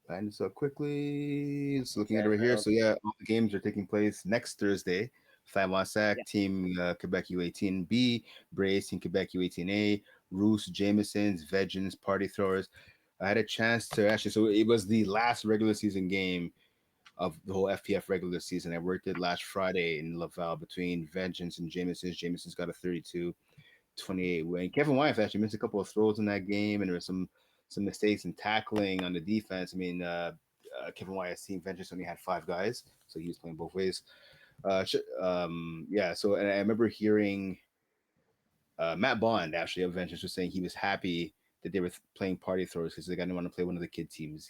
Find this up quickly. Just looking at it Okay. right here. So yeah, all the games are taking place next Thursday. Yeah. Sac, Team Quebec U18B, Braves, Team Quebec U18A, Roos, Jamesons, Vegans, Party Throwers. I had a chance to actually, so it was the last regular season game of the whole FPF regular season. I worked it last Friday in Laval between Vengeance and Jamesons. Jamesons got a 32-28 win. Kevin Wyeth actually missed a couple of throws in that game, and there was some mistakes in tackling on the defense. I mean, Kevin Wyeth's team Vengeance only had 5 guys, so he was playing both ways. Yeah. So, and I remember hearing Matt Bond actually of Vengeance was saying he was happy that they were playing party throwers because they didn't want to play one of the kid teams.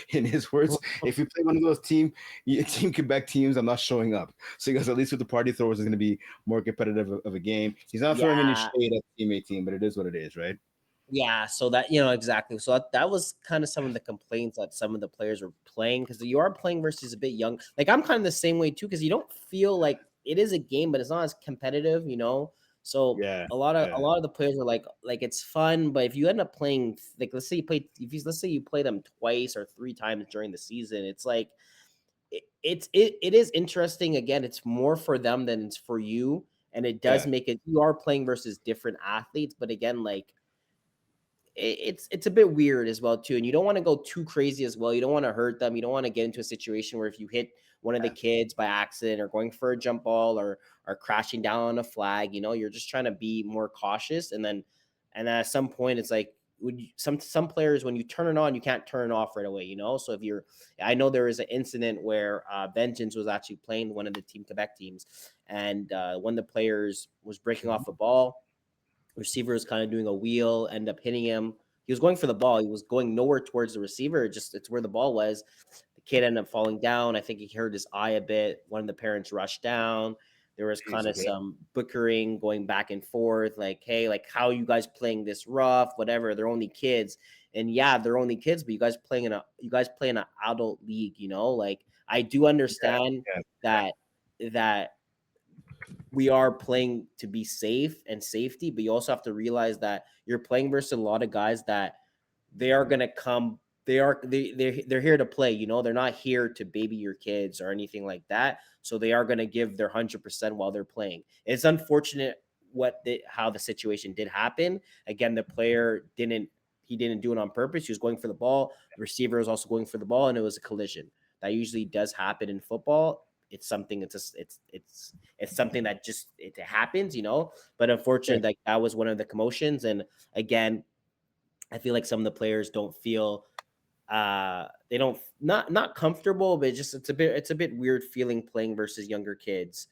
In his words, if you play one of those Team Quebec teams, I'm not showing up. So he goes, at least with the party throwers, is going to be more competitive of a game. He's not throwing any Yeah. shade at the teammate team, but it is what it is, right? Yeah, so that exactly. So that was kind of some of the complaints that some of the players were playing because you are playing versus a bit young. Like I'm kind of the same way too because you don't feel like it is a game, but it's not as competitive. So Yeah, a yeah, lot of the players are like it's fun, but if you end up playing like let's say you play them twice or three times during the season, it's like it is interesting. Again, it's more for them than it's for you, and it does yeah, make it. You are playing versus different athletes, but again, like it's a bit weird as well too, and you don't want to go too crazy as well. You don't want to hurt them. You don't want to get into a situation where if you hit one of the yeah. kids by accident or going for a jump ball or crashing down on a flag, you're just trying to be more cautious. And then at some point, it's like some players when you turn it on, you can't turn it off right away. So if you're, I know there was an incident where Vengeance was actually playing one of the Team Quebec teams, and one of the players was breaking off a ball. Receiver was kind of doing a wheel, end up hitting him. He was going for the ball. He was going nowhere towards the receiver. Just it's where the ball was. The kid ended up falling down. I think he hurt his eye a bit. One of the parents rushed down. There was kind Jeez, of okay. some bickering going back and forth, like, hey, like how are you guys playing this rough? Whatever. They're only kids. And yeah, they're only kids, but you guys play in an adult league. Like I do Yeah, understand yeah, that we are playing to be safe and safety, but you also have to realize that you're playing versus a lot of guys that they are gonna come. They're here to play. They're not here to baby your kids or anything like that. So they are gonna give their 100% while they're playing. It's unfortunate how the situation did happen. Again, the player didn't. He didn't do it on purpose. He was going for the ball. The receiver was also going for the ball, and it was a collision. that usually does happen in football. It's something. It's something that just it happens, you know. But Yeah, unfortunately, like that was one of the commotions, and again, I feel like some of the players don't feel they don't not comfortable, but it's a bit weird feeling playing versus younger kids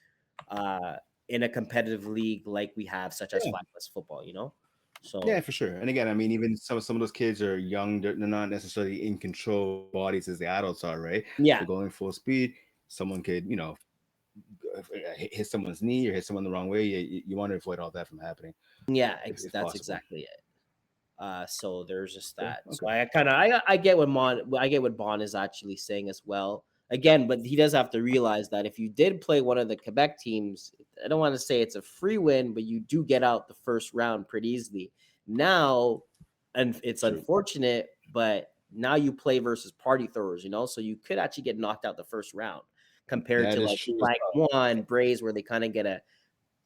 uh in a competitive league like we have, such as yeah, flag plus football, you know. yeah, So for sure. And again, I mean, even some of those kids are young; they're not necessarily in control of bodies as the adults are, right? yeah, They're going full speed. Someone could, hit someone's knee or hit someone the wrong way. You want to avoid all that from happening, yeah, if that's possible. exactly it. So there's just Yeah. that. So Okay. I kind of I get what I get what Bond is actually saying as well. Again, but he does have to realize that if you did play one of the Quebec teams, I don't want to say it's a free win, but you do get out the first round pretty easily. Now, and it's True. unfortunate, but now you play versus party throwers, you know, so you could actually get knocked out the first round compared That to is like true as Flag well. One, Braves, where they kind of get a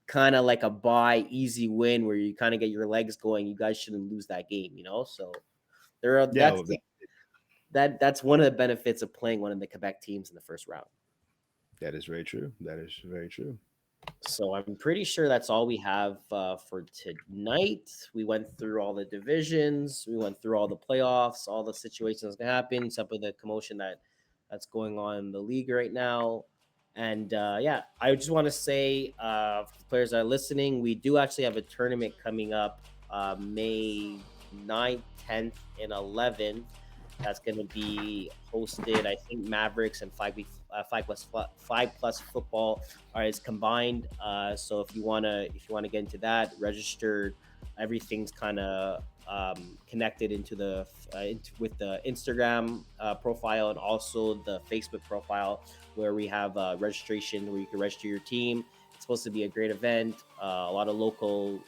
kind of like a buy easy win where you kind of get your legs going. You guys shouldn't lose that game, you know. So there are Yeah. Well, that's one of the benefits of playing one of the Quebec teams in the first round. that is very true. That is very true. So I'm pretty sure that's all we have for tonight. We went through all the divisions, we went through all the playoffs, all the situations that happen, some of the commotion that's going on in the league right now. And yeah, I just want to say, for the players that are listening, we do actually have a tournament coming up May 9th, 10th, and 11th. That's going to be hosted. I think Mavericks and 5 plus football are is combined. So if you wanna get into that, registered. Everything's kind of connected into with the Instagram profile and also the Facebook profile, where we have registration where you can register your team. It's supposed to be a great event. A lot of local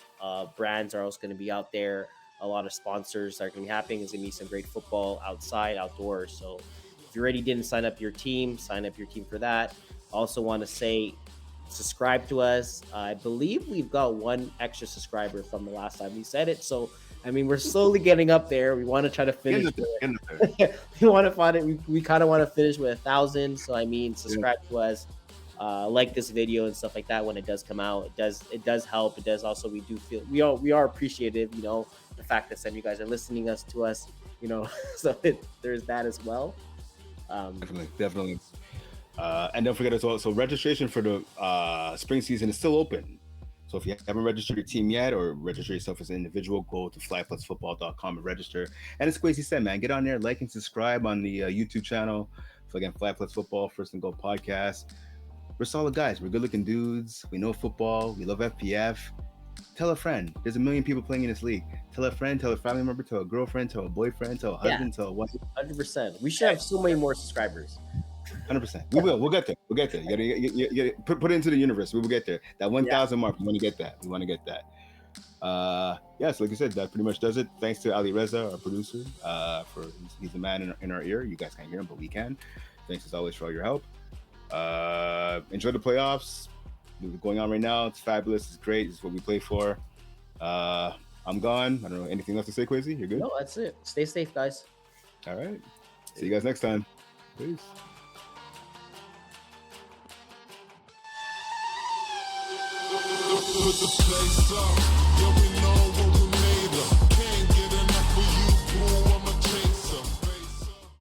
brands are also going to be out there. A lot of sponsors are going to be happening. There's going to be some great football outside, outdoors. So if you already didn't sign up your team, sign up your team for that. Also want to say subscribe to us. I believe we've got one extra subscriber from the last time we said it. So I mean, we're slowly getting up there. We want to try to finish. Getting up there. Getting up there. We want to find it. We kind of want to finish with 1,000. So I mean, Yeah, subscribe to us, like this video and stuff like that when it does come out. It does help. It does also, we do feel we are appreciative. You know, the fact that some of you guys are listening to us. You know, so there's that as well. Um, definitely, definitely. And don't forget as well. So registration for the spring season is still open. So if you haven't registered your team yet, or register yourself as an individual, go to flyplusfootball.com and register. And as Quasi said, man, get on there, like and subscribe on the YouTube channel. So again, Fly Plus Football, First and Goal podcast. We're solid guys. We're good looking dudes. We know football. We love FPF. Tell a friend. There's a million people playing in this league. Tell a friend, tell a family member, tell a girlfriend, tell a boyfriend, tell a yeah, husband, tell a wife. 100%. We should have so many more subscribers. 100%. We will. We'll get there. We'll get there. You gotta put it into the universe. We will get there. That 1,000 mark. We want to get that. We want to get that. Yeah. So like I said, that pretty much does it. Thanks to Ali Reza, our producer, for he's the man in our ear. You guys can't hear him, but we can. Thanks as always for all your help. Enjoy the playoffs. What's going on right now? It's fabulous. It's great. It's what we play for. I'm gone. I don't know anything else to say, Quasi. You're good. No, that's it. Stay safe, guys. All right. See you guys next time. Peace. Put the place up. Yo, we